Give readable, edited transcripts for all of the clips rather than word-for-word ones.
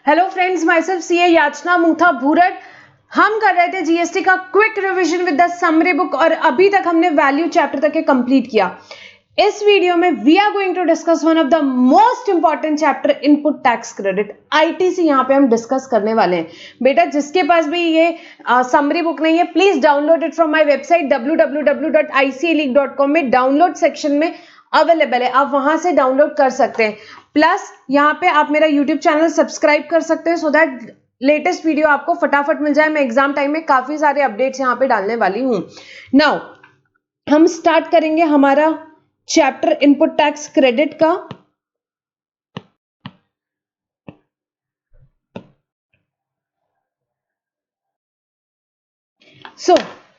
Hello friends, my self CA याचना मुथा भूरट। हम कर रहे थे जीएसटी का quick revision with the summary book और अभी तक हमने वैल्यू चैप्टर तक के कंप्लीट किया। इस वीडियो में we are going to discuss one of the most important chapter, input tax credit, ITC. यहाँ पे हम डिस्कस करने वाले हैं। बेटा जिसके पास भी ये समरी बुक नहीं है, please download it from my website www.iceleague.com में डाउनलोड सेक्शन में अवेलेबल है, आप वहां से डाउनलोड कर सकते हैं। प्लस यहाँ पे आप मेरा यूट्यूब चैनल सब्सक्राइब कर सकते हैं सो दैट लेटेस्ट वीडियो आपको फटाफट मिल जाए। मैं एग्जाम टाइम में काफी सारे अपडेट्स यहाँ पे डालने वाली हूँ। नाउ हम स्टार्ट करेंगे हमारा चैप्टर इनपुट टैक्स क्रेडिट का।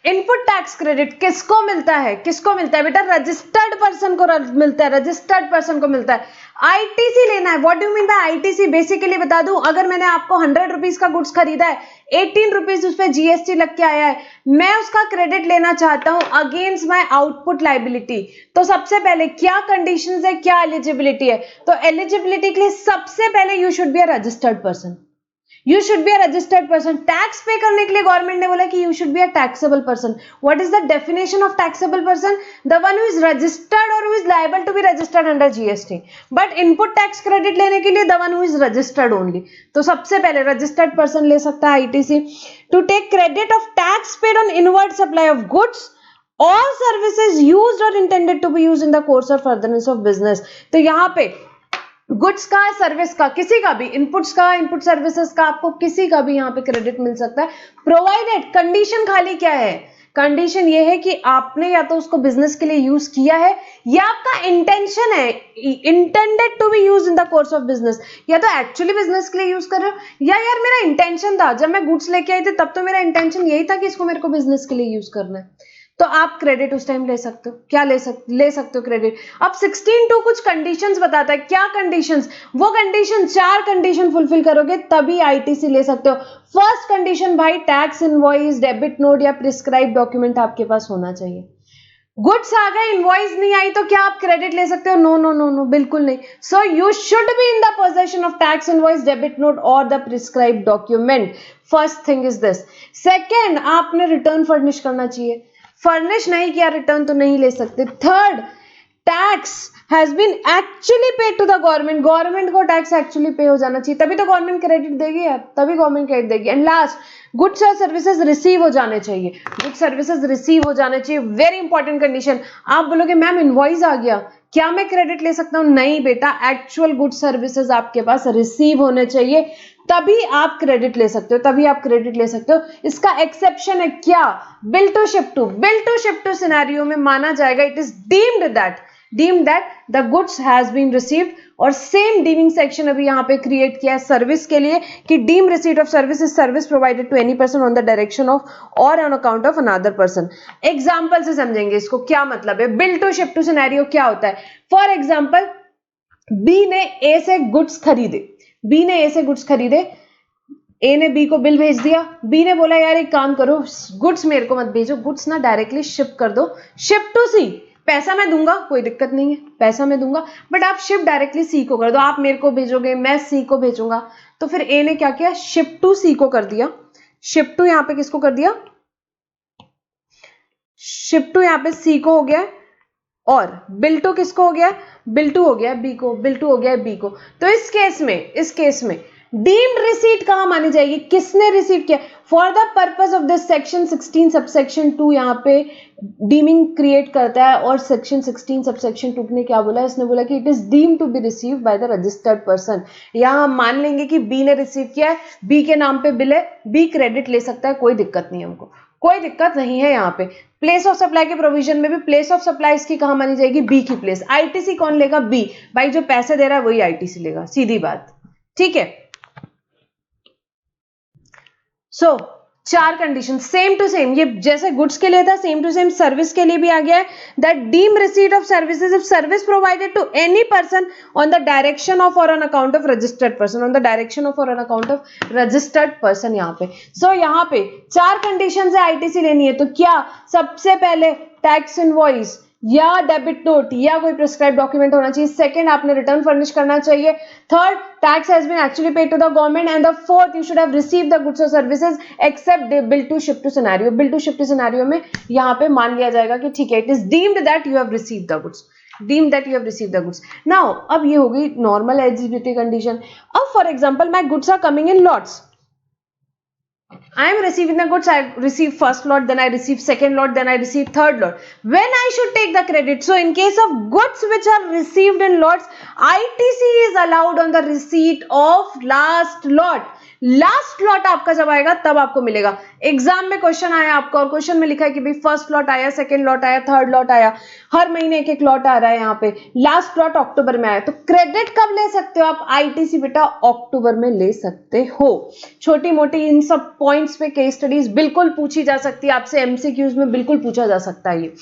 इनपुट टैक्स क्रेडिट किसको मिलता है? किसको मिलता है बेटा? रजिस्टर्ड पर्सन को मिलता है, रजिस्टर्ड पर्सन को मिलता है। आईटीसी लेना है। What do mean by ITC? Basically बता दूं, अगर मैंने आपको 100 रुपीज का गुड्स खरीदा है, 18 रुपीज उस पर जीएसटी लग के आया है, मैं उसका क्रेडिट लेना चाहता हूं अगेंस्ट माय आउटपुट लायबिलिटी, तो सबसे पहले क्या कंडीशंस है, क्या एलिजिबिलिटी है? तो एलिजिबिलिटी के लिए सबसे पहले you should be a registered person. You should be a registered person. Tax पे करने के लिए गवर्नमेंट ने बोला कि you should be a taxable person. What is the definition of taxable person? The one who is registered or who is liable to be registered under GST. But input tax credit लेने के लिए the one who is registered only. तो सबसे पहले registered person ले सकता है ITC. To take credit of tax paid on inward supply of goods or services used or intended to be used in the course or furtherance of business. तो यहाँ पे goods का, सर्विस का, किसी का भी, इनपुट्स का, इनपुट सर्विसेज का, आपको किसी का भी यहाँ पे क्रेडिट मिल सकता है, प्रोवाइडेड। कंडीशन खाली क्या है? कंडीशन ये है कि आपने या तो उसको बिजनेस के लिए यूज किया है या आपका इंटेंशन है, intended to be use in the course of business, या तो एक्चुअली बिजनेस के लिए यूज कर रहे हो, या यार मेरा इंटेंशन था जब मैं गुड्स लेके आई थी तब तो मेरा इंटेंशन यही था कि इसको मेरे को बिजनेस के लिए यूज करना है, तो आप क्रेडिट उस टाइम ले सकते हो। क्या ले सकते हो क्रेडिट? अब 16(2) कुछ कंडीशंस बताता है। क्या कंडीशंस? वो कंडीशन, 4 कंडीशन फुलफिल करोगे तभी आईटीसी ले सकते हो। फर्स्ट कंडीशन भाई, टैक्स इनवॉइस, डेबिट नोट या प्रिस्क्राइब डॉक्यूमेंट आपके पास होना चाहिए। गुड्स आ गए, इनवॉइस नहीं आई, तो क्या आप क्रेडिट ले सकते हो? नो नो नो नो, बिल्कुल नहीं। So you should be in the possession of tax invoice, debit note और the prescribe document. First thing is this. Second, आपने रिटर्न फर्निश करना चाहिए। फर्निश नहीं किया रिटर्न तो नहीं ले सकते। Third, tax has been actually paid to the government. Government को टैक्स एक्चुअली पे हो जाना चाहिए, तभी तो गवर्नमेंट क्रेडिट देगी यार, तभी गवर्नमेंट क्रेडिट देगी। एंड लास्ट, गुड्स और सर्विसेज रिसीव हो जाने चाहिए। गुड्स सर्विसेज रिसीव हो जाने चाहिए, वेरी इंपॉर्टेंट कंडीशन। आप बोलोगे मैम इनवॉइस आ गया, क्या मैं क्रेडिट ले सकता हूं? नहीं बेटा, एक्चुअल गुड्स सर्विसेज आपके पास रिसीव होने चाहिए, तभी आप क्रेडिट ले सकते हो, तभी आप क्रेडिट ले सकते हो। इसका एक्सेप्शन है क्या? Bill to ship to. Bill to ship to scenario में माना जाएगा, it is deemed that the goods has been received. और सेम डीमिंग सेक्शन अभी यहाँ पे क्रिएट किया है सर्विस के लिए कि deem receipt of service is service provided to any person on the direction of or on account of another person. Example से समझेंगे इसको, क्या मतलब है। Bill to ship to scenario क्या होता है? फॉर एग्जाम्पल, बी ने ए से गुड्स खरीदे, ए ने बी को बिल भेज दिया। बी ने बोला यार एक काम करो, गुड्स मेरे को मत भेजो, गुड्स ना डायरेक्टली शिप कर दो, शिप टू सी। पैसा मैं दूंगा, कोई दिक्कत नहीं है, पैसा मैं दूंगा, बट आप शिप डायरेक्टली सी को कर दो। आप मेरे को भेजोगे, मैं सी को भेजूंगा। तो फिर ए ने क्या किया? शिप टू सी को कर दिया। शिप टू यहां पे किसको कर दिया? शिप टू यहां पे सी को हो गया, और बिल टू किसको हो गया? बिल टू हो गया बी को, बिल टू हो गया बी को। तो इस केस में डीम्ड रिसीट कहां मानी जाएगी? किसने रिसीव किया? For the purpose of this section 16 subsection 2 यहां पे डीमिंग क्रिएट करता है, और सेक्शन 16 सबसेक्शन 2 ने क्या बोला? इसने बोला कि it is deemed to be receive by the registered person. यहां हम मान लेंगे कि बी ने रिसीव किया है, बी के नाम पे बिल है, बी क्रेडिट ले सकता है, कोई दिक्कत नहीं है, हमको कोई दिक्कत नहीं है। यहाँ पे प्लेस ऑफ सप्लाई के प्रोविजन में भी प्लेस ऑफ सप्लाई इसकी कहां मानी जाएगी? बी की प्लेस। आईटीसी कौन लेगा? बी। भाई जो पैसे दे रहा है वही आईटीसी लेगा, सीधी बात, ठीक है। सो 4 कंडीशन सेम टू सेम, ये जैसे गुड्स के लिए था सेम टू सेम सर्विस के लिए भी आ गया है। That deem receipt of services if service provided to any person on the direction of or on account of registered person, on the direction of or on account of registered person. यहाँ पे यहाँ पे 4 condition है ITC लेनी है। तो क्या? सबसे पहले टैक्स इनवॉइस, या डेबिट नोट या कोई प्रिस्क्राइब डॉक्यूमेंट होना चाहिए। सेकंड, आपने रिटर्न फर्निश करना चाहिए। Third, tax has been actually paid to the government. And the fourth, you should have received the goods और services except bill to ship to scenario. Bill to ship to scenario में यहाँ पे मान लिया जाएगा कि ठीक है, it is deemed that you have received the goods, deemed that you have received the goods. Now, अब ये हो गई normal eligibility condition. अब for example, my goods are coming in lots. I am receiving the goods. I receive first lot, then I receive second lot, then I receive third lot. When I should take the credit? So, in case of goods which are received in lots, ITC is allowed on the receipt of last lot. Last lot आपका जब आएगा तब आपको मिलेगा। Exam में question आया आपका और क्वेश्चन में लिखा है कि भाई फर्स्ट लॉट आया, सेकंड लॉट आया, थर्ड लॉट आया, हर महीने एक एक लॉट आ रहा है। यहाँ पे लास्ट लॉट अक्टूबर में आया, तो क्रेडिट कब ले सकते हो आप? आईटीसी बेटा अक्टूबर में ले सकते हो। छोटी मोटी इन सब पॉइंट्स पे केस स्टडीज बिल्कुल पूछी जा सकती है आपसे, एमसीक्यूज में बिल्कुल पूछा जा सकता है ये।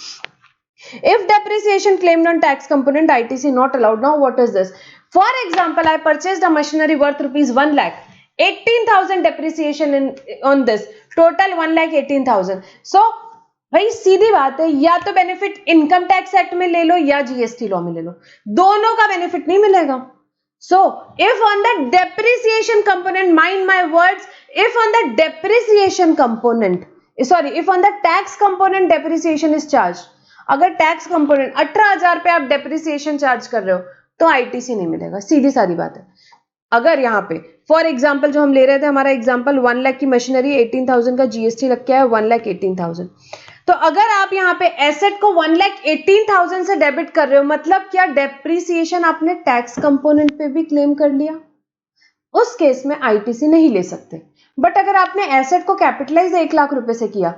If depreciation claimed on tax component, ITC not allowed. Now what is this? For example, I purchased a machinery worth rupees 1 lakh. 18,000 depreciation on this. Total 1,18,000. So भाई सीधी बात है, या तो बेनिफिट इनकम टैक्स एक्ट में ले लो या GST law में ले लो, दोनों का बेनिफिट नहीं मिलेगा। So if on the depreciation component, mind my words, if on the depreciation component, sorry, if on the tax component depreciation is charged, अगर टैक्स कंपोनेंट 18,000 पे आप डेप्रिसिएशन चार्ज कर रहे हो तो आईटीसी नहीं मिलेगा, सीधी सारी बात है। अगर यहाँ पे फॉर एग्जांपल जो हम ले रहे थे, हमारा एग्जांपल 1 लाख की मशीनरी, 18,000 का जीएसटी लग के आया 1,18,000, तो अगर आप यहाँ पे एसेट को 1,18,000 से डेबिट कर रहे हो, मतलब क्या डेप्रिसिएशन आपने टैक्स कंपोनेंट पे भी क्लेम कर लिया, उस केस में आईटीसी नहीं ले सकते। बट अगर आपने एसेट को कैपिटलाइज 1 लाख रुपए से किया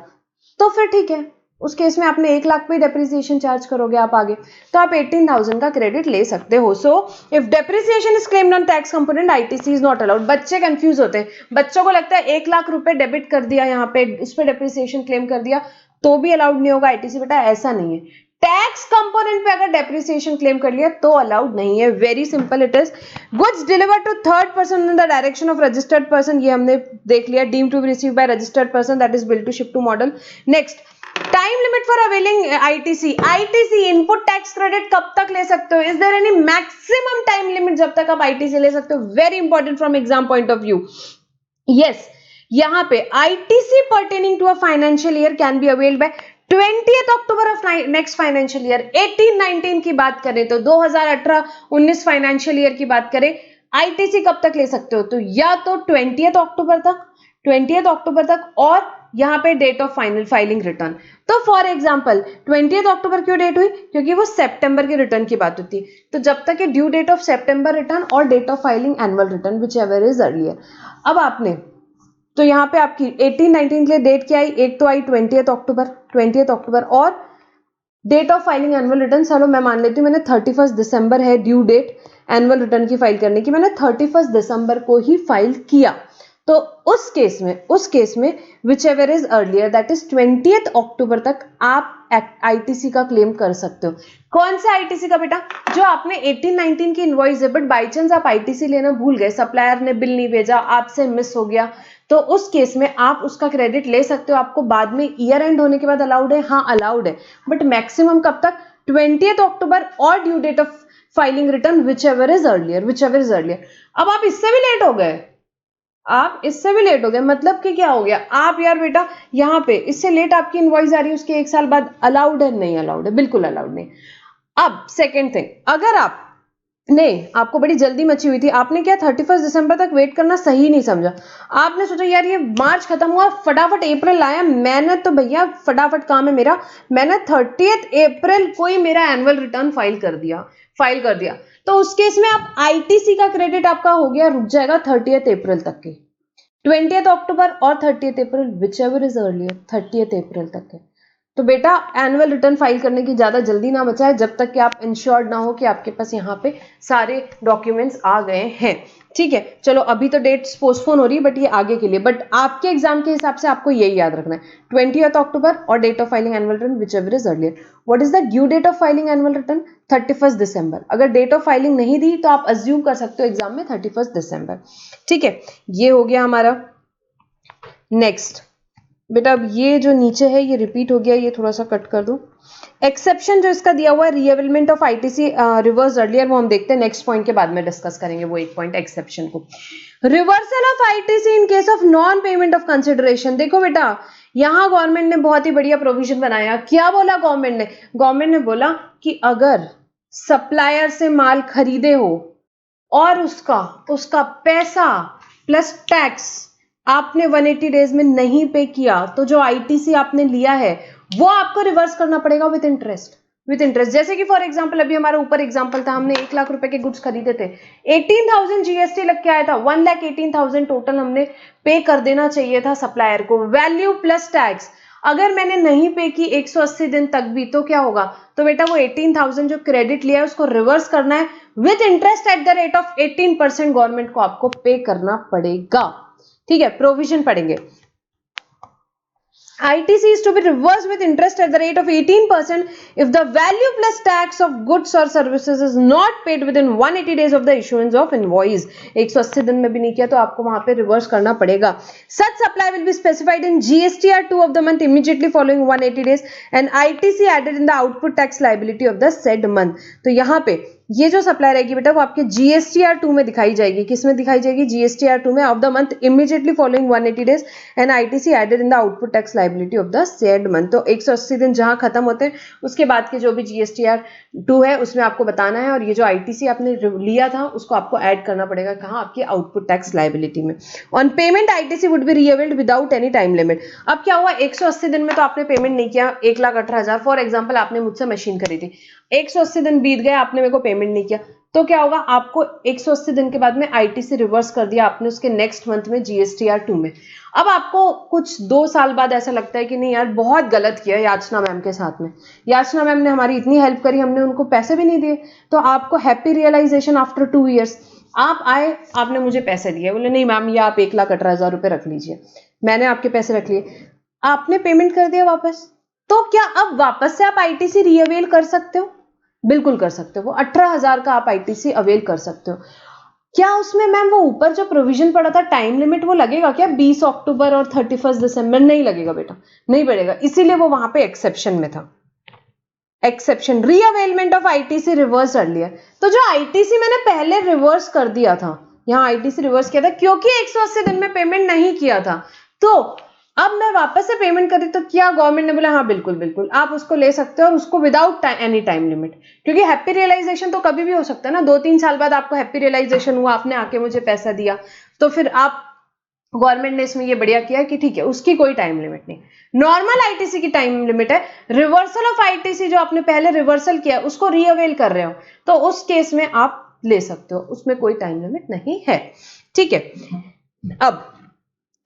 तो फिर ठीक है, उस केस में आपने 1 लाख पे डेप्रिसिएशन चार्ज करोगे आप आगे, तो आप 18,000 का क्रेडिट ले सकते हो। So if depreciation is claimed on tax component, ITC is not allowed. बच्चे कंफ्यूज होते हैं, बच्चों को लगता है 1 लाख रुपए डेबिट कर दिया, यहाँ पे उस पर डेप्रिसिएशन क्लेम कर दिया तो भी अलाउड नहीं होगा आईटीसी। बेटा ऐसा नहीं है, टैक्स कंपोनेंट पे अगर डेप्रिसिएशन क्लेम कर लिया तो अलाउड नहीं है। Very simple it is. Goods delivered to third person in the direction of registered person, ये हमने देख लिया, deemed to be received by registered person, that is bill to ship to model. Next, time limit for availing ITC. ITC input tax credit कब तक ले सकते हो? Is there any maximum time limit जब तक आप आईटीसी ले सकते हो? Very important from exam point of view. Yes, यहां पे ITC pertaining to a financial year can be availed by 20th October of next financial year. 18-19 की बात करें तो 2018-19 फाइनेंशियल ईयर की बात करें, आईटीसी कब तक ले सकते हो? तो या तो 20th अक्टूबर तक, 20th अक्टूबर तक, और यहाँ पे date of final filing return. तो फॉर एग्जांपल 20th अक्टूबर क्यों डेट हुई? क्योंकि वो सितंबर के रिटर्न की बात होती है, तो जब तक ये due date of September return or date of filing annual return whichever is earlier. अब आपने तो यहाँ पे आपकी 18-19 के लिए डेट क्या आई? एक तो आई 20th अक्टूबर, और date of filing annual return, चलो मैं मान लेती हूँ मैंने 31 दिसंबर है ड्यू डेट एनुअल रिटर्न की फाइल करने की, मैंने 31 दिसंबर को ही फाइल किया, तो उस केस में which ever is earlier that is 20th अक्टूबर तक आप आईटीसी का क्लेम कर सकते हो। कौन सा आईटीसी का बेटा? जो आपने 18-19 की इनवॉइस है, बट बाई चांस आप आईटीसी लेना भूल गए, सप्लायर ने बिल नहीं भेजा, आपसे मिस हो गया, तो उस केस में आप उसका क्रेडिट ले सकते हो। आपको बाद में ईयर एंड होने के बाद अलाउड है? हाँ अलाउड है, बट मैक्सिमम कब तक? 20th अक्टूबर और due date of filing return whichever is earlier. अब आप इससे भी लेट हो गए, मतलब कि क्या हो गया? आप यार बेटा यहाँ पे इससे लेट आपकी इनवॉइस आ रही है, उसके 1 साल बाद अलाउड है? नहीं अलाउड है, बिल्कुल अलाउड नहीं। अब सेकेंड थिंग, अगर आपको बड़ी जल्दी मची हुई थी, आपने क्या 31 दिसंबर तक वेट करना सही नहीं समझा, आपने सोचा यार ये मार्च खत्म हुआ, फटाफट अप्रैल आया, मैंने तो भैया फटाफट काम है मेरा, मैंने 30th अप्रैल को ही मेरा एनुअल रिटर्न फाइल कर दिया, तो उस केस में आप आईटीसी का क्रेडिट आपका हो गया, रुक जाएगा 30th अप्रैल तक के। 20th अक्टूबर और 30th April which ever is earlier, 30th अप्रैल तक है। तो बेटा एनुअल रिटर्न फाइल करने की ज्यादा जल्दी ना बचाए जब तक कि आप इंश्योर्ड ना हो कि आपके पास यहाँ पे सारे डॉक्यूमेंट्स आ गए हैं। ठीक है, चलो अभी तो डेट्स पोस्टपोन हो रही है, बट ये आगे के लिए, बट आपके एग्जाम के हिसाब से आपको यही याद रखना है, 20th अक्टूबर और date of filing annual return whichever is earlier. What is the due date of filing annual return? 31 December. अगर डेट ऑफ फाइलिंग नहीं दी तो आप अज्यूम कर सकते हो एग्जाम में 31 दिसंबर। ठीक है, ये हो गया हमारा। नेक्स्ट बेटा, अब ये जो नीचे है ये रिपीट हो गया, ये थोड़ा सा कट कर दो। एक्सेप्शन जो इसका दिया हुआ है रीअवेलमेंट ऑफ आईटीसी रिवर्स अर्लियर, वो हम देखते हैं नेक्स्ट पॉइंट के बाद में डिस्कस करेंगे वो एक पॉइंट एक्सेप्शन को। Reversal of ITC in case of non payment of consideration. देखो बेटा यहां गवर्नमेंट ने बहुत ही बढ़िया प्रोविजन बनाया। क्या बोला गवर्नमेंट ने? गवर्नमेंट ने बोला कि अगर सप्लायर से माल खरीदे हो और उसका पैसा प्लस टैक्स आपने 180 डेज में नहीं पे किया, तो जो आईटीसी आपने लिया है वो आपको रिवर्स करना पड़ेगा विद इंटरेस्ट। जैसे कि फॉर एग्जांपल अभी हमारा ऊपर एग्जांपल था, हमने 1 लाख रुपए के गुड्स खरीदे थे, 18,000 जीएसटी लग के आया था, 1,18,000 टोटल हमने पे कर देना चाहिए था सप्लायर को, वैल्यू प्लस टैक्स। अगर मैंने नहीं पे की 180 दिन तक भी, तो क्या होगा? तो बेटा वो 18,000 जो क्रेडिट लिया है उसको रिवर्स करना है with interest at the rate of 18% government को आपको पे करना पड़ेगा। ठीक है, प्रोविजन पढ़ेंगे। ITC is to be reversed with interest at the rate of 18% if the value plus tax of goods or services is not paid within 180 days of the issuance of invoice। 180 दिन में भी नहीं किया तो आपको वहां पे रिवर्स करना पड़ेगा। Such supply will be specified in GSTR 2 of the month immediately following 180 days and ITC added in the output tax liability of the said month। तो यहाँ पे ये जो सप्लाई रहेगी बेटा वो आपके GSTR 2 में दिखाई जाएगी। किस में दिखाई जाएगी? GSTR 2 में, of the month immediately following 180 days and ITC added in the output tax liability of the said month. तो 180 दिन जहां खत्म होते हैं उसके बाद के जो भी GSTR 2 है उसमें आपको बताना है, और ये जो ITC आपने लिया था उसको आपको ऐड करना पड़ेगा कहाँ? आपके आउटपुट टैक्स लायबिलिटी में। On payment ITC would be reavailed without any time limit. अब क्या हुआ? 180 दिन में तो आपने पेमेंट नहीं किया, 1,18,000 फॉर एग्जाम्पल आपने मुझसे मशीन खरीदी, 180 दिन बीत गए, आपने मेरे को पेमेंट नहीं किया, तो क्या होगा? आपको 180 दिन के बाद में ITC रिवर्स कर दिया आपने उसके नेक्स्ट मंथ में GSTR 2 में। अब आपको कुछ 2 साल बाद ऐसा लगता है कि नहीं यार बहुत गलत किया याचना मैम के साथ में, याचना मैम ने हमारी इतनी हेल्प करी, हमने उनको पैसे भी नहीं दिए, तो आपको हैप्पी रियलाइजेशन आफ्टर 2 ईयर्स आप आए, आपने मुझे पैसे दिए, बोले नहीं मैम ये आप 1,18,000 रुपए रख लीजिए, मैंने आपके पैसे रख लिए, आपने पेमेंट कर दिया वापस, तो क्या अब वापस से आप ITC रीअवेल कर सकते हो? बिल्कुल कर सकते हो। वो 18,000 का आप ITC अवेल कर सकते हो। क्या उसमें मैम वो ऊपर जो प्रोविजन पड़ा था टाइम लिमिट वो लगेगा क्या? 20 अक्टूबर और 31 दिसंबर नहीं लगेगा बेटा, नहीं पड़ेगा, इसीलिए वो वहां पे एक्सेप्शन में था। Exception reavailment of ITC reverse earlier. तो जो ITC मैंने पहले रिवर्स कर दिया था, यहाँ ITC रिवर्स किया था क्योंकि 180 दिन में पेमेंट नहीं किया था, तो अब मैं वापस से पेमेंट करी, तो क्या गवर्नमेंट ने बोला हाँ बिल्कुल बिल्कुल आप उसको ले सकते हो, और उसको विदाउट एनी टाइम लिमिट, क्योंकि हैप्पी रियलाइजेशन तो कभी भी हो सकता है ना। 2-3 साल बाद आपको हैप्पी रियलाइजेशन हुआ, आपने आके मुझे पैसा दिया, तो फिर आप गवर्नमेंट ने इसमें ये बढ़िया किया कि ठीक है उसकी कोई टाइम लिमिट नहीं, नॉर्मल ITC की टाइम लिमिट है। रिवर्सल ऑफ ITC जो आपने पहले रिवर्सल किया उसको रीअवेल कर रहे हो, तो उस केस में आप ले सकते हो, उसमें कोई टाइम लिमिट नहीं है। ठीक है, अब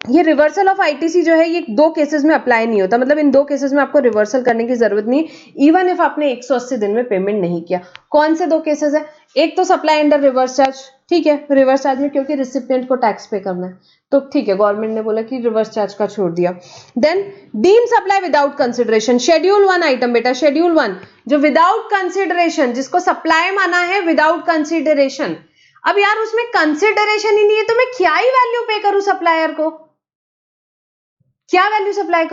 ये रिवर्सल ऑफ ITC जो है ये 2 केसेस में अप्लाई नहीं होता, मतलब इन 2 केसेस में आपको रिवर्सल करने की जरूरत नहीं, इवन इफ आपने 180 दिन में पेमेंट नहीं किया। कौन से 2 केसेस है? एक तो सप्लाई अंडर रिवर्स चार्ज, ठीक है, रिवर्स चार्ज में क्योंकि रिसिपिएंट को टैक्स पे करना है, तो ठीक है गवर्नमेंट ने बोला कि रिवर्स चार्ज का छोड़ दिया। Then deem supply without consideration, schedule 1 item बेटा, शेड्यूल 1 जो विदाउट कंसिडरेशन, जिसको सप्लाई माना है विदाउट कंसिडरेशन। अब यार उसमें कंसिडरेशन ही नहीं है तो मैं क्या ही वैल्यू पे करूं सप्लायर को, क्या वैल्यू सप्लाई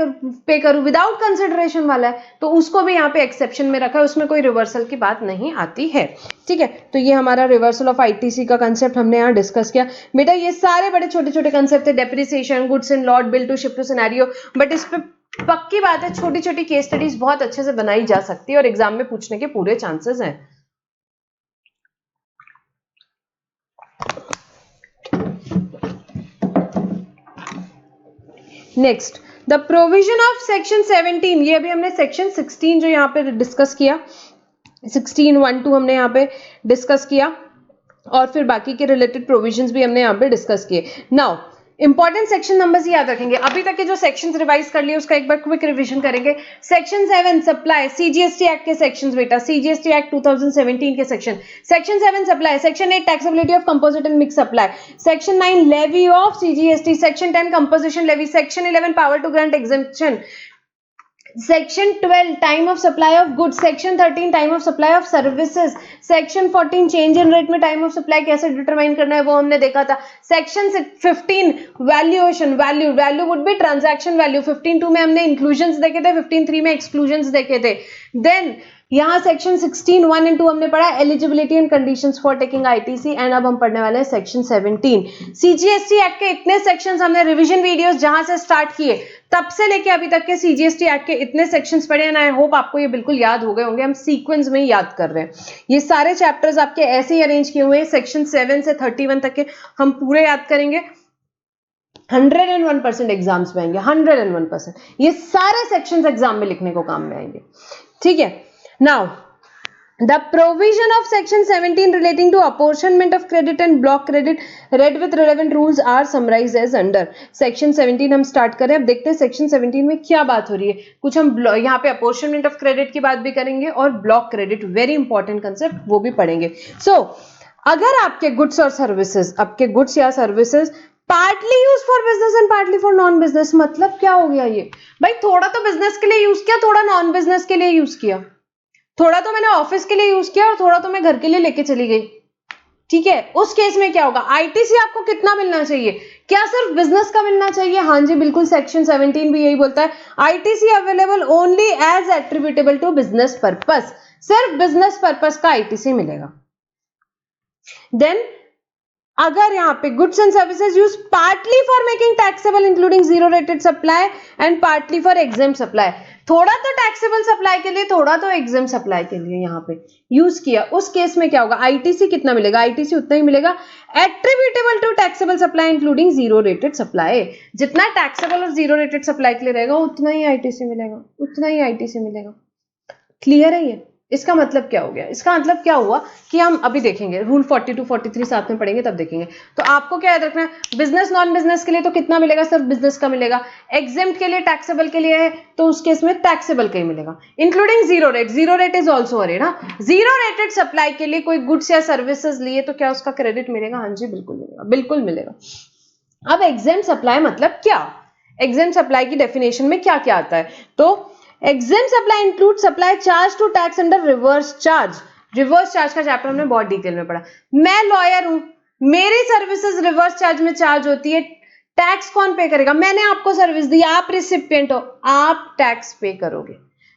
पे करूं? विदाउट कंसिडरेशन वाला है, तो उसको भी यहाँ पे एक्सेप्शन में रखा है, उसमें कोई रिवर्सल की बात नहीं आती है। ठीक है, तो ये हमारा रिवर्सल ऑफ ITC का कंसेप्ट हमने यहाँ डिस्कस किया। बेटा ये सारे बड़े छोटे छोटे कंसेप्ट है, depreciation, goods in lot, bill to ship to scenario, but इस पे पक्की बात है छोटी छोटी केस स्टडीज बहुत अच्छे से बनाई जा सकती है और एग्जाम में पूछने के पूरे चांसेस हैं। Next the provision of section 17, ये अभी हमने सेक्शन 16 जो यहाँ पे डिस्कस किया, 16(1)(2) हमने यहाँ पे डिस्कस किया, और फिर बाकी के रिलेटेड प्रोविजंस भी हमने यहाँ पे डिस्कस किए। नाउ इंपॉर्टेंट सेक्शन नंबर्स याद रखेंगे, अभी तक के जो सेक्शंस रिवाइज कर लिए उसका एक बार क्विक रिवीजन करेंगे। सेक्शन 7 सप्लाई, CGST एक्ट के सेक्शंस बेटा, CGST एक्ट 2017 के section, section 7 supply, section 8 taxability of composite and mix supply, section 9 levy of CGST, section 10 composition levy, section 11 power to grant exemption, section 12 time of supply of goods, section 13 time of supply of services, section 14 change in rate में time of supply कैसे determine करना है वो हमने देखा था। Section 15 valuation, value would be transaction value. 15(2) में हमने इंक्लूजन्स देखे थे, 15(3) में एक्सक्लूजन्स देखे थे। देन यहाँ सेक्शन 16(1 and 2) हमने पढ़ा eligibility and conditions for taking ITC, and अब हम पढ़ने वाले हैं सेक्शन 17। सीजीएसटी एक्ट के इतने सेक्शंस हमने रिवीजन वीडियोस जहां से स्टार्ट किए तब से लेके अभी तक के सीजीएसटी एक्ट के इतने सेक्शंस पढ़े हैं, आई होप आपको ये बिल्कुल याद हो गए होंगे। हम सीक्वेंस में ही याद कर रहे हैं, ये सारे चैप्टर्स आपके ऐसे ही अरेंज किए हुए हैं। सेक्शन 7 से 31 तक के हम पूरे याद करेंगे। 101% एग्जाम्स में आएंगे, 101%। ये सारे सेक्शंस एग्जाम में लिखने को काम में आएंगे, ठीक है। Now, the provision of section 17 relating to apportionment of credit and block credit read with relevant rules are summarized as under। section 17 हम स्टार्ट करें। अब देखते हैं section 17 में क्या बात हो रही है। कुछ हम यहाँ पे apportionment of credit की बात भी करेंगे और block credit, very important concept, वो भी पढ़ेंगे। So, अगर आपके गुड्स और सर्विसेज, आपके गुड्स या services partly use for business and partly for non business, मतलब क्या हो गया ये भाई? थोड़ा तो बिजनेस के लिए यूज किया, थोड़ा नॉन बिजनेस के लिए यूज किया, थोड़ा तो मैंने ऑफिस के लिए यूज किया और थोड़ा तो मैं घर के लिए लेके चली गई, ठीक है। उस केस में क्या होगा? आईटीसी आपको कितना मिलना चाहिए? क्या सिर्फ बिजनेस का मिलना चाहिए? हाँ जी बिल्कुल, सेक्शन 17 भी यही बोलता है, ITC available only as attributable to business purpose. सिर्फ बिजनेस पर्पस का आईटीसी मिलेगा। देन अगर यहाँ पे goods and services use partly for making taxable including zero rated supply and partly for exempt supply, थोड़ा तो टैक्सेबल सप्लाई के लिए, थोड़ा तो एग्जेम्प्ट सप्लाई के लिए यहाँ पे यूज किया, उस केस में क्या होगा? आईटीसी कितना मिलेगा? आईटीसी उतना ही मिलेगा attributable to taxable supply including zero rated supply. जितना टैक्सेबल और जीरो रेटेड सप्लाई के लिए रहेगा उतना ही आईटीसी मिलेगा, उतना ही आईटीसी मिलेगा। क्लियर है ये? इसका मतलब क्या हो गया? इसका मतलब क्या हुआ कि हम अभी देखेंगे रूल 42 43 साथ में पढ़ेंगे तब देखेंगे। तो आपको क्या याद रखना है? बिजनेस नॉन बिजनेस के लिए तो कितना मिलेगा? सिर्फ बिजनेस का मिलेगा। एग्जेम्प्ट के लिए, टैक्सेबल के लिए है तो उस केस में टैक्सेबल का ही मिलेगा, including zero rate. Zero rate is also a rate. Zero rated supply के लिए कोई गुड्स या सर्विसेज लिए तो क्या उसका क्रेडिट मिलेगा? हाँ जी बिल्कुल मिलेगा, बिल्कुल मिलेगा। अब एग्जेम्प्ट सप्लाई मतलब क्या? एग्जेम्प्ट सप्लाई की डेफिनेशन में क्या क्या आता है? तो exempt supply includes supply charge to tax under reverse charge। Reverse charge का चैप्टर हमने बहुत डिटेल में पढ़ा। मैं लॉयर हूं, मेरी सर्विसेज रिवर्स चार्ज में चार्ज होती है, टैक्स कौन पे करेगा? मैंने आपको सर्विस दी, आप रिसिपिएंट हो, आप टैक्स पे करोगे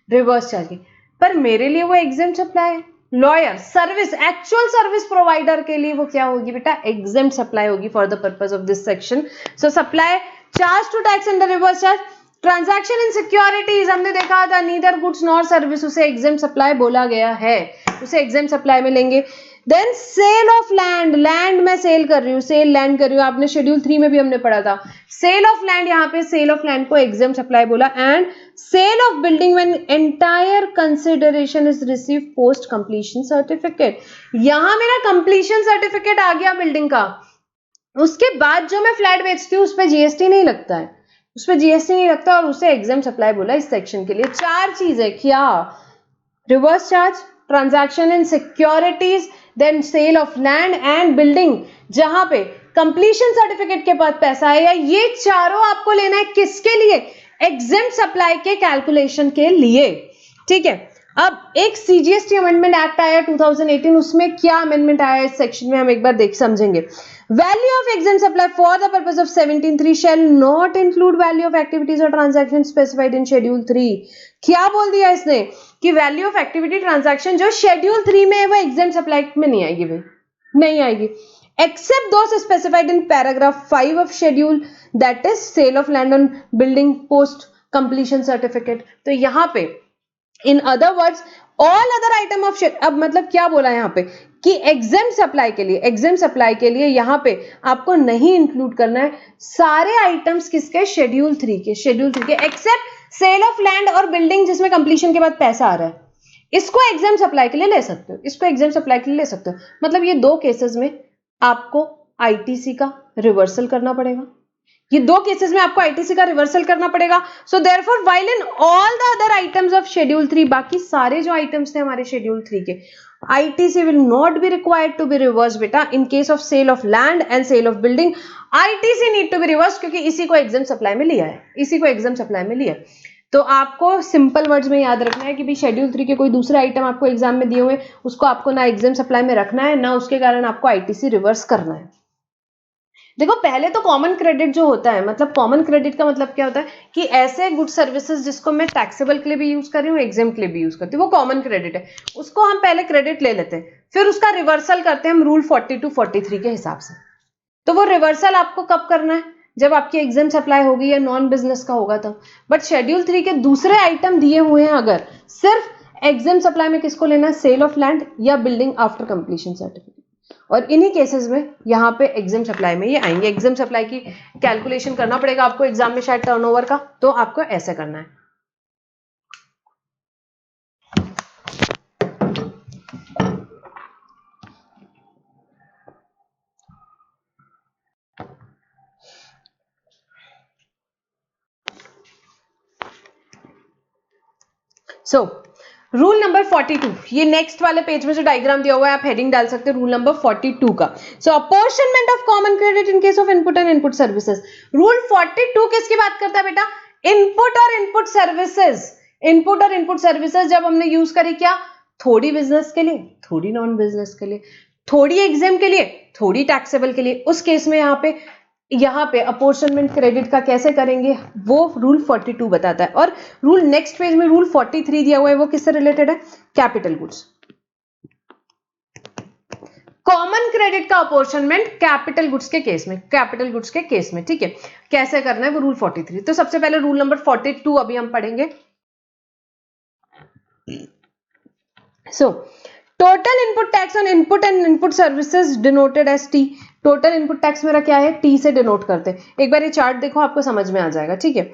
रिवर्स चार्ज की, पर मेरे लिए वो exempt सप्लाई है। Lawyer service, actual service provider के लिए वो क्या होगी बेटा? exempt सप्लाई होगी for the purpose of this section. So supply charge to tax under reverse charge. Transaction in securities हमने देखा था, नीदर गुड्स नॉर सर्विस, उसे एग्जेम्प्ट सप्लाई बोला गया है, उसे एग्जेम्प्ट सप्लाई में लेंगे। Then sale of land, land मैं सेल कर रही हूँ, सेल लैंड कर रही हूँ, आपने शेड्यूल 3 में भी हमने पढ़ा था। सेल ऑफ लैंड, यहाँ पे सेल ऑफ लैंड को एग्जेम्प्ट सप्लाई बोला। And sale of building when entire consideration is receive post completion certificate. यहां मेरा कंप्लीशन सर्टिफिकेट आ गया बिल्डिंग का, उसके बाद जो मैं फ्लैट बेचती हूँ उस पर जीएसटी नहीं लगता है, उसमें जीएसटी नहीं लगता और उसे एग्जेम्प्ट सप्लाई बोला इस सेक्शन के लिए। चार चीजें क्या? Reverse charge, transaction in securities, then sale of land and building जहां पे कंप्लीशन सर्टिफिकेट के बाद पैसा आएगा। ये चारों आपको लेना है किसके लिए? एग्जेम्प्ट सप्लाई के कैलकुलेशन के लिए, ठीक है। अब एक सीजीएसटी अमेंडमेंट एक्ट आया 2018, उसमें क्या अमेंडमेंट आया इस सेक्शन में हम एक बार देख समझेंगे। Value of exempt supply for the purpose of 17(3) shall not include value of activities or transactions specified in Schedule 3। क्या बोल दिया इसने कि वैल्यू ऑफ एक्टिविटी ट्रांजैक्शन जो शेड्यूल 3 में है वो एग्जेम्प्ट सप्लाई में नहीं आएगी भाई, नहीं आएगी, except those specified in paragraph 5 of schedule, that is sale of land on building post completion certificate. तो यहां पे in other words all other item of, अब मतलब क्या बोला यहां पे कि एग्जेम्प्ट सप्लाई के लिए, एग्जेम्प्ट सप्लाई के लिए यहां पे आपको नहीं इंक्लूड करना है सारे आइटम्स किसके? शेड्यूल 3 के, शेड्यूल 3 के, एक्सेप्ट सेल ऑफ लैंड और बिल्डिंग जिसमें कंप्लीशन के बाद पैसा आ रहा है, इसको एग्जेम्प्ट सप्लाई के लिए ले सकते हो, इसको एग्जेम्प्ट सप्लाई के लिए ले सकते हो। मतलब ये दो केसेस में आपको आईटीसी का रिवर्सल करना पड़ेगा, ये दो केसेस में आपको आईटीसी का रिवर्सल करना पड़ेगा। So therefore while in all the other items of schedule 3, बाकी सारे जो आइटम्स थे हमारे शेड्यूल 3 के, ITC will not be required to be reversed बेटा। in case of sale of land and sale of building ITC need to be reversed, क्योंकि इसी को एग्जेम्प्ट सप्लाई में लिया है, इसी को एग्जेम्प्ट सप्लाई में लिया है। तो आपको सिंपल वर्ड्स में याद रखना है कि भाई शेड्यूल 3 के कोई दूसरे आइटम आपको एग्जाम में दिए हुए, उसको आपको ना एग्जाम सप्लाई में रखना है, ना उसके कारण आपको आईटीसी रिवर्स करना है। देखो पहले तो कॉमन क्रेडिट जो होता है, मतलब कॉमन क्रेडिट का मतलब क्या होता है कि ऐसे गुड सर्विसेज जिसको मैं टैक्सेबल के लिए भी यूज कर रही हूँ, एग्जाम के लिए भी यूज करती हूँ, वो कॉमन क्रेडिट है, उसको हम पहले क्रेडिट ले लेते हैं, फिर उसका रिवर्सल करते हैं हम रूल 42-43 के हिसाब से। तो वो रिवर्सल आपको कब करना है, जब आपकी एग्जाम सप्लाई होगी या नॉन बिजनेस का होगा तब। बट शेड्यूल 3 के दूसरे आइटम दिए हुए हैं, अगर सिर्फ एग्जाम सप्लाई में किसको लेना है, सेल ऑफ लैंड या बिल्डिंग आफ्टर कंप्लीशन सर्टिफिकेट, और इन्हीं केसेस में यहाँ पे एग्जाम सप्लाई में ये आएंगे। एग्जाम सप्लाई की कैलकुलेशन करना पड़ेगा आपको एग्जाम में शायद टर्नओवर का, तो आपको ऐसे करना है। सो रूल नंबर 42, ये नेक्स्ट वाले पेज में जो डायग्राम दिया हुआ है आप हेडिंग डाल सकते हो रूल नंबर 42 का। So apportionment of common credit in case of input and input services. Rule 42 किसकी बात करता है बेटा, इनपुट और इनपुट सर्विसेज। इनपुट और इनपुट सर्विसेज जब हमने यूज करी क्या, थोड़ी बिजनेस के लिए, थोड़ी नॉन बिजनेस के लिए, थोड़ी एग्जाम के लिए, थोड़ी टैक्सेबल के लिए, उस केस में यहाँ पे अपॉर्शनमेंट क्रेडिट का कैसे करेंगे वो रूल 42 बताता है। और रूल नेक्स्ट पेज में रूल 43 दिया हुआ है, वो किससे रिलेटेड है, कैपिटल गुड्स। कॉमन क्रेडिट का अपॉर्शनमेंट कैपिटल गुड्स के केस में, कैपिटल गुड्स के केस में, ठीक है, कैसे करना है वो रूल 43। तो सबसे पहले रूल नंबर 42 अभी हम पढ़ेंगे। So total input tax on input and input services denoted as T. Total input tax मेरा क्या है, टी से डिनोट करते हैं। एक बार ये चार्ट देखो आपको समझ में आ जाएगा, ठीक है।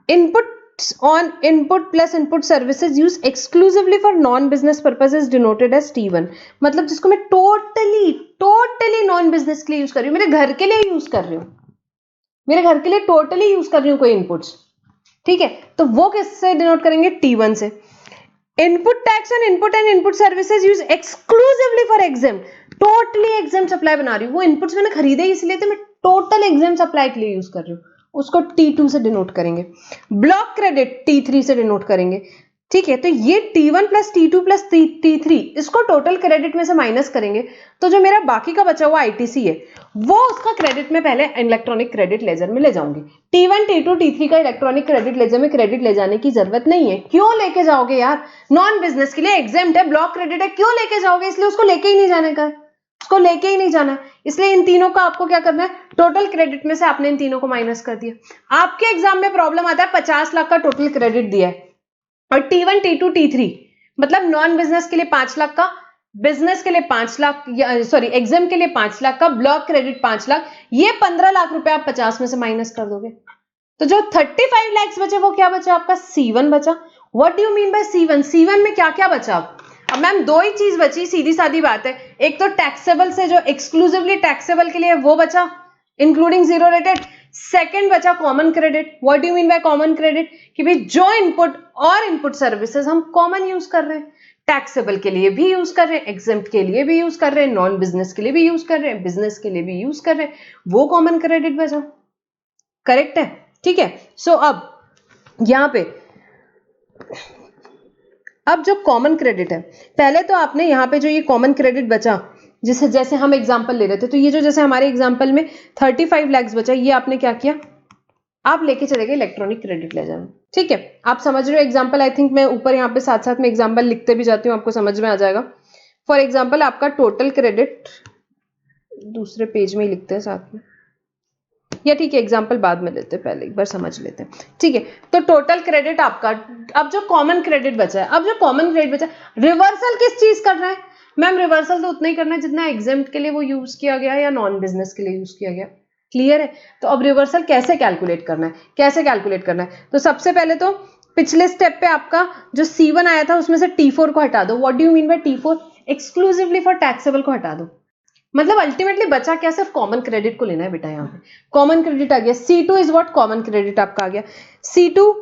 Input on input plus input services used exclusively for non business purposes denoted as T1। मतलब जिसको मैं टोटली नॉन बिजनेस के लिए यूज कर रही हूँ, मेरे घर के लिए यूज कर रही हूँ, मेरे घर के लिए टोटली यूज कर रही हूँ कोई इनपुट्स, ठीक है, तो वो किससे डिनोट करेंगे, T1 से। Input tax on input and input services use exclusively for exam, totally exempt supply बना रही हूँ, वो इनपुट्स मैंने खरीदे इसलिए तो मैं टोटल एग्जाम सप्लाई के लिए यूज कर रही हूँ, उसको T2 से डिनोट करेंगे। ब्लॉक क्रेडिट T3 से डिनोट करेंगे, ठीक है। तो ये T1 plus T2 plus T3 इसको टोटल क्रेडिट में से माइनस करेंगे, तो जो मेरा बाकी का बचा हुआ आईटीसी है वो उसका क्रेडिट में पहले इलेक्ट्रॉनिक क्रेडिट लेजर में ले जाऊंगी। T1 T2 T3 का इलेक्ट्रॉनिक क्रेडिट लेजर में क्रेडिट ले जाने की जरूरत नहीं है। क्यों लेके जाओगे यार, नॉन बिजनेस के लिए एग्जेम्प्ट है, ब्लॉक क्रेडिट है, क्यों लेके जाओगे, इसलिए उसको लेके ही नहीं जाने का, उसको लेके ही नहीं जाना, इसलिए इन तीनों का आपको क्या करना है, टोटल क्रेडिट में से आपने इन तीनों को माइनस कर दिया। आपके एग्जाम में प्रॉब्लम आता है 50 लाख का टोटल क्रेडिट दिया है और T1 T2 T3 मतलब नॉन बिजनेस के लिए 5 लाख का, बिजनेस के लिए 5 लाख, सॉरी एग्जाम के लिए 5 लाख का, ब्लॉक क्रेडिट 5 लाख, ये 15 लाख रुपए आप 50 में से माइनस कर दोगे, तो जो 35 लाख बचे वो क्या बचा आपका, C1 बचा। What do you mean by C1? C1 में क्या क्या बचा? अब मैम दो ही चीज बची, सीधी सादी बात है, एक तो टैक्सेबल से जो एक्सक्लूसिवली टैक्सेबल के लिए वो बचा इंक्लूडिंग जीरो रेटेड, सेकंड बचा common credit. What do you mean by common credit, कि भाई जो इनपुट और इनपुट सर्विसेज हम कॉमन यूज कर रहे हैं, टैक्सेबल के लिए भी यूज कर रहे हैं, एग्जेम्प्ट के लिए भी यूज कर रहे हैं, नॉन बिजनेस के लिए भी यूज कर रहे हैं, बिजनेस के लिए भी यूज कर रहे हैं, वो कॉमन क्रेडिट बचा, करेक्ट है, ठीक है। सो अब यहां पे अब जो कॉमन क्रेडिट है, पहले तो आपने यहां पे जो ये कॉमन क्रेडिट बचा, जिसे जैसे हम एग्जांपल ले रहे थे, तो ये जो जैसे हमारे एग्जांपल में 35 लाख बचा, ये आपने क्या किया, आप लेके चले गए इलेक्ट्रॉनिक क्रेडिट लेजर में, ठीक है। आप समझ रहे हो एग्जांपल, आई थिंक मैं ऊपर यहाँ पे साथ साथ में एग्जांपल लिखते भी जाती हूँ, आपको समझ में आ जाएगा। फॉर एग्जांपल आपका टोटल क्रेडिट दूसरे पेज में ही लिखते हैं साथ में, या ठीक है एग्जांपल बाद में लेते हैं, पहले एक बार समझ लेते हैं, ठीक है। तो टोटल क्रेडिट आपका, अब जो कॉमन क्रेडिट बचा है, अब जो कॉमन क्रेडिट बचा है, रिवर्सल किस चीज करना है मैम, रिवर्सल तो उतना ही करना है जितना एग्जेम्प्ट के लिए वो यूज किया गया या नॉन बिजनेस के लिए यूज किया गया, क्लियर है। तो अब रिवर्सल कैसे कैलकुलेट करना है, कैसे कैलकुलेट करना है, तो सबसे पहले तो पिछले स्टेप पे आपका जो C1 आया था उसमें से T4 को हटा दो। What do you mean by T4? Exclusively for taxable को हटा दो, मतलब अल्टीमेटली बचा क्या, सिर्फ कॉमन क्रेडिट को लेना है बेटा, यहाँ पे कॉमन क्रेडिट आ गया। C2 is what, common credit आपका आ गया। C2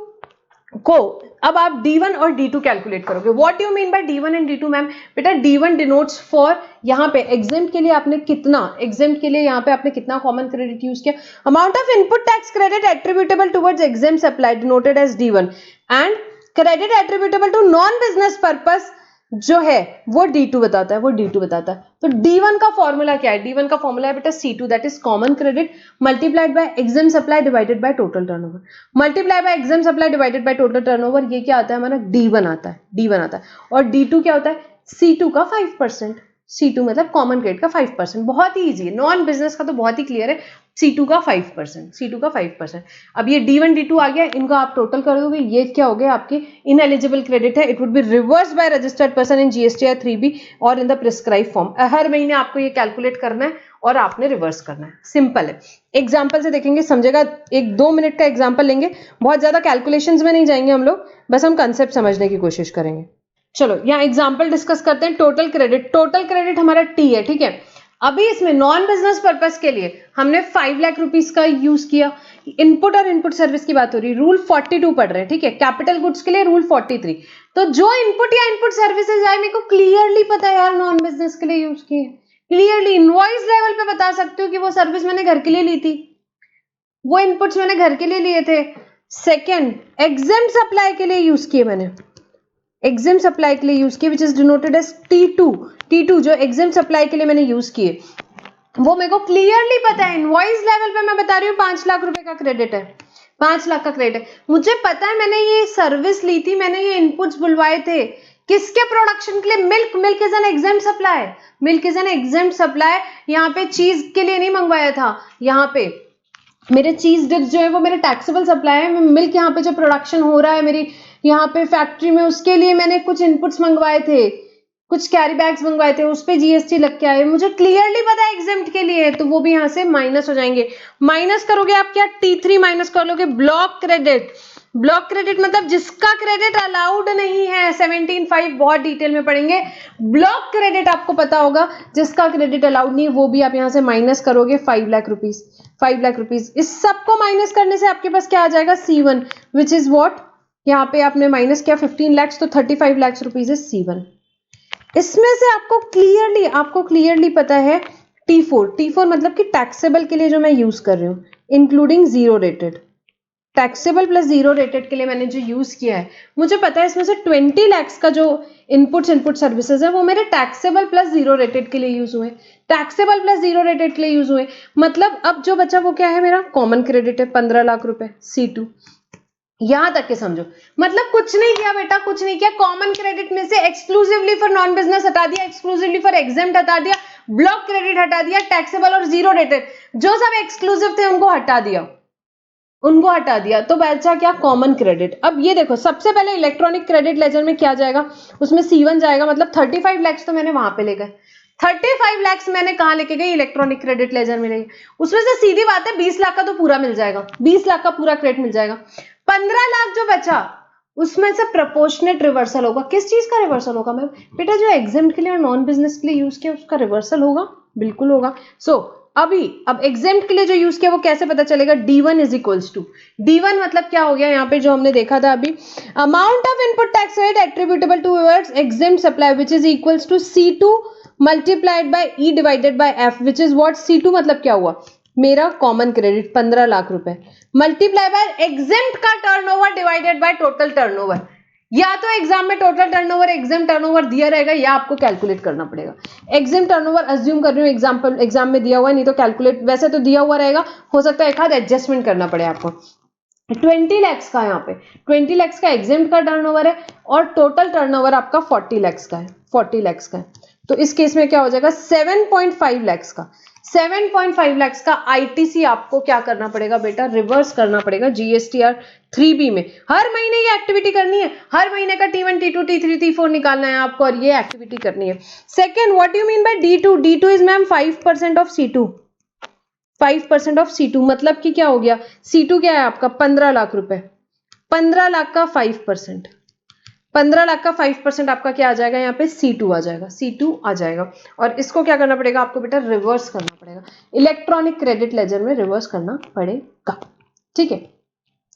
को अब आप D1 और D2 कैलकुलेट करोगे. What you mean by D1 and D2 ma'am? बेटा D1 डिनोट्स फॉर, यहाँ पे एग्जेम्प्ट के लिए आपने कितना, एग्जेम्प्ट के लिए यहाँ पे आपने कितना कॉमन क्रेडिट यूज किया. Amount of input tax credit attributable towards exempt supply denoted as D1 and credit attributable to non business purpose जो है वो D2 बताता है, वो D2 बताता है. तो D1 का फॉर्मूला क्या है? D1 का फॉर्मूला है बेटा C2, that is common credit multiplied by exempt supply divided by total turnover. Multiply by exempt supply divided by total turnover, ये क्या आता है हमारा? D1 आता है, D1 आता है. और D2 क्या होता है? C2 का 5%. C2 मतलब कॉमन क्रेडिट का 5%. बहुत ही इजी है, नॉन बिजनेस का तो बहुत ही क्लियर है. C2 का 5%, C2 का 5%. अब ये D1 D2 आ गया, इनको आप टोटल कर दोगे, ये क्या हो गया आपकी इनएलिजिबल क्रेडिट है. It would be reverse bye registered person in GSTR 3B और इन द प्रिस्क्राइब फॉर्म. हर महीने आपको ये कैलकुलेट करना है और आपने रिवर्स करना है. सिंपल है. एग्जाम्पल से देखेंगे, समझेगा. 1-2 मिनट का एग्जाम्पल लेंगे, बहुत ज्यादा कैलकुलेशंस में नहीं जाएंगे हम लोग, बस हम कंसेप्ट समझने की कोशिश करेंगे. चलो यहाँ एग्जाम्पल डिस्कस करते हैं. टोटल क्रेडिट, टोटल क्रेडिट हमारा T है, ठीक है. अभी इसमें नॉन बिजनेस पर्पस के लिए हमने 5 लाख रुपीस का यूज किया. इनपुट और इनपुट सर्विस की बात हो रही है, रूल 42 पढ़ रहे हैं, ठीक है. कैपिटल गुड्स के लिए रूल 43. तो जो इनपुट या इनपुट सर्विसेज आए मेरे को क्लियरली पता है यार, नॉन बिजनेस के लिए यूज किए. क्लियरली इनवॉइस लेवल पे बता सकती हूँ कि वो सर्विस मैंने घर के लिए ली थी, वो इनपुट्स मैंने घर के लिए लिए थे. सेकेंड, एग्जेम्प्ट सप्लाई के लिए यूज किए मैंने, एग्जेम्प्ट सप्लाई के लिए यूज किए which is denoted as T2 जो एग्जेम्प्ट सप्लाई के लिए मैंने यूज किए वो मेरे को क्लियरली पता है. इनवॉइस लेवल पे मैं बता रही हूँ 5 लाख रुपए का क्रेडिट है, 5 लाख का क्रेडिट है. मुझे पता है मैंने ये सर्विस ली थी, मैंने ये इनपुट्स बुलवाए थे किसके प्रोडक्शन के लिए? Milk is an exempt supply, milk is an exempt supply. यहाँ पे चीज के लिए नहीं मंगवाया था, यहाँ पे मेरे चीज डिप्स जो है वो मेरे टैक्सेबल सप्लाई है. मिल्क यहाँ पे जो प्रोडक्शन हो रहा है मेरी यहाँ पे फैक्ट्री में, उसके लिए मैंने कुछ इनपुट्स मंगवाए थे, कुछ कैरी बैग्स मंगवाए थे, उस पे GST लग के आए. मुझे क्लियरली पता है एग्जेम्प्ट के लिए, तो वो भी यहाँ से माइनस हो जाएंगे. माइनस करोगे आप क्या? T3 माइनस कर लोगे ब्लॉक क्रेडिट. ब्लॉक क्रेडिट मतलब जिसका क्रेडिट अलाउड नहीं है. 17(5) बहुत डिटेल में पढ़ेंगे. ब्लॉक क्रेडिट आपको पता होगा, जिसका क्रेडिट अलाउड नहीं है वो भी आप यहाँ से माइनस करोगे. 5 लाख रुपीज, 5 लाख रुपीज. इस सबको माइनस करने से आपके पास क्या आ जाएगा? C1 विच इज वॉट, यहाँ पे आपने माइनस किया 15 लाख, तो 35 लाख रुपीज इज C1. इसमें से आपको क्लियरली पता है T4 मतलब कि टैक्सेबल के लिए जो मैं यूज कर रही हूँ, including zero rated. Taxable plus zero rated के लिए मैंने जो यूज किया है, मुझे पता है इसमें से 20 लाख का जो इनपुट सर्विसेज है वो मेरे टैक्सेबल प्लस जीरो रेटेड के लिए यूज हुए. टैक्सेबल प्लस जीरो रेटेड के लिए यूज हुए, मतलब अब जो बचा वो क्या है? मेरा कॉमन क्रेडिट है 15 लाख रुपए, C2. यहां तक के समझो, मतलब कुछ नहीं किया बेटा, कुछ नहीं किया. कॉमन क्रेडिट में से एक्सक्लूसिवली फॉर नॉन बिजनेस हटा दिया, एक्सक्लूसिवली फॉर एग्जेम्प्ट हटा दिया, ब्लॉक क्रेडिट हटा दिया, टैक्सेबल और जीरो रेटेड जो सब एक्सक्लूसिव थे उनको हटा दिया, तो बचा क्या? Common credit. अब ये देखो, सबसे पहले इलेक्ट्रॉनिक क्रेडिट लेजर में क्या जाएगा? उसमें C1 जाएगा, मतलब 35 लाख तो मैंने वहां पे ले गए. 35 लाख मैंने कहा लेके गई? इलेक्ट्रॉनिक क्रेडिट लेजर में. उसमें से सीधी बात है 20 लाख का तो पूरा मिल जाएगा, 20 लाख का पूरा क्रेडिट मिल जाएगा. 15 लाख जो बचा उसमें से प्रोपोर्शनेट रिवर्सल होगा. किस चीज का रिवर्सल होगा मैम? बेटा जो एग्जेम्प्ट के लिए और नॉन बिजनेस के लिए यूज किया उसका रिवर्सल होगा, बिल्कुल होगा. अब एग्जेम्प्ट के लिए जो यूज किया वो कैसे पता चलेगा? D1 is equals to, D1 मतलब क्या हो गया? यहाँ पे जो हमने देखा था अभी, amount of input tax rate attributable to exempt supply which is equals to C2 multiplied by E divided by F which is what? C2 मतलब क्या हुआ? मेरा कॉमन क्रेडिट 15 लाख रुपए, मल्टीप्लाई बाय एग्जेम्प्ट का turnover divided by total turnover. या तो exam में total turnover exempt turnover दिया रहेगा, या आपको कैलकुलेट करना पड़ेगा. एग्जेम्प्ट टर्नओवर अज्यूम कर रही हूँ, एग्जाम में दिया हुआ है, नहीं तो कैलकुलेट, वैसे तो दिया हुआ रहेगा, हो सकता है एक आध एडजस्टमेंट करना पड़े आपको. 20 लाख का, यहाँ पे 20 लाख का एग्जेम्प्ट का टर्नओवर है और टोटल टर्नओवर आपका 40 लाख का है, 40 लाख का है. तो इस केस में क्या हो जाएगा? 7.5 लाख का, 7.5 लाख का ITC आपको क्या करना पड़ेगा बेटा? रिवर्स करना पड़ेगा GSTR 3B में. हर महीने ये एक्टिविटी करनी है, हर महीने का T1 T2 T3 T4 निकालना है आपको, और ये एक्टिविटी करनी है. Second, what you mean by D2 is ma'am 5% of C2, 5% of C2 मतलब कि क्या हो गया? C2 क्या है आपका? 15 लाख रुपए, 15 लाख का 5%, 15 लाख का 5% आपका क्या आ जाएगा? यहाँ पे C2 आ जाएगा, C2 आ जाएगा. और इसको क्या करना पड़ेगा आपको बेटा? रिवर्स करना पड़ेगा, इलेक्ट्रॉनिक क्रेडिट लेजर में रिवर्स करना पड़ेगा. ठीक है,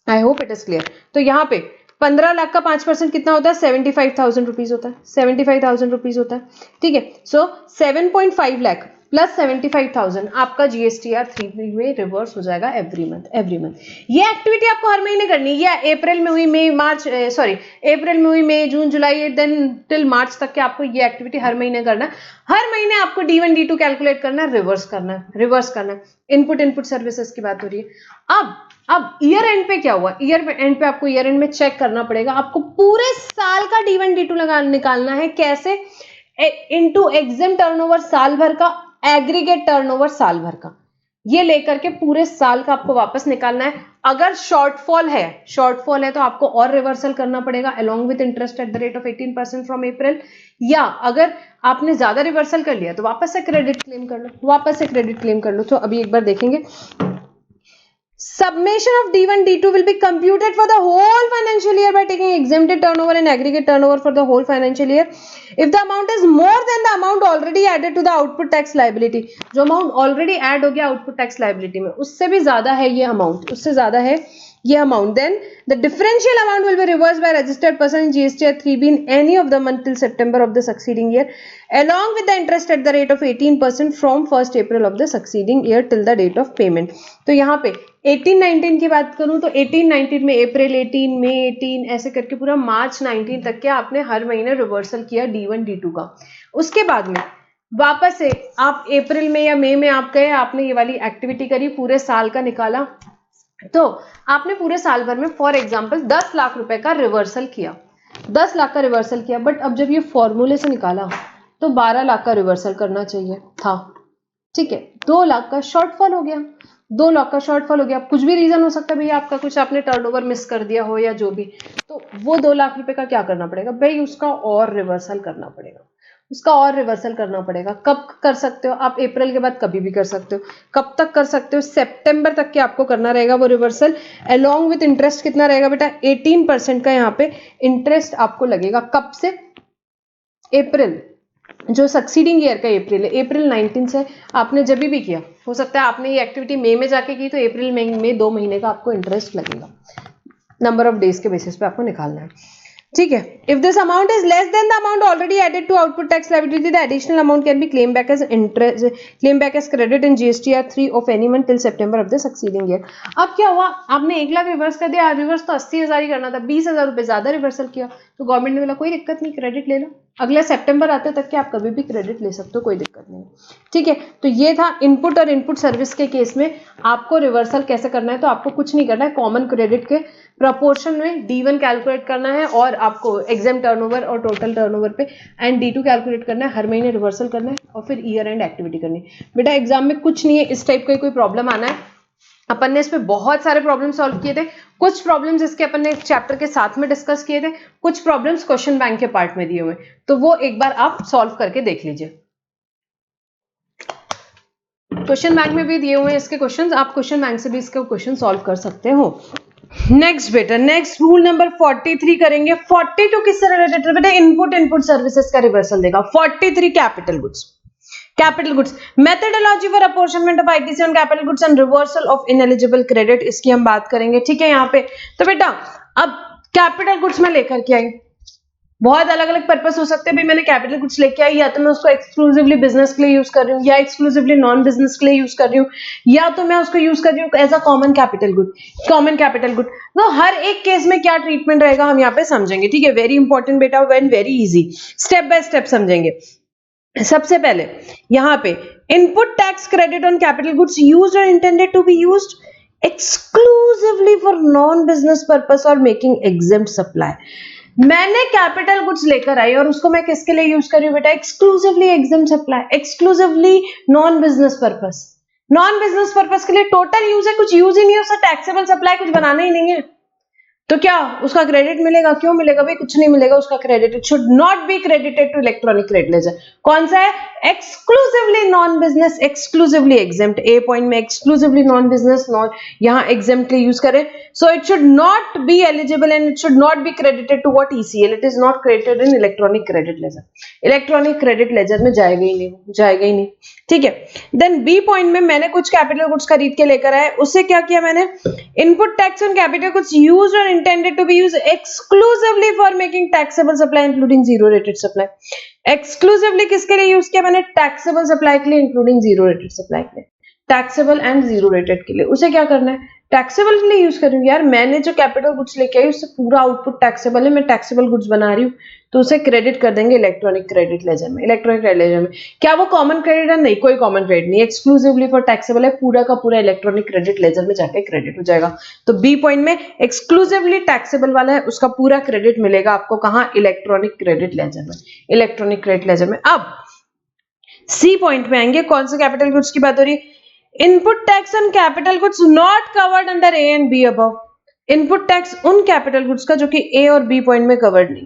I hope it is clear. तो यहाँ पे 15 लाख का 5% कितना होता है? 75,000 रुपीज होता है, 75,000 रुपीज होता है, ठीक है। सो 7.5 लाख प्लस 75,000 आपका GSTR 3 में रिवर्स हो जाएगा एवरी मंथ। ये एक्टिविटी आपको हर महीने करनी है। ये अप्रैल में हुई, मई मार्च अप्रैल में हुई, मई जून जुलाई, देन टिल मार्च तक के आपको ये एक्टिविटी हर महीने करना है। हर महीने आपको D1 D2 कैलकुलेट करना है, रिवर्स करना है। इनपुट सर्विसेज की बात हो रही है। अब ईयर एंड पे क्या हुआ? ईयर एंड पे आपको ईयर एंड में चेक करना पड़ेगा, आपको पूरे साल का D1 D2 निकालना है। कैसे? इनटू एग्जिम टर्नओवर साल भर का, एग्रीगेट टर्नओवर साल भर का, ये लेकर के पूरे साल का आपको वापस निकालना है। अगर शॉर्टफॉल है तो आपको और रिवर्सल करना पड़ेगा along with interest at the rate of 18% from April, या अगर आपने ज्यादा रिवर्सल कर लिया तो वापस से क्रेडिट क्लेम कर लो। तो अभी एक बार देखेंगे, summation of D1 D2 will be computed for the whole financial year by taking exempted turnover and aggregate turnover for the whole financial year. If the amount is more than the amount already added to the output tax liability, जो amount already add हो गया output tax liability में, उससे भी ज्यादा है ये amount, then the differential amount will be reversed by registered person in GSTR 3B in any of the month till September of the succeeding year, along with the interest at the rate of 18% from 1st April of the succeeding year till the date of payment. तो यहाँ पे 18-19 की बात करूं तो 18-19 में अप्रैल 18, मई 18 ऐसे करके पूरा मार्च 19 तक के आपने हर महीने रिवर्सल किया D1 D2 का। उसके बाद में वापस से आप अप्रैल में या मई में आप गए, आपने ये वाली एक्टिविटी करी, पूरे साल का निकाला, तो आपने पूरे साल भर में फॉर एग्जांपल 10 लाख रुपए का रिवर्सल किया, 10 लाख का रिवर्सल किया, बट अब जब ये फॉर्मूले से निकाला तो 12 लाख का रिवर्सल करना चाहिए था, ठीक है। 2 लाख का शॉर्टफॉल हो गया, 2 लाख का शॉर्टफॉल हो गया। कुछ भी रीजन हो सकता है भैया, आपका कुछ आपने टर्नओवर मिस कर दिया हो या जो भी, तो वो 2 लाख रुपए का क्या करना पड़ेगा भाई? उसका और रिवर्सल करना पड़ेगा। कब कर सकते हो आप? अप्रैल के बाद कभी भी कर सकते हो। कब तक कर सकते हो? सितंबर तक के आपको करना रहेगा वो रिवर्सल, अलोंग विथ इंटरेस्ट। कितना रहेगा बेटा? 18% का यहाँ पे इंटरेस्ट आपको लगेगा। कब से? अप्रैल, जो सक्सीडिंग ईयर का अप्रैल है, अप्रैल 19 से आपने जब भी किया, हो सकता है आपने ये एक्टिविटी मई में जाके की तो अप्रैल में 2 महीने का आपको इंटरेस्ट लगेगा, नंबर ऑफ डेज के बेसिस पे आपको निकालना है, ठीक है। If this amount is less than the amount already added to output tax liability, the additional amount can be claim back as credit in GSTR 3 of any month till September of the succeeding year. अब क्या हुआ? आपने 1 lakh reverse कर दिया, reverse तो 80,000 ही करना था, 20,000 रुपए ज्यादा रिवर्सल किया, तो गवर्नमेंट ने बोला कोई दिक्कत नहीं, क्रेडिट ले लो, अगले सितंबर आते तक के आप कभी भी क्रेडिट ले सकते हो, कोई दिक्कत नहीं, ठीक है। तो ये था इनपुट और इनपुट सर्विस के केस में आपको रिवर्सल कैसे करना है। तो आपको कुछ नहीं करना है, कॉमन क्रेडिट के प्रपोर्शन में D1 कैलकुलेट करना है और आपको एग्जाम टर्नओवर और टोटल टर्नओवर पे एंड D2 कैलकुलेट करना है, हर महीने रिवर्सल करना है और फिर ईयर एंड एक्टिविटी करनी है। बेटा एग्जाम में कुछ नहीं है इस टाइप का कोई प्रॉब्लम आना है, अपन ने इसमें बहुत सारे प्रॉब्लम सॉल्व किए थे, कुछ प्रॉब्लम्स इसके अपन ने चैप्टर के साथ में डिस्कस किए थे, कुछ प्रॉब्लम्स क्वेश्चन बैंक के पार्ट में दिए हुए, तो वो एक बार आप सॉल्व करके देख लीजिए। क्वेश्चन बैंक में भी दिए हुए हैं इसके क्वेश्चंस, आप क्वेश्चन बैंक से भी इसके क्वेश्चन सॉल्व कर सकते हो। नेक्स्ट बेटा, नेक्स्ट रूल नंबर 43 करेंगे। 42 किससे रिलेटेड है बेटा? इनपुट सर्विसेज का रिवर्सल देगा। 43 capital goods methodology for apportionment of ITC on capital goods and reversal of ineligible credit, इसकी हम बात करेंगे, ठीक है। यहाँ पे तो बेटा अब कैपिटल गुड्स में लेकर के आई, बहुत अलग अलग पर्पस हो सकते हैं भाई, मैंने कैपिटल गुड्स लेके आई, या तो मैं उसको एक्सक्लूसिवली बिजनेस के लिए यूज कर रही हूँ, या एक्सक्लूसिवली नॉन बिजनेस के लिए यूज कर रही हूँ, या तो मैं उसको यूज कर रही हूँ as a common capital good. तो हर एक केस में क्या ट्रीटमेंट रहेगा हम यहाँ पे समझेंगे, ठीक है। वेरी इंपॉर्टेंट बेटा, very easy, step by step समझेंगे। सबसे पहले यहाँ पे input tax credit on capital goods used or intended to be used exclusively for non business purpose or making exempt supply. मैंने कैपिटल गुड्स लेकर आई और उसको मैं किसके लिए यूज कर रही हूँ बेटा? Exclusively exempt supply, exclusively non business purpose के लिए टोटल यूज है, कुछ यूज ही नहीं है उसका, टैक्सेबल सप्लाई कुछ बनाना ही नहीं है, तो क्या उसका क्रेडिट मिलेगा? क्यों मिलेगा भाई? कुछ नहीं मिलेगा उसका credit. It should not be credited to electronic credit ledger. कौन सा है? Exclusively non business, exclusively exempt. A point में एक्सक्लूसिवली नॉन बिजनेस, यहाँ एग्जेम्प्ट यूज करें। So it should not be eligible and it should not be credited to what ECL। It is not credited in electronic credit ledger. Electronic credit ledger में जाएगा ही नहीं, ठीक है। Then B point में मैंने कुछ capital goods खरीद के लेकर आए, उससे क्या किया मैंने? Input tax on capital goods used or intended to be used exclusively for making taxable supply including zero rated supply. Exclusively किसके लिए यूज किया मैंने? taxable supply के लिए including zero rated supply के लिए, taxable and zero rated के लिए. उसे क्या करना है? टैक्सेबल के लिए यूज कर रही हूँ यार, मैंने जो कैपिटल गुड्स लेके आई उससे पूरा आउटपुट टैक्सेबल है, मैं टैक्सेबल गुड्स बना रही हूँ, तो उसे क्रेडिट कर देंगे इलेक्ट्रॉनिक क्रेडिट लेजर में. इलेक्ट्रॉनिक क्रेडिट लेजर में क्या वो कॉमन क्रेडिट है? नहीं, कोई कॉमन क्रेडिट नहीं, एक्सक्लूसिवली फॉर टैक्सेबल है, पूरा का पूरा इलेक्ट्रॉनिक क्रेडिट लेजर में जाके क्रेडिट हो जाएगा. तो बी पॉइंट में एक्सक्लूसिवली टैक्सेबल वाला है, उसका पूरा क्रेडिट मिलेगा आपको कहाँ? इलेक्ट्रॉनिक क्रेडिट लेजर में, इलेक्ट्रॉनिक क्रेडिट लेजर में. अब सी पॉइंट में आएंगे, कौन से कैपिटल गुड्स की बात हो रही है? Input tax on capital goods not covered under A and be above. Input tax उन कैपिटल गुड्स का जो कि ए और बी पॉइंट में कवर्ड नहीं,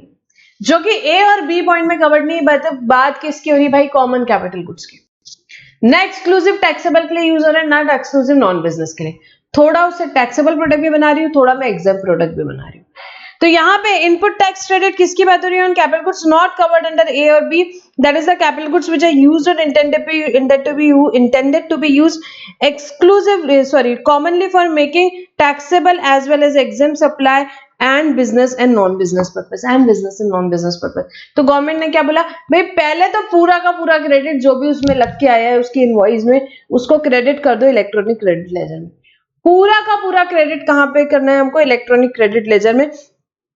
जो कि ए और बी पॉइंट में कवर्ड नहीं. बात किसकी हो रही भाई? कॉमन कैपिटल गुड्स की. ना एक्सक्लूसिव टैक्सेबल के लिए यूज हो रहा है, ना एक्सक्लूसिव नॉन बिजनेस के लिए. थोड़ा उससे टैक्सेबल प्रोडक्ट भी बना रही हूँ, थोड़ा मैं एग्जाम प्रोडक्ट भी बना रही हूँ. तो यहाँ पे इनपुट टैक्स क्रेडिट किसकी बात हो रही है? Capital goods not covered under A और B, that is the capital goods which are used or intended to be used exclusively, commonly for making taxable as well as exempt supply and business and non business purpose, and business and non business purpose. तो government ने क्या बोला भाई? पहले तो पूरा का पूरा क्रेडिट जो भी उसमें लग के आया है उसकी इनवॉइस में, उसको क्रेडिट कर दो इलेक्ट्रॉनिक क्रेडिट लेजर में. पूरा का पूरा क्रेडिट कहाँ पे करना है हमको? इलेक्ट्रॉनिक क्रेडिट लेजर में.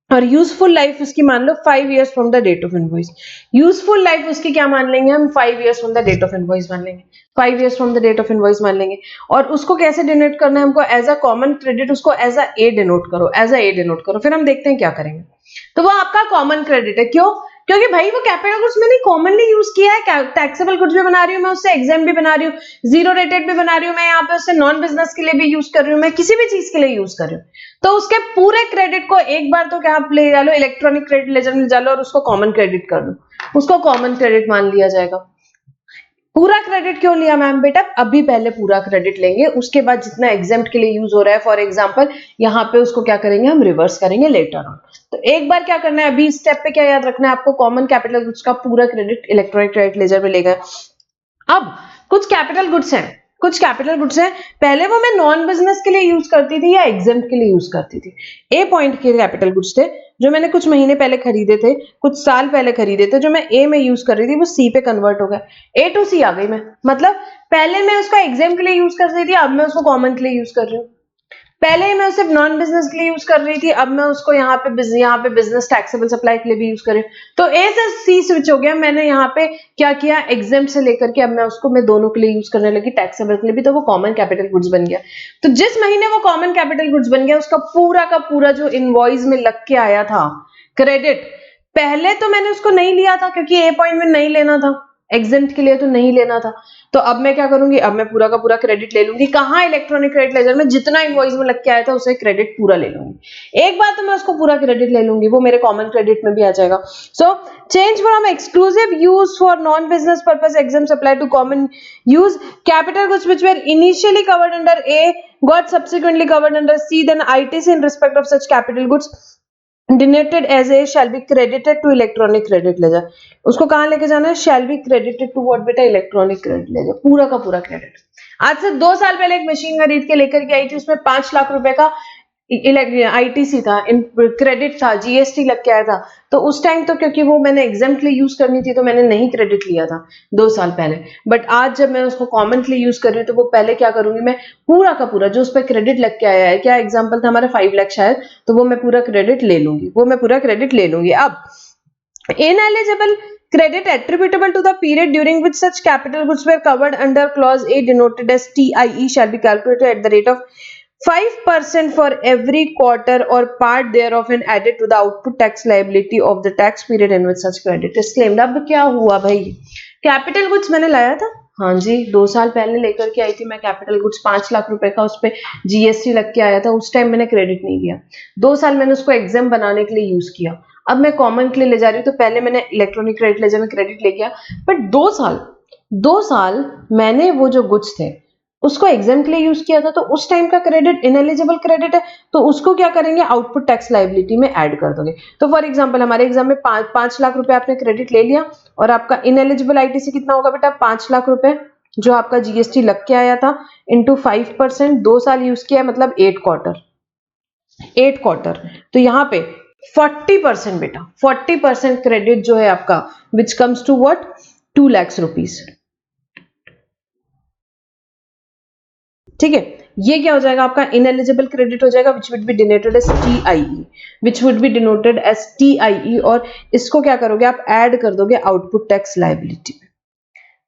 और यूजफुल लाइफ उसकी मान लो 5 years from the date of invoice. Useful life उसकी क्या मान लेंगे हम? 5 years from the date of invoice मान लेंगे. 5 years from the date of invoice मान लेंगे. और उसको कैसे डिनोट करना है हमको? एज अ कॉमन क्रेडिट, उसको एज अ ए डिनोट करो, एज अ ए डिनोट करो. फिर हम देखते हैं क्या करेंगे. तो वो आपका कॉमन क्रेडिट है. क्यों? क्योंकि भाई वो कैपिटल गुड्स मैंने कॉमनली यूज किया है. टैक्सेबल गुड्स भी बना रही हूँ मैं, उससे एग्जाम भी बना रही हूँ, जीरो रेटेड भी बना रही हूँ मैं, यहाँ पे उससे नॉन बिजनेस के लिए भी यूज कर रही हूँ मैं, किसी भी चीज के लिए यूज कर रही हूँ. तो उसके पूरे क्रेडिट को एक बार तो क्या आप ले डालो इलेक्ट्रॉनिक क्रेडिट लेजर में डालो और उसको कॉमन क्रेडिट कर दो, उसको कॉमन क्रेडिट मान लिया जाएगा. पूरा क्रेडिट क्यों लिया मैम? बेटा अभी पहले पूरा क्रेडिट लेंगे, उसके बाद जितना एग्जाम्प्ट के लिए यूज हो रहा है, फॉर एग्जांपल यहाँ पे उसको क्या करेंगे हम? रिवर्स करेंगे लेटर ऑन. तो एक बार क्या करना है, अभी स्टेप पे क्या याद रखना है आपको? कॉमन कैपिटल गुड्स का पूरा क्रेडिट इलेक्ट्रॉनिक क्रेडिट लेजर में लेगा. अब कुछ कैपिटल गुड्स हैं, पहले वो मैं नॉन बिजनेस के लिए यूज करती थी या एग्जाम के लिए यूज करती थी. ए पॉइंट के कैपिटल गुड्स थे जो मैंने कुछ महीने पहले खरीदे थे, कुछ साल पहले खरीदे थे, जो मैं ए में यूज कर रही थी वो सी पे कन्वर्ट हो गया, ए टू सी आ गई मैं. मतलब पहले मैं उसका एग्जाम के लिए यूज कर रही थी, अब मैं उसको कॉमन के लिए यूज कर रही हूँ. पहले मैं उसे नॉन बिजनेस के लिए यूज कर रही थी, अब मैं उसको यहाँ पे बिजनेस टैक्सेबल सप्लाई के लिए भी यूज कर रही हूँ. तो ए से सी स्विच हो गया. मैंने यहाँ पे क्या किया? एग्जाम से लेकर के अब मैं उसको दोनों के लिए यूज करने लगी, टैक्सेबल के लिए भी. तो वो कॉमन कैपिटल गुड्स बन गया. तो जिस महीने वो कॉमन कैपिटल गुड्स बन गया, उसका पूरा का पूरा जो इनवॉइस में लग के आया था क्रेडिट, पहले तो मैंने उसको नहीं लिया था क्योंकि ए पॉइंट में नहीं लेना था, एग्जाम्प्ट के लिए तो नहीं लेना था. तो अब मैं क्या करूंगी? अब मैं पूरा का पूरा क्रेडिट ले लूंगी. कहाँ? इलेक्ट्रॉनिक क्रेडिट लेजर में. जितना इनवॉइस में लग के आया था उसे क्रेडिट पूरा ले लूंगी. एक बार तो मैं उसको पूरा क्रेडिट ले लूंगी, वो मेरे कॉमन क्रेडिट में भी आ जाएगा. So change from exclusive use for non business purpose exam supply to common use capital goods which were initially covered under A got subsequently covered under C, then ITC in respect of such capital goods denoted as a shall be credited to electronic credit ledger. उसको कहाँ लेके जाना है? shall be credited to what बेटा? electronic credit ledger. पूरा का पूरा credit. आज से 2 साल पहले एक मशीन खरीद के लेकर के आई थी, उसमें 5 लाख रुपए का आईटीसी था, क्रेडिट था, जीएसटी लग के आया था. तो उस टाइम तो क्योंकि वो मैंने एग्जाम के लिए यूज करनी थी तो मैंने नहीं क्रेडिट लिया था 2 साल पहले. बट आज जब मैं उसको कॉमन के लिए यूज कर रही हूँ तो वो पहले क्या करूंगी? मैं पूरा का पूरा जो उस पर क्रेडिट लग के आया है, क्या एग्जाम्पल था हमारा 5 लाख शायद, तो वो मैं पूरा क्रेडिट ले लूंगी. अब ineligible credit attributable to the period during which such capital goods were covered under clause A denoted as TIE shall be calculated at the rate of 5% for every quarter or part thereof and added to the output tax liability of the tax period in which such credit is claimed. अब क्या हुआ भाई? Capital goods मैंने लाया था, हाँ जी, 2 साल पहले लेकर के आई थी मैं कैपिटल गुड्स, 5 लाख रुपए का उस पर जीएसटी लग के आया था. उस टाइम मैंने क्रेडिट नहीं लिया. 2 साल मैंने उसको एग्जाम बनाने के लिए यूज किया. अब मैं कॉमन के लिए ले जा रही हूँ तो पहले मैंने इलेक्ट्रॉनिक क्रेडिट लेजर में क्रेडिट ले गया. बट 2 साल मैंने वो जो गुड्स थे उसको एग्जाम के लिए यूज किया था, तो उस टाइम का क्रेडिट इनएलिजिबल क्रेडिट है. तो उसको क्या करेंगे? आउटपुट टैक्स लाइबिलिटी में ऐड कर दोगे. तो फॉर एग्जांपल हमारे एग्जाम में 5 लाख रुपए आपने क्रेडिट ले लिया और आपका इनएलिजिबल आईटीसी कितना होगा बेटा? 5 लाख रुपए जो आपका जीएसटी लग के आया था इंटू 5%, 2 साल यूज किया मतलब 8 क्वार्टर. 8 क्वार्टर, तो यहाँ पे 40% बेटा, 40% क्रेडिट जो है आपका which comes to what, 2 lakh rupees. ठीक है, ये क्या हो जाएगा आपका, इनएलिजिबल क्रेडिट हो जाएगा, which would be denoted as TIE, which would be denoted as TIE. और इसको क्या करोगे आप, ऐड कर दोगे आउटपुट टैक्स लायबिलिटी में,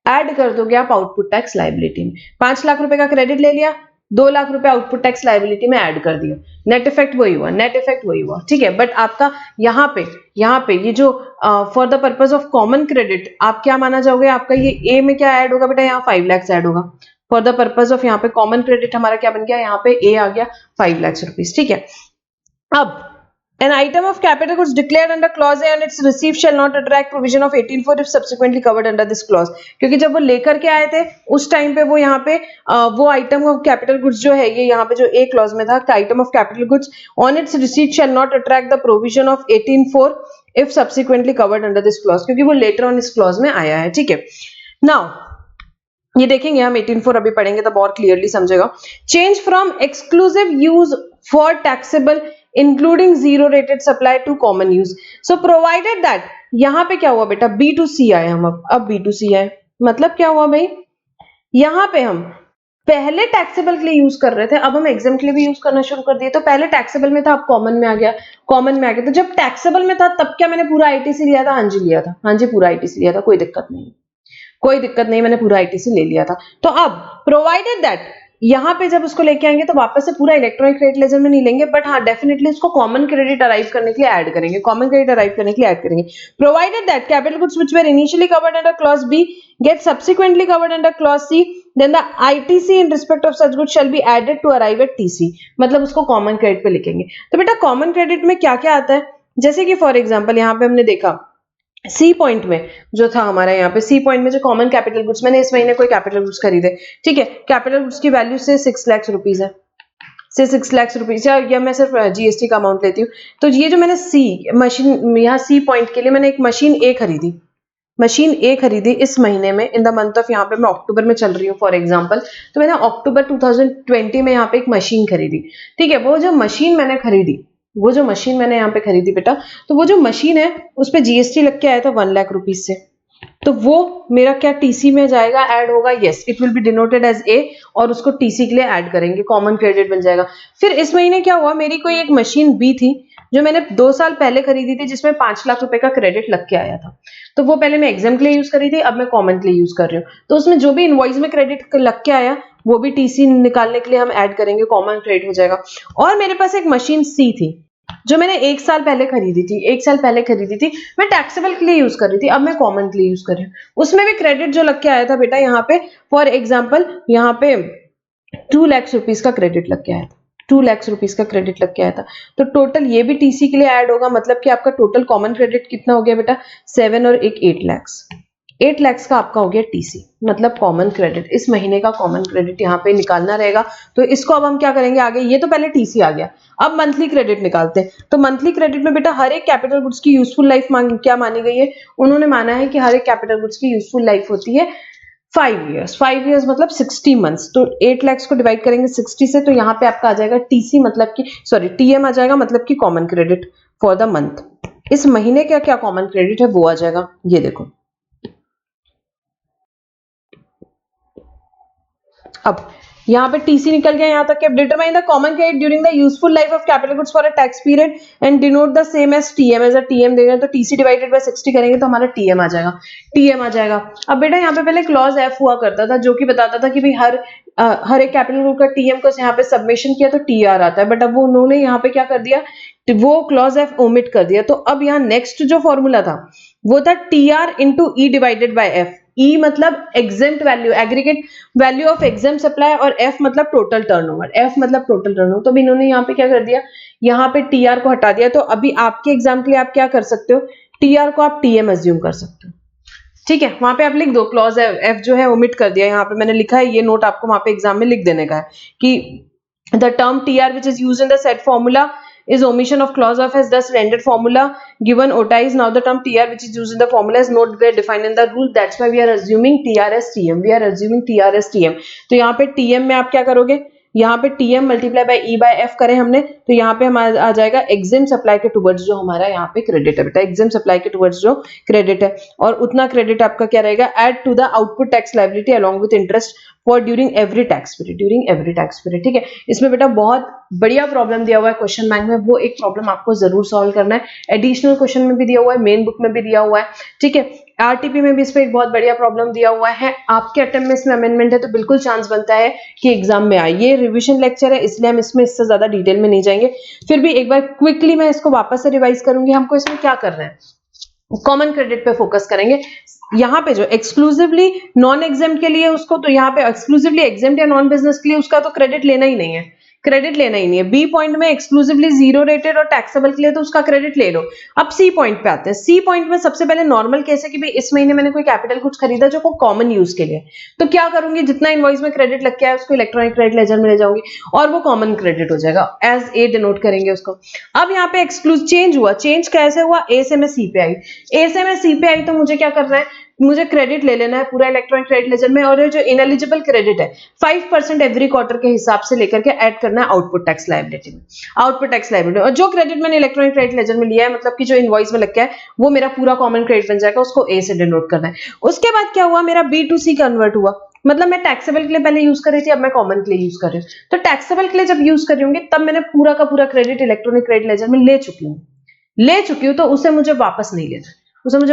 ऐड कर दोगे आप आउटपुट टैक्स लायबिलिटी में। 5 लाख रुपए का क्रेडिट ले लिया, 2 लाख रुपए आउटपुट टैक्स लायबिलिटी में ऐड कर दिया, नेट इफेक्ट वही हुआ, नेट इफेक्ट वही हुआ। ठीक है, बट आपका यहाँ पे ये जो for the purpose of common credit आप क्या माना जाओगे, आपका ये ए में क्या ऐड होगा बेटा, यहाँ 5 लाख ऐड होगा। फॉर द पर्पज ऑफ यहाँ पे कॉमन क्रेडिट हमारा क्या बन गया, यहाँ पे ए आ गया 5 लाख रुपीज। ठीक है, अब an item of capital goods declared under clause A on its receipt shall not attract provision of 18(4) if subsequently covered under this clause। क्योंकि जब वो लेकर के आए थे उस टाइम पे वो यहाँ पे वो आइटम ऑफ कैपिटल गुड्स जो है, ये यहाँ पे जो ए क्लॉज में था, item of capital goods on it's receipt shall not attract the provision of 18(4) if subsequently covered under this clause, क्योंकि वो लेटर ऑन इस क्लॉज में आया है। ठीक है, नाउ ये देखेंगे हम 18(4) अभी पढ़ेंगे तब और क्लियरली समझेगा। Change from exclusive use for taxable including zero rated supply to common use, so provided that, यहां पे क्या हुआ बेटा, B2C आए हम, अब B2C आए, मतलब क्या हुआ भाई, यहां पे हम पहले टैक्सेबल के लिए यूज कर रहे थे, अब हम एग्जाम के लिए भी यूज करना शुरू कर दिए। तो पहले टैक्सेबल में था, अब कॉमन में आ गया, कॉमन में आ गया। तो जब टैक्सेबल में था तब क्या मैंने पूरा आईटीसी लिया था, हाँ जी लिया था, हाँ जी पूरा आईटीसी लिया था, कोई दिक्कत नहीं, कोई दिक्कत नहीं, मैंने पूरा आईटीसी ले लिया था। तो अब प्रोवाइडेड दैट, यहां पे जब उसको लेके आएंगे तो वापस से पूरा इलेक्ट्रॉनिक क्रेडिट लेजर में नहीं लेंगे, बट हाँ डेफिनेटली उसको कॉमन क्रेडिट अराइव करने के लिए ऐड करेंगे, कॉमन क्रेडिट अराइव करने के लिए ऐड करेंगे। Provided that capital goods which were initially covered under clause B get subsequently covered under clause C, then the ITC in respect of such goods shall be added to arrive at TC, मतलब उसको common credit पे लिखेंगे। तो बेटा common credit में क्या क्या आता है, जैसे कि फॉर एग्जाम्पल यहाँ पे हमने देखा सी पॉइंट में जो था हमारा, यहाँ पे सी पॉइंट में जो कॉमन कैपिटल गुड्स, मैंने इस महीने कोई कैपिटल गुड्स खरीदे, ठीक है, कैपिटल गुड्स की वैल्यू से 6 लाख रुपीज है, से 6 लाख रुपीज, या मैं सिर्फ जीएसटी का अमाउंट लेती हूँ। तो ये जो मैंने सी मशीन, यहाँ सी पॉइंट के लिए मैंने एक मशीन ए खरीदी, मशीन ए खरीदी इस महीने में, इन द मंथ ऑफ, यहाँ पे मैं अक्टूबर में चल रही हूँ फॉर एग्जांपल, तो मैंने अक्टूबर 2020 में यहाँ पे एक मशीन खरीदी। ठीक है, वो जो मशीन मैंने खरीदी, वो जो मशीन मैंने यहाँ पे खरीदी बेटा, तो वो जो मशीन है उस पे जीएसटी लग के आया था 1 लाख रुपीज से, तो वो मेरा क्या टीसी में जाएगा, ऐड होगा, yes it will be denoted as A, और उसको टीसी के लिए ऐड करेंगे, कॉमन क्रेडिट बन जाएगा। फिर इस महीने क्या हुआ, मेरी कोई एक मशीन बी थी जो मैंने 2 साल पहले खरीदी थी, जिसमें 5 लाख रुपए का क्रेडिट लग के आया था, तो वो पहले मैं एग्जाम के लिए यूज करी थी, अब मैं कॉमन के लिए यूज कर रही हूँ। तो उसमें जो भी इनवॉइस में क्रेडिट लग के आया वो भी टीसी निकालने के लिए हम ऐड करेंगे, कॉमन क्रेडिट हो जाएगा। और मेरे पास एक मशीन सी थी जो मैंने 1 साल पहले खरीदी थी, 1 साल पहले खरीदी थी, मैं टैक्सेबल के लिए यूज कर रही थी, अब मैं कॉमन के लिए यूज कर रही हूँ। उसमें भी क्रेडिट जो लग के आया था बेटा, यहाँ पे फॉर एग्जाम्पल यहाँ पे 2 लाख रुपीज का क्रेडिट लग के आया था, 2 लाख रुपीज का क्रेडिट लग के आया था। तो टोटल ये भी टीसी के लिए ऐड होगा, मतलब कि आपका टोटल कॉमन क्रेडिट कितना हो गया बेटा, 7 और 1 8 लाख, 8 लाख का आपका हो गया टीसी, मतलब कॉमन क्रेडिट। इस महीने का कॉमन क्रेडिट यहाँ पे निकालना रहेगा। तो इसको अब हम क्या करेंगे आगे, ये तो पहले टीसी आ गया, अब मंथली क्रेडिट निकालते हैं। तो मंथली क्रेडिट में बेटा हर एक कैपिटल गुड्स की यूजफुल लाइफ क्या मानी गई है, उन्होंने माना है कि हर एक कैपिटल गुड्स की यूजफुल लाइफ होती है 5 ईयर्स, 5 ईयर्स मतलब 60 मंथ्स। तो 8 लाख को डिवाइड करेंगे 60 से, तो यहाँ पे आपका आ जाएगा टीसी, मतलब कि सॉरी टीएम आ जाएगा, मतलब कि common credit for the month. इस महीने का क्या कॉमन क्रेडिट है वो आ जाएगा, ये देखो। अब यहाँ पे टीसी निकल गया, यहाँ तक कि determine the common credit during the useful life of capital goods for a tax period and denote the same as TM, as a TM देंगे, तो टीसी डिवाइडेड बाय 60 करेंगे तो हमारा टीएम आ जाएगा, टीएम आ जाएगा। अब बेटा यहाँ पे पहले क्लॉज एफ हुआ करता था जो कि बताता था कि भाई हर एक कैपिटल गुड का टीएम को यहाँ पे सबमिशन किया तो टीआर आता है, बट अब वो उन्होंने यहाँ पे क्या कर दिया, वो क्लॉज एफ ओमिट कर दिया। तो अब यहाँ नेक्स्ट जो फॉर्मूला था वो था TR into E divided by F. E मतलब exempt value, aggregate value of exempt supply, और एफ मतलब टोटल टर्नओवर, एफ मतलब टोटल टर्नओवर। तो इन्होंने यहाँ पे क्या कर दिया, यहाँ पे टीआर को हटा दिया। तो अभी आपके एग्जाम के लिए आप क्या कर सकते हो, टीआर को आप टीएम एज्यूम कर सकते हो, ठीक है, वहां पे आप लिख दो क्लॉज एफ जो है ओमिट कर दिया, यहाँ पे मैंने लिखा है, ये नोट आपको वहां पे एग्जाम में लिख देने का है कि the term TR which is used in the set formula is omission of clause of has thus rendered formula given otis. Now the term tr which is used in the formula is not there defined in the rule, that's why we are assuming tr as tm, we are assuming tr as tm। तो यहाँ पे tm में आप क्या करोगे, यहाँ पे TM multiply by E by F करें हमने, तो यहाँ पे हमारा आ जाएगा एग्जिम सप्लाई के टुवर्ड्स जो हमारा यहाँ पे क्रेडिट है बेटा, एग्जिम सप्लाई के टुवर्ड्स जो क्रेडिट है, और उतना क्रेडिट आपका क्या रहेगा, add to the output tax liability along with interest for during every tax period, ठीक है। इसमें बेटा बहुत बढ़िया प्रॉब्लम दिया हुआ है क्वेश्चन बैंक में, वो एक प्रॉब्लम आपको जरूर सॉल्व करना है। एडिशनल क्वेश्चन में भी दिया हुआ है, मेन बुक में भी दिया हुआ है, ठीक है। आरटीपी में भी इस पे एक बहुत बढ़िया प्रॉब्लम दिया हुआ है। आपके अटेम्प्ट में इसमें अमेंडमेंट है तो बिल्कुल चांस बनता है कि एग्जाम में आए। ये रिवीजन लेक्चर है इसलिए हम इसमें इससे ज्यादा डिटेल में नहीं जाएंगे, फिर भी एक बार क्विकली मैं इसको वापस से रिवाइज करूंगी। हमको इसमें क्या करना है, कॉमन क्रेडिट पे फोकस करेंगे। यहाँ पे जो एक्सक्लूसिवली नॉन एग्जेम्प्ट के लिए उसको, तो यहाँ पे एक्सक्लूसिवली एग्जेम्प्ट या नॉन बिजनेस के लिए उसका तो क्रेडिट लेना ही नहीं है, क्रेडिट लेना ही नहीं है। बी पॉइंट में एक्सक्लूसिवली जीरो रेटेड और टैक्सेबल के लिए तो उसका क्रेडिट ले लो। अब सी पॉइंट पे आते हैं। सी पॉइंट में सबसे पहले नॉर्मल केस है कि भाई इस महीने मैंने कोई कैपिटल गुड्स खरीदा जो को कॉमन यूज के लिए, तो क्या करूंगी, जितना इनवॉइस में क्रेडिट लग के आया उसको इलेक्ट्रॉनिक क्रेडिट लेजर में ले जाऊंगी और वो कॉमन क्रेडिट हो जाएगा, एज ए डिनोट करेंगे उसको। अब यहाँ पे एक्सक्लूसिव चेंज हुआ, चेंज कैसे हुआ, ए से मैं सी पे आई, ए से मैं सी पे आई, तो मुझे क्या करना है, मुझे क्रेडिट ले लेना है पूरा इलेक्ट्रॉनिक क्रेडिट लेजर में, और ये जो इनएलिजिबल क्रेडिट है 5% एवरी क्वार्टर के हिसाब से लेकर के ऐड करना है आउटपुट टैक्स लायबिलिटी में, आउटपुट टैक्स लायबिलिटी। और जो क्रेडिट मैंने इलेक्ट्रॉनिक क्रेडिट लेजर में लिया है, मतलब कि जो इनवॉइस में लग गया है, वो मेरा पूरा कॉमन क्रेडिट बन जाएगा, उसको ए से डिनोट करना है। उसके बाद क्या हुआ, मेरा बी टू सी कन्वर्ट हुआ, मतलब मैं टैक्सेबल के लिए पहले यूज कर रही थी, अब मैं कॉमन के लिए यूज कर रही हूँ। तो टैक्सेबल के लिए जब यूज कर रही होंगी तब मैंने पूरा का पूरा क्रेडिट इलेक्ट्रॉनिक क्रेडिट लेजर में ले चुकी हूँ, तो उसे मुझे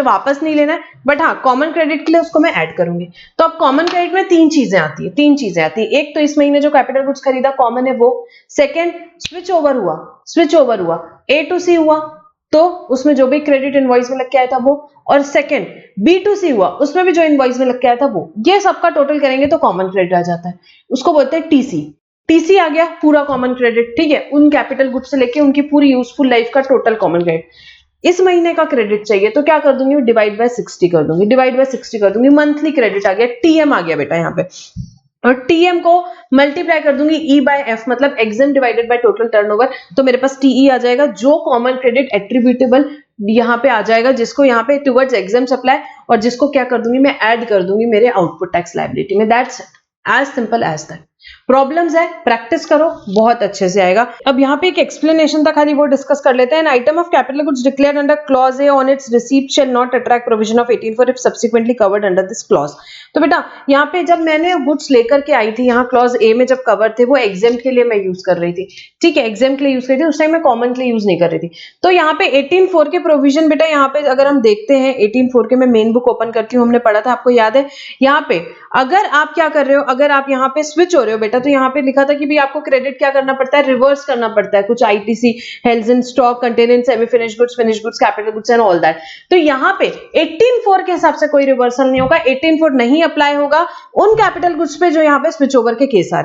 वापस नहीं लेना है, बट हाँ कॉमन क्रेडिट के लिए उसको मैं ऐड करूंगी। तो अब कॉमन क्रेडिट में तीन चीजें आती है, एक तो इस महीने जो कैपिटल गुड्स खरीदा कॉमन है वो, सेकंड स्विच ओवर हुआ ए टू सी हुआ तो उसमें जो भी क्रेडिट इनवॉइस में लग के आया था वो, और सेकंड बी टू सी हुआ उसमें भी जो इनवॉइस में लग के आया था वो, ये सबका टोटल करेंगे तो कॉमन क्रेडिट आ जाता है, उसको बोलते हैं टीसी आ गया पूरा कॉमन क्रेडिट, ठीक है। उन कैपिटल गुड्स से लेके उनकी पूरी यूजफुल लाइफ का टोटल कॉमन क्रेडिट। इस महीने का क्रेडिट चाहिए तो क्या कर दूंगी, डिवाइड बाय 60 कर दूंगी, मंथली क्रेडिट आ गया, टीएम आ गया बेटा यहाँ पे, और टीएम को मल्टीप्लाई कर दूंगी ई बाय एफ, मतलब exam divided by total turnover, तो मेरे पास टीई आ जाएगा, जो कॉमन क्रेडिट एट्रीब्यूटेबल यहाँ पे आ जाएगा, जिसको यहाँ पे टुवर्ड्स एग्जाम सप्लाई, और जिसको क्या कर दूंगी मैं ऐड कर दूंगी मेरे आउटपुट टैक्स लायबिलिटी में। That's it, as simple as that. Problems है, प्रैक्टिस करो, बहुत अच्छे से आएगा। अब यहाँ पे एक एक्सप्लेनेशन था खाली, वो डिस्कस कर लेते हैं। An item of capital goods declared under clause A on it's receipt shall not attract provision of 18 if subsequently covered under this clause. तो बेटा यहाँ पे जब मैंने गुड्स लेकर के आई थी, यहाँ क्लॉज ए में जब कवर थे, वो एग्जेम्प्ट के लिए मैं यूज कर रही थी, ठीक है, एग्जेम्प्ट के लिए यूज कर रही थी, उस टाइम मैं कॉमन के लिए यूज नहीं कर रही थी। तो यहाँ पे 18(4) के प्रोविजन बेटा, यहाँ पे अगर हम देखते हैं 18(4) के, मैं मेन बुक ओपन करती हूँ, हमने पढ़ा था, आपको याद है, यहाँ पे अगर आप क्या कर रहे हो, अगर आप यहाँ पे स्विच हो रहे हो बेटा, तो यहाँ पे लिखा था कि भी आपको क्रेडिट क्या करना पड़ता है, रिवर्स करना पड़ता है, कुछ ITC, health in stock, containing semi finish goods, finish goods, capital goods and all that. तो यहाँ पे 18(4) के हिसाब से कोई रिवर्सल नहीं होगा, 18(4) नहीं अप्लाई होगा उन कैपिटल गुड्स पे जो यहाँ पे स्विच ओवर के केस आ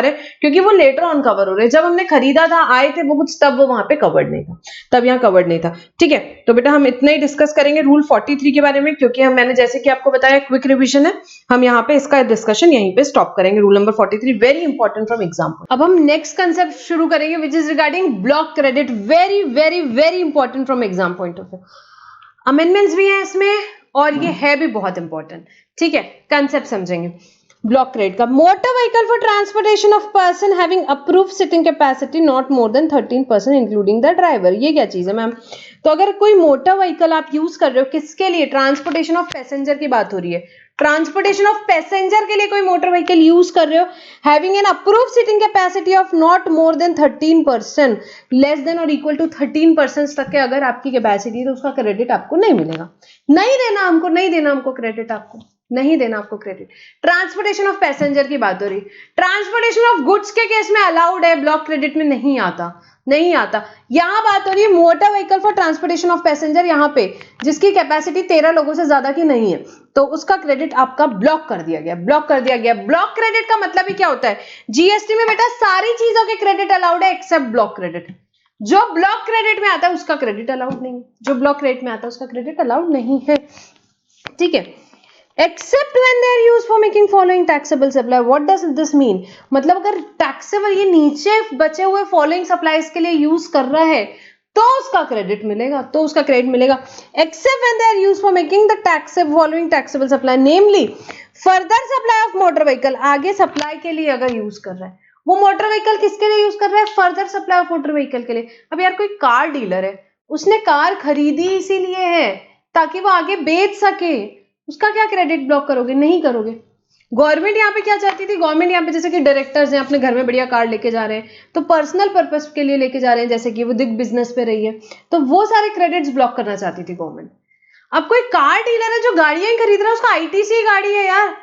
रहे, क्योंकि वो लेटर ऑन कवर हो रहे हैं। जब हमने खरीदा था, आए थे वो गुड्स, तब वो वहां पे कवर्ड नहीं था, तब यहाँ कवर्ड नहीं था, ठीक है। तो बेटा हम इतना ही डिस्कस करेंगे रूल 43 के बारे में, क्योंकि मैंने जैसे कि आपको बताया क्विक रिविजन है, हम यहाँ पे इसका डिस्कशन यहीं पे स्टॉप करेंगे। Rule number 43 very important from exam. अब हम नेक्स्ट कंसेप्ट शुरू करेंगे which is regarding block credit, very very very important from exam point of view. Amendments भी हैं इसमें और ये है भी बहुत इंपॉर्टेंट, ठीक है। कंसेप्ट समझेंगे ब्लॉक क्रेडिट का। Motor vehicle for transportation of person having approved sitting capacity not more than 13% including the driver. ये क्या चीज है मैम? तो अगर कोई मोटर व्हीकल आप यूज कर रहे हो, किसके लिए? ट्रांसपोर्टेशन ऑफ पैसेंजर की बात हो रही है, ट्रांसपोर्टेशन ऑफ पैसेंजर के लिए कोई मोटर व्हीकल यूज कर रहे हो, having an approved seating capacity of not more than 13%, less than और इक्वल टू 13% तक के अगर आपकी कैपेसिटी है, तो उसका क्रेडिट आपको नहीं मिलेगा। नहीं देना हमको क्रेडिट, आपको नहीं देना आपको क्रेडिट। ट्रांसपोर्टेशन ऑफ पैसेंजर की बात हो रही, ट्रांसपोर्टेशन ऑफ गुड्स के केस में अलाउड है, ब्लॉक क्रेडिट में नहीं आता। यहां बात हो रही है motor vehicle for transportation of passenger, यहां पे जिसकी कैपेसिटी 13 लोगों से ज्यादा की नहीं है, तो उसका क्रेडिट आपका ब्लॉक कर दिया गया। ब्लॉक क्रेडिट का मतलब ही क्या होता है? जीएसटी में बेटा सारी चीजों के क्रेडिट अलाउड है एक्सेप्ट ब्लॉक क्रेडिट। जो ब्लॉक क्रेडिट में आता है उसका क्रेडिट अलाउड नहीं, ठीक है। Except when they are used for making following taxable supply. What does this mean? मतलब अगर taxable, ये नीचे बचे हुए following supplies के लिए यूज कर रहा है, तो उसका क्रेडिट मिलेगा, except when they are used for making the taxable following taxable supply, namely further supply of motor vehicle. आगे सप्लाई के लिए अगर यूज कर रहा है वो मोटर व्हीकल, किसके लिए यूज कर रहा है? Further supply of motor vehicle के लिए। अब यार कोई कार डीलर है, उसने कार खरीदी इसीलिए है ताकि वो आगे बेच सके, उसका क्या क्रेडिट ब्लॉक करोगे? नहीं करोगे। गवर्नमेंट यहाँ पे क्या चाहती थी? गवर्नमेंट यहाँ पे जैसे कि डायरेक्टर्स हैं, अपने घर में बढ़िया कार लेके जा रहे हैं, तो पर्सनल पर्पस के लिए लेके जा रहे हैं, जैसे कि वो दिग बिजनेस पे रही है, तो वो सारे क्रेडिट्स ब्लॉक करना चाहती थी गवर्नमेंट। अब कोई कार डीलर है जो गाड़ियां ही खरीद रहा है, उसका आईटीसी गाड़ी है यार,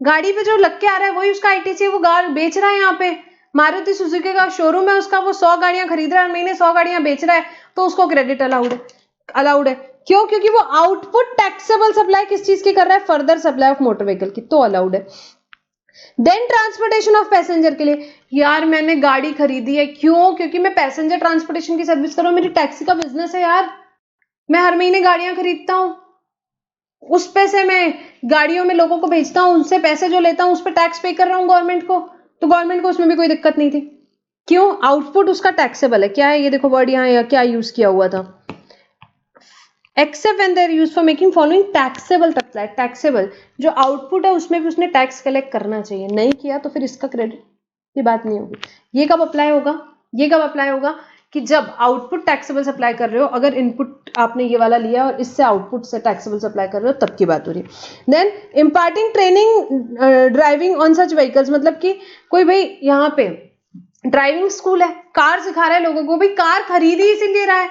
गाड़ी पे जो लग के आ रहा है वही उसका आईटीसी है, वो कार बेच रहा है। यहाँ पे मारुति सुजुकी का शोरूम है उसका, वो 100 गाड़ियां खरीद रहा है, महीने 100 गाड़ियां बेच रहा है, तो उसको क्रेडिट अलाउड है। क्यों? क्योंकि वो आउटपुट टैक्सेबल सप्लाई किस चीज की कर रहा है? Further supply of motor vehicle की, तो अलाउड है। देन ट्रांसपोर्टेशन ऑफ पैसेंजर के लिए, यार मैंने गाड़ी खरीदी है, क्यों? क्योंकि मैं पैसेंजर ट्रांसपोर्टेशन की सर्विस कर रहा हूं, मेरी टैक्सी का बिजनेस है यार, मैं हर महीने गाड़ियां खरीदता हूं, उस पैसे में गाड़ियों में लोगों को भेजता हूं, उनसे पैसे जो लेता हूं उस पर टैक्स पे कर रहा हूं गवर्नमेंट को, तो गवर्नमेंट को उसमें भी कोई दिक्कत नहीं थी। क्यों? आउटपुट उसका टैक्सेबल है। क्या है ये देखो वर्ड यहाँ क्या यूज किया हुआ था, except when they are used for making following taxable supply. Taxable जो आउटपुट है उसमें भी उसने टैक्स कलेक्ट करना चाहिए, नहीं किया तो फिर इसका क्रेडिट की बात नहीं होगी। ये कब अप्लाई होगा? ये कब अप्लाई होगा? कि जब आउटपुट टैक्सेबल सप्लाई कर रहे हो, अगर इनपुट आपने ये वाला लिया और इससे आउटपुट से टैक्सेबल सप्लाई कर रहे हो, तब की बात हो रही है। Then imparting training driving on such vehicles, मतलब कि कोई भाई यहाँ पे ड्राइविंग स्कूल है, कार सिखा रहा है लोगों को, भाई कार खरीदी इसीलिए रहा है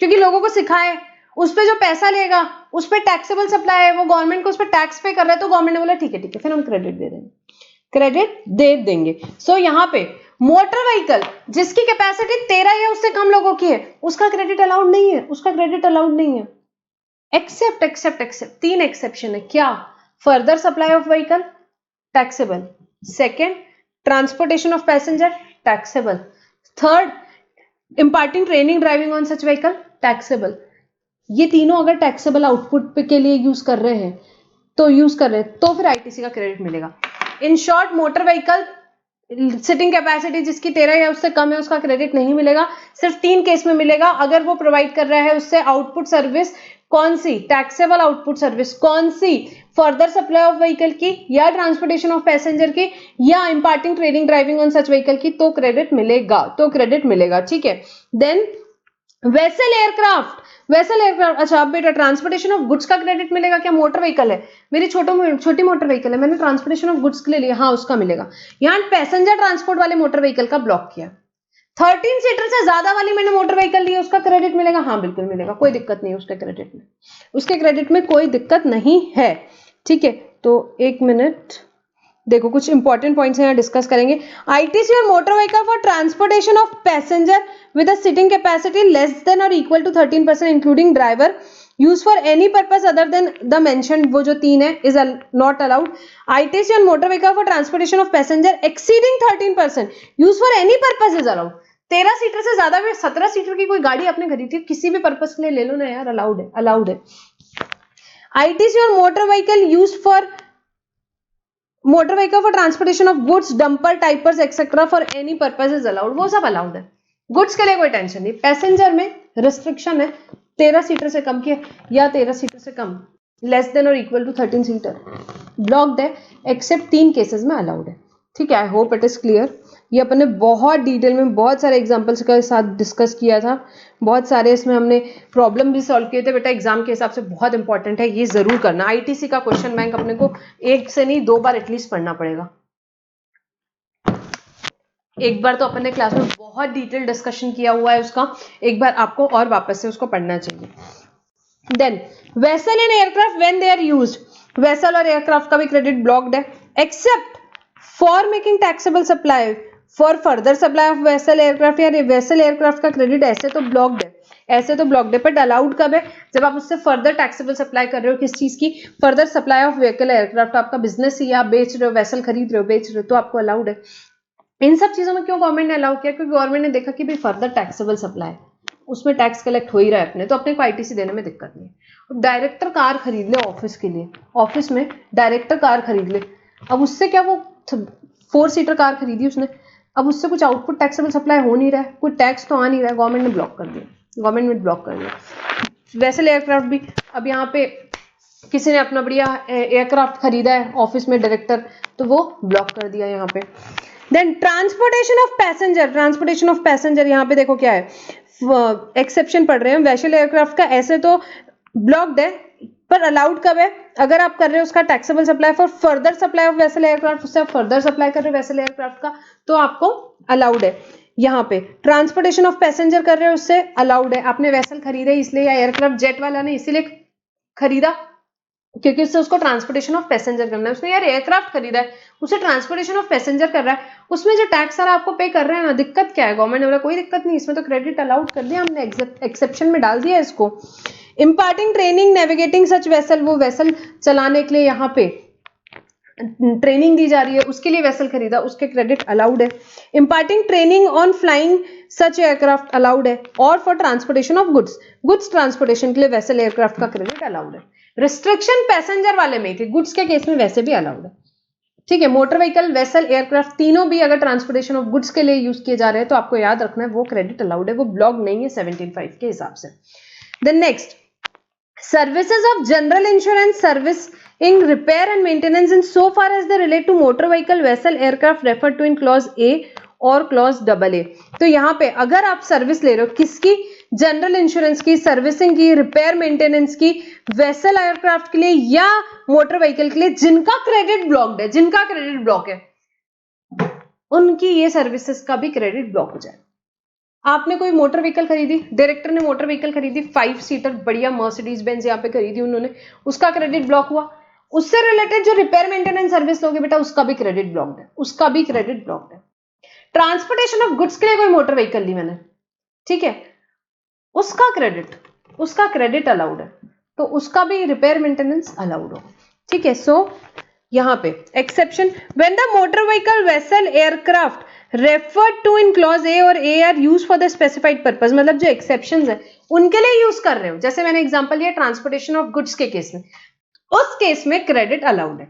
क्योंकि लोगों को सिखाए, उस पर जो पैसा लेगा उस पर टैक्सेबल सप्लाई है, वो गवर्नमेंट को उस पर टैक्स पे कर रहा है, तो गवर्नमेंट ने बोला ठीक है फिर हम क्रेडिट दे देंगे, क्रेडिट दे देंगे। सो यहाँ पे मोटर व्हीकल जिसकी कैपेसिटी 13 या उससे कम लोगों की है, उसका क्रेडिट अलाउड नहीं है, उसका क्रेडिट अलाउड नहीं है। एक्सेप्ट 3 एक्सेप्शन है। क्या? Further supply of vehicle taxable, second transportation of passenger taxable, third imparting training driving on such vehicle taxable. ये तीनों अगर टैक्सेबल आउटपुट के लिए यूज कर रहे हैं तो फिर आईटीसी का क्रेडिट मिलेगा। In short motor vehicle sitting capacity जिसकी 13 या उससे कम है उसका क्रेडिट नहीं मिलेगा, सिर्फ 3 केस में मिलेगा, अगर वो प्रोवाइड कर रहा है उससे आउटपुट सर्विस, कौन सी? टैक्सेबल आउटपुट सर्विस, कौन सी? फर्दर सप्लाई ऑफ व्हीकल की, या ट्रांसपोर्टेशन ऑफ पैसेंजर की, या imparting training driving on such vehicle की, तो क्रेडिट मिलेगा, ठीक है। देन वेसल एयरक्राफ्ट, अच्छा अब बेटा ट्रांसपोर्टेशन ऑफ गुड्स का क्रेडिट मिलेगा क्या? मोटर व्हीकल है मेरी, छोटी मोटर व्हीकल है, मैंने ट्रांसपोर्टेशन ऑफ गुड्स के लिए लिया, हाँ उसका मिलेगा। यहाँ पैसेंजर ट्रांसपोर्ट वाले मोटर व्हीकल का ब्लॉक किया। 13 सीटर से ज्यादा वाली मैंने मोटर व्हीकल ली, उसका क्रेडिट मिलेगा, हाँ बिल्कुल मिलेगा, कोई दिक्कत नहीं है उसके क्रेडिट में कोई दिक्कत नहीं है, ठीक है। तो एक मिनट देखो, कुछ इंपॉर्टेंट पॉइंट्स यहाँ डिस्कस करेंगे। आईटीसी और motor vehicle for transportation of passenger with a sitting capacity less than or equal to 13% including driver used for any purpose other than the mentioned, वो जो 3 है is not allowed. ITC on motor vehicle for transportation of passenger exceeding 13% used for any purpose is allowed. 13 seater से ज्यादा भी, 17 seater की कोई गाड़ी आपने खरीदी किसी भी पर्पस के लिए ले लो ना यार, अलाउड है। ITC on motor vehicle used for motor vehicle for transportation of goods, dumper, typers etc for any purpose is allowed, वो सब अलाउड है। गुड्स के लिए कोई टेंशन नहीं, पैसेंजर में रिस्ट्रिक्शन है, 13 सीटर से कम की या 13 सीटर से कम, लेस देन और इक्वल टू 13 सीटर ब्लॉक्ड है, एक्सेप्ट 3 केसेस में अलाउड है, ठीक है। I hope it is clear. ये अपन ने बहुत डिटेल में बहुत सारे एग्जांपल्स के साथ डिस्कस किया था, बहुत सारे इसमें हमने प्रॉब्लम भी सॉल्व किए थे। बेटा एग्जाम के हिसाब से बहुत इंपॉर्टेंट है, ये जरूर करना। आईटीसी का क्वेश्चन बैंक अपने को 1 से नहीं 2 बार एटलीस्ट पढ़ना पड़ेगा। एक बार तो अपन ने क्लास में बहुत डिटेल डिस्कशन किया हुआ है उसका, एक बार आपको और वापस से उसको पढ़ना चाहिए। Then vessel in aircraft when they are used, vessel और एयरक्राफ्ट का भी क्रेडिट ब्लॉक्ड है, except for making taxable supply for further supply of vessel aircraft, या वेसल एयरक्राफ्ट का क्रेडिट ऐसे तो ब्लॉक्ड है, बट अलाउड कब है? जब आप उससे फर्दर टैक्सेबल सप्लाई कर रहे हो, किस चीज की? Further supply of vehicle aircraft, आपका बिजनेस ही, आप बेच रहे हो, वेसल खरीद रहे हो, बेच रहे हो, तो आपको अलाउड है। इन सब चीजों में क्यों गवर्नमेंट ने अलाउ किया? क्योंकि गवर्नमेंट ने देखा कि भाई फर्दर टैक्सेबल सप्लाई, उसमें टैक्स कलेक्ट हो ही रहा है अपने, तो अपने को आईटीसी देने में दिक्कत नहीं है। डायरेक्टर कार खरीद ले ऑफिस के लिए, ऑफिस में डायरेक्टर कार खरीद ले, अब उससे क्या, वो 4 सीटर कार खरीदी उसने, अब उससे कुछ आउटपुट टैक्सेबल सप्लाई हो नहीं रहा है, कोई टैक्स तो आ नहीं रहा है, गवर्नमेंट ने ब्लॉक कर दिया, गवर्नमेंट ने ब्लॉक कर दिया। वेसल एयरक्राफ्ट भी, अब यहाँ पे किसी ने अपना बढ़िया एयरक्राफ्ट खरीदा है ऑफिस में डायरेक्टर, तो वो ब्लॉक कर दिया यहाँ पे। Then transportation of passenger, transportation of passenger यहाँ पे देखो क्या है, एक्सेप्शन पढ़ रहे हैं वेसल एयरक्राफ्ट का। ऐसे तो ब्लॉक्ड है, पर अलाउड कब है, अगर आप कर रहे हो उसका taxable supply for further supply of vessel aircraft, उससे आप फर्दर सप्लाई कर रहे हो वेसल एयरक्राफ्ट का, तो आपको अलाउड है। यहाँ पे ट्रांसपोर्टेशन ऑफ पैसेंजर कर रहे हो, उससे अलाउड है। आपने वेसल खरीदे इसलिए, या एयरक्राफ्ट जेट वाला ने इसीलिए खरीदा क्योंकि उससे उसको ट्रांसपोर्टेशन ऑफ पैसेंजर करना है। उसने यार एयरक्राफ्ट खरीदा है, उसे ट्रांसपोर्टेशन ऑफ पैसेंजर कर रहा है, उसमें जो टैक्स सारा आपको पे कर रहे हैं ना, दिक्कत क्या है? गवर्नमेंट ने बोला कोई दिक्कत नहीं, इसमें तो क्रेडिट अलाउड कर दिया हमने, एक्सेप्शन में डाल दिया इसको। इम्पार्टिंग ट्रेनिंग नेविगेटिंग सच वेसल, वो वेसल चलाने के लिए यहाँ पे ट्रेनिंग दी जा रही है, उसके लिए वेसल खरीदा, उसके क्रेडिट अलाउड है। Imparting training on flying such aircraft allowed है। और for transportation of goods, goods transportation के लिए वेसल एयरक्राफ्ट का क्रेडिट अलाउड है। रिस्ट्रिक्शन पैसेंजर वाले में थी, गुड्स के केस में वैसे भी अलाउड है। ठीक है, मोटर व्हीकल, वेसल, एयरक्राफ्ट तीनों भी अगर ट्रांसपोर्टेशन ऑफ गुड्स के लिए यूज किए जा रहे हैं तो आपको याद रखना है वो क्रेडिट अलाउड है, वो ब्लॉक नहीं है 17(5) के हिसाब से। Then next, services of general insurance servicing repair and maintenance in so far as they relate to motor vehicle vessel aircraft referred to in clause A और clause AA। तो यहाँ पे अगर आप सर्विस ले रहे हो किसकी, जनरल इंश्योरेंस की, सर्विसिंग की, रिपेयर मेंटेनेंस की, वेसल एयरक्राफ्ट के लिए या मोटर व्हीकल के लिए, जिनका क्रेडिट ब्लॉक्ड है, जिनका क्रेडिट ब्लॉक है, उनकी ये सर्विसेज का भी क्रेडिट ब्लॉक हो जाए। आपने कोई मोटर व्हीकल खरीदी, डायरेक्टर ने मोटर व्हीकल खरीदी 5 सीटर बढ़िया मर्सिडीज बेंज यहाँ पे खरीदी उन्होंने, उसका क्रेडिट ब्लॉक हुआ। उससे रिलेटेड जो रिपेयर मेंटेनेंस सर्विस लोगे बेटा, उसका भी क्रेडिट ब्लॉक्ड है, उसका भी क्रेडिट ब्लॉक्ड है। ट्रांसपोर्टेशन ऑफ गुड्स के लिए कोई मोटर व्हीकल ली मैंने, ठीक है, उसका क्रेडिट अलाउड है, तो उसका भी रिपेयर मेंटेनेंस अलाउड हो। ठीक है, सो यहाँ पे exception, when the motor vehicle vessel aircraft referred to in clause A और A are used for the specified purpose, मतलब जो exceptions है उनके लिए यूज कर रहे हो। जैसे मैंने एग्जांपल लिया ट्रांसपोर्टेशन ऑफ गुड्स के केस में, उस केस में क्रेडिट अलाउड है।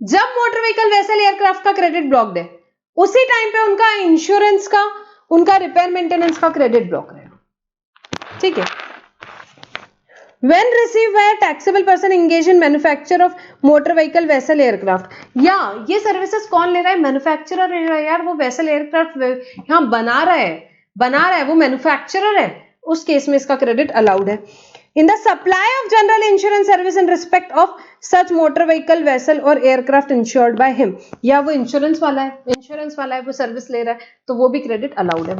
जब मोटर व्हीकल वेसल एयरक्राफ्ट का क्रेडिट ब्लॉक्ड है, उसी टाइम पे उनका इंश्योरेंस का, उनका रिपेयर मेंटेनेंस का क्रेडिट ब्लॉक रहेगा। ठीक है, when received by a taxable person engaged in manufacture of motor vehicle vessel aircraft, या ये सर्विसेज कौन ले रहा है? मैन्युफैक्चरर ले रहा है यार, वो वेसल एयरक्राफ्ट यहाँ बना रहा है, वो मैन्युफैक्चरर है, उस केस में इसका क्रेडिट अलाउड है। In the supply of general insurance service in respect of such motor vehicle vessel और एयरक्राफ्ट इंश्योर्ड बाय हिम, या वो इंश्योरेंस वाला है, वो सर्विस ले रहा है, तो वो भी क्रेडिट अलाउड है,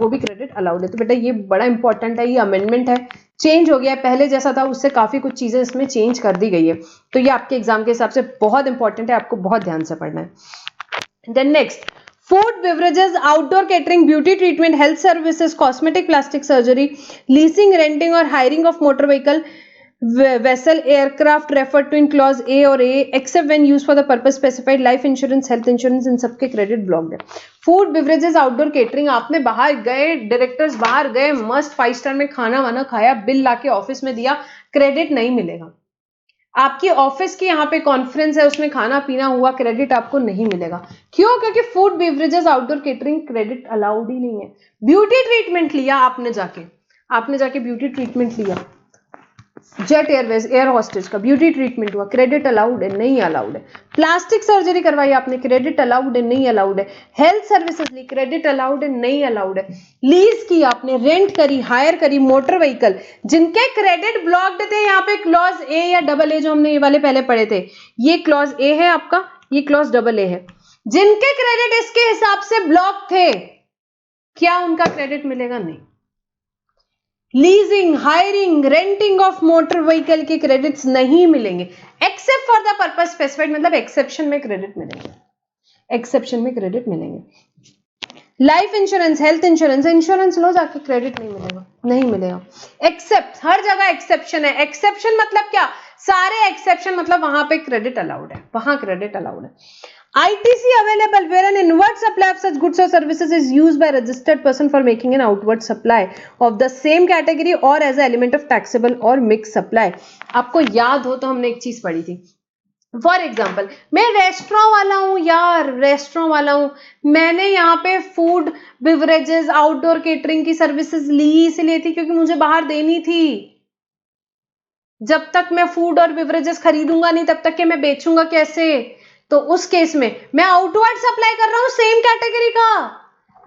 तो बेटा ये बड़ा इंपॉर्टेंट है, ये अमेंडमेंट है, चेंज हो गया है, पहले जैसा था उससे काफी कुछ चीजें इसमें चेंज कर दी गई है, तो ये आपके एग्जाम के हिसाब से बहुत इंपॉर्टेंट है, आपको बहुत ध्यान से पढ़ना है। Then next, food, beverages, outdoor catering, beauty treatment, health services, cosmetic, plastic surgery, leasing, renting or hiring of motor vehicle vessel aircraft referred to in clause A और A except when used for the purpose specified, life insurance, health insurance, इन सबके credit blocked है। Food, beverages, outdoor catering, आपने बाहर गए, directors बाहर गए, मस्त 5 star में खाना वाना खाया, बिल लाके ऑफिस में दिया, क्रेडिट नहीं मिलेगा। आपकी ऑफिस की यहाँ पे कॉन्फ्रेंस है, उसमें खाना पीना हुआ, क्रेडिट आपको नहीं मिलेगा। क्यों? क्योंकि food, beverages, outdoor catering credit allowed ही नहीं है। ब्यूटी ट्रीटमेंट लिया आपने जाके ब्यूटी ट्रीटमेंट लिया, जेट एयरवेज एयर हॉस्टेज का ब्यूटी ट्रीटमेंट हुआ, क्रेडिट अलाउड है? नहीं अलाउड है। प्लास्टिक सर्जरी करवाई आपने, क्रेडिट अलाउड है? नहीं अलाउड है। हेल्थ सर्विसेज ली, क्रेडिट अलाउड है? नहीं अलाउड है। लीज की आपने, रेंट करी, हायर करी मोटर व्हीकल, जिनके क्रेडिट ब्लॉक्ड थे, यहाँ पे क्लॉज ए या डबल ए जो हमने ये वाले पहले पढ़े थे, ये क्लॉज ए है आपका, ये क्लॉज डबल ए है, जिनके क्रेडिट इसके हिसाब से ब्लॉक थे, क्या उनका क्रेडिट मिलेगा? नहीं। Leasing, hiring, renting of motor vehicle के क्रेडिट्स नहीं मिलेंगे, except for the purpose specified, मतलब एक्सेप्शन में क्रेडिट मिलेंगे। लाइफ इंश्योरेंस, हेल्थ इंश्योरेंस लो जाके, क्रेडिट नहीं मिलेगा। एक्सेप्ट, हर जगह एक्सेप्शन है। एक्सेप्शन मतलब क्या? सारे एक्सेप्शन मतलब वहां पे क्रेडिट अलाउड है, वहां क्रेडिट अलाउड है। ITC available where an inward supply of such goods or services is used by a registered person for making an outward supply of the same category or as an element of taxable or mixed supply। आपको याद हो तो हमने एक चीज पढ़ी थी, for example मैं रेस्टोरेंट वाला हूं यार, रेस्टोरेंट वाला हूं, मैंने यहाँ पे फूड बिवरेजेस आउटडोर केटरिंग की सर्विसेज ली इसलिए थी क्योंकि मुझे बाहर देनी थी। जब तक मैं फूड और बिवरेजेस खरीदूंगा नहीं तब तक के मैं बेचूंगा कैसे? तो उस केस में मैं आउटवर्ड सप्लाई कर रहा हूं सेम कैटेगरी का,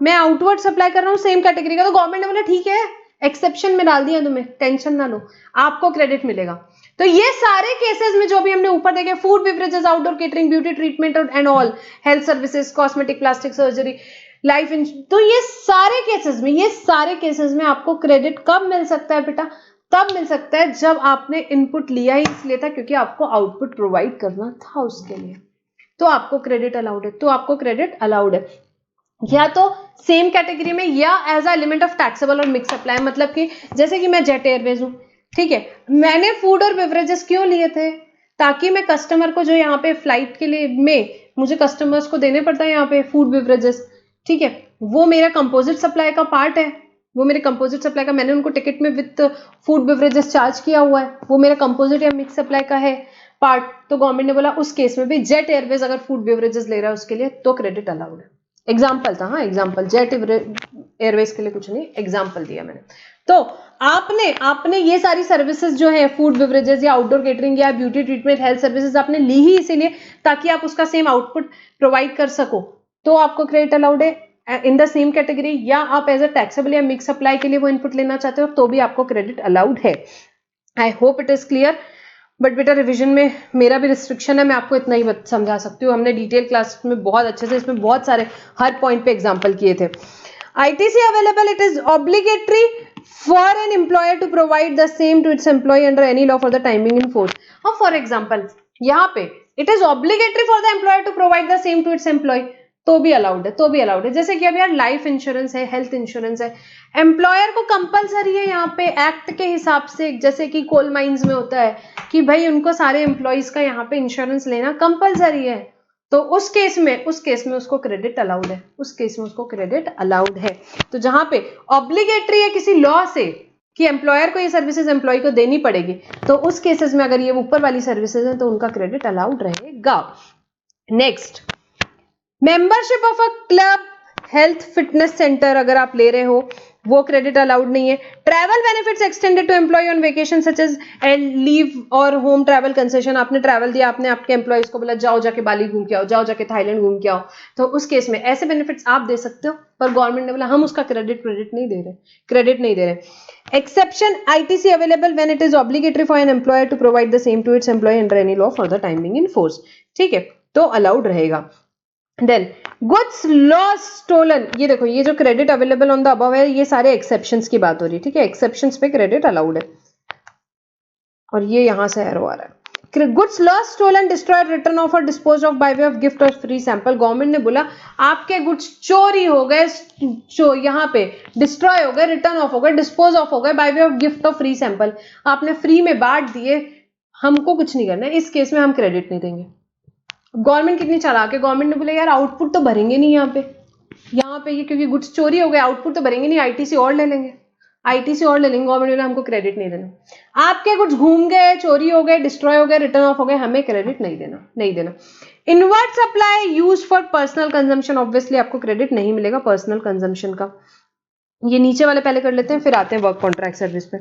मैं आउटवर्ड सप्लाई कर रहा हूं सेम कैटेगरी का। तो गवर्नमेंट ने बोला ठीक है, एक्सेप्शन में डाल दिया तुम्हें, टेंशन ना लो, आपको क्रेडिट मिलेगा। तो ये सारे केसेस में जो भी हमने ऊपर देखे, food beverages outdoor catering beauty treatment and all, health services cosmetic plastic surgery life insurance, तो ये सारे केसेस में आपको क्रेडिट कब मिल सकता है बेटा? तब मिल सकता है जब आपने इनपुट लिया ही इसलिए था क्योंकि आपको आउटपुट प्रोवाइड करना था उसके लिए, तो आपको क्रेडिट अलाउड है। तो आपको क्रेडिट अलाउड है या तो सेम कैटेगरी में या as a element of taxable और मिक्स सप्लाई। मतलब कि जैसे कि मैं जेट एयरवेज हूं, ठीक है, मैंने फूड और बेवरेजेस क्यों लिए थे? ताकि मैं कस्टमर को जो यहाँ पे फ्लाइट के लिए में मुझे कस्टमर्स को देने पड़ता है यहाँ पे फूड बेवरेजेस, ठीक है, वो मेरा कंपोजिट सप्लाई का पार्ट है, वो मेरे कंपोजिट सप्लाई का, मैंने उनको टिकट में विद फूड बेवरेजेस चार्ज किया हुआ है, वो मेरा कंपोजिट या मिक्स सप्लाई का है पार्ट। तो गवर्नमेंट ने बोला उस केस में भी जेट एयरवेज अगर फूड बेवरेजेस ले रहा है उसके लिए तो क्रेडिट अलाउड है। एग्जाम्पल था, हाँ एग्जाम्पल, जेट एयरवेज के लिए कुछ नहीं, एग्जाम्पल दिया मैंने। तो आपने ये सारी सर्विसेज जो है फूड बेवरेजेस या आउटडोर केटरिंग या ब्यूटी ट्रीटमेंट हेल्थ सर्विसेज आपने ली ही इसीलिए ताकि आप उसका सेम आउटपुट प्रोवाइड कर सको, तो आपको क्रेडिट अलाउड है इन द सेम कैटेगरी। या आप एज अ टैक्सेबल या मिक्स सप्लाई के लिए वो इनपुट लेना चाहते हो तो भी आपको क्रेडिट अलाउड है। I hope it is clear. But बेटा रिवीजन में मेरा भी रिस्ट्रिक्शन है, मैं आपको इतना ही समझा सकती हूँ। हमने डिटेल क्लास में बहुत अच्छे से इसमें बहुत सारे हर पॉइंट पे एग्जांपल किए थे। ITC available, it is obligatory for an employer to provide the same to its employ under any law for the timing in force. और फॉर एग्जाम्पल यहाँ पे it is obligatory for the employer to provide the same to its employ, तो भी allowed है, तो भी allowed है। जैसे कि अब यार लाइफ इंश्योरेंस है, हेल्थ इंश्योरेंस है, एम्प्लॉयर को कंपलसरी है यहाँ पे एक्ट के हिसाब से, जैसे कि कोल माइंस में होता है कि भाई उनको सारे एम्प्लॉयज का यहाँ पे इंश्योरेंस लेना कंपलसरी है, तो उस केस में उसको क्रेडिट अलाउड है, उस केस में उसको क्रेडिट अलाउड है। तो जहां पे ऑब्लिगेटरी है किसी लॉ से कि एम्प्लॉयर को ये सर्विसेज एम्प्लॉय को देनी पड़ेगी, तो उस केसेस में अगर ये ऊपर वाली सर्विसेज है तो उनका क्रेडिट अलाउड रहेगा। Next, membership of a club, health fitness centre अगर आप ले रहे हो वो क्रेडिट अलाउड नहीं है। Travel benefits extended to employ on vacation such as and leave और होम ट्रैवल कंसेशन, आपने ट्रैवल दिया, आपने आपके एम्प्लॉयज को बोला जाओ जाके बाली घूम के आओ, जाओ जाके थाईलैंड घूम के आओ, तो उस केस में ऐसे बेनिफिट्स आप दे सकते हो, पर गवर्नमेंट ने बोला हम उसका क्रेडिट नहीं दे रहे। Exception, ITC available when it is obligatory for an employer to provide the same to its employ under any law for the timing in force, ठीक है, तो अलाउड रहेगा। देन गुड्स लॉस स्टोलन, ये देखो ये जो credit available on the above है ये सारे एक्सेप्शंस की बात हो रही है, ठीक है, एक्सेप्शंस पे क्रेडिट अलाउड है, और ये यहां से एरो आ रहा है। Goods lost stolen destroyed written off or disposed of by way of gift or free sample, government ने बोला आपके गुड्स चोरी हो गए, यहाँ पे डिस्ट्रॉय हो गए, रिटर्न ऑफ हो गए, डिस्पोज ऑफ हो गए bye way of gift or free sample, आपने फ्री में बांट दिए, हमको कुछ नहीं करना है, इस केस में हम क्रेडिट नहीं देंगे। गवर्नमेंट कितनी चालाक है, गवर्नमेंट ने बोला यार आउटपुट तो भरेंगे नहीं यहाँ पे ये क्योंकि गुड्स चोरी हो गए, आउटपुट तो भरेंगे नहीं, ITC और ले लेंगे, गवर्नमेंट बोला हमको क्रेडिट नहीं देना। आपके गुड्स घूम गए, चोरी हो गए, डिस्ट्रॉय हो गए, रिटर्न ऑफ हो गए, हमें क्रेडिट नहीं देना। Inward supply use for personal consumption, obviously आपको क्रेडिट नहीं मिलेगा पर्सनल कंजम्पशन का। ये नीचे वाले पहले कर लेते हैं फिर आते हैं वर्क कॉन्ट्रैक्ट सर्विस पे।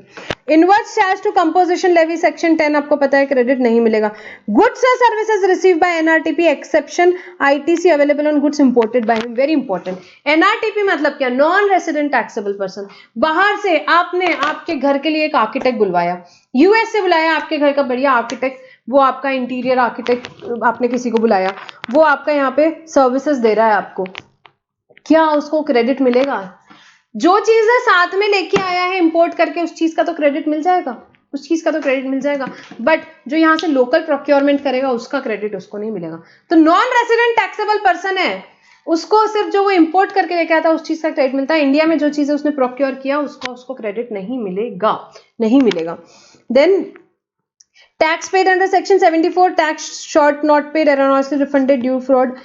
Invert charge to composition levy section 10 आपको पता है क्रेडिट नहीं मिलेगा। गुड्स और services receive by NRTP exception ITC available on goods imported by him, very important. NRTP मतलब क्या, नॉन रेसिडेंट टैक्सेबल पर्सन, बाहर से आपने आपके घर के लिए एक आर्किटेक्ट बुलवाया, US से बुलाया आपके घर का बढ़िया आर्किटेक्ट, वो आपका इंटीरियर आर्किटेक्ट आपने किसी को बुलाया, वो आपका यहाँ पे सर्विसेज दे रहा है आपको, क्या उसको क्रेडिट मिलेगा? जो चीज है साथ में लेके आया है इंपोर्ट करके, उस चीज का तो क्रेडिट मिल जाएगा, बट जो यहां से लोकल प्रोक्योरमेंट करेगा उसका क्रेडिट उसको नहीं मिलेगा। तो नॉन रेसिडेंट टैक्सेबल पर्सन है, उसको सिर्फ जो वो इंपोर्ट करके लेके आता है उस चीज का क्रेडिट मिलता है, इंडिया में जो चीज है उसने प्रोक्योर किया उसको क्रेडिट नहीं मिलेगा। Then tax paid under section 74, tax short not paid erroneously refunded due fraud,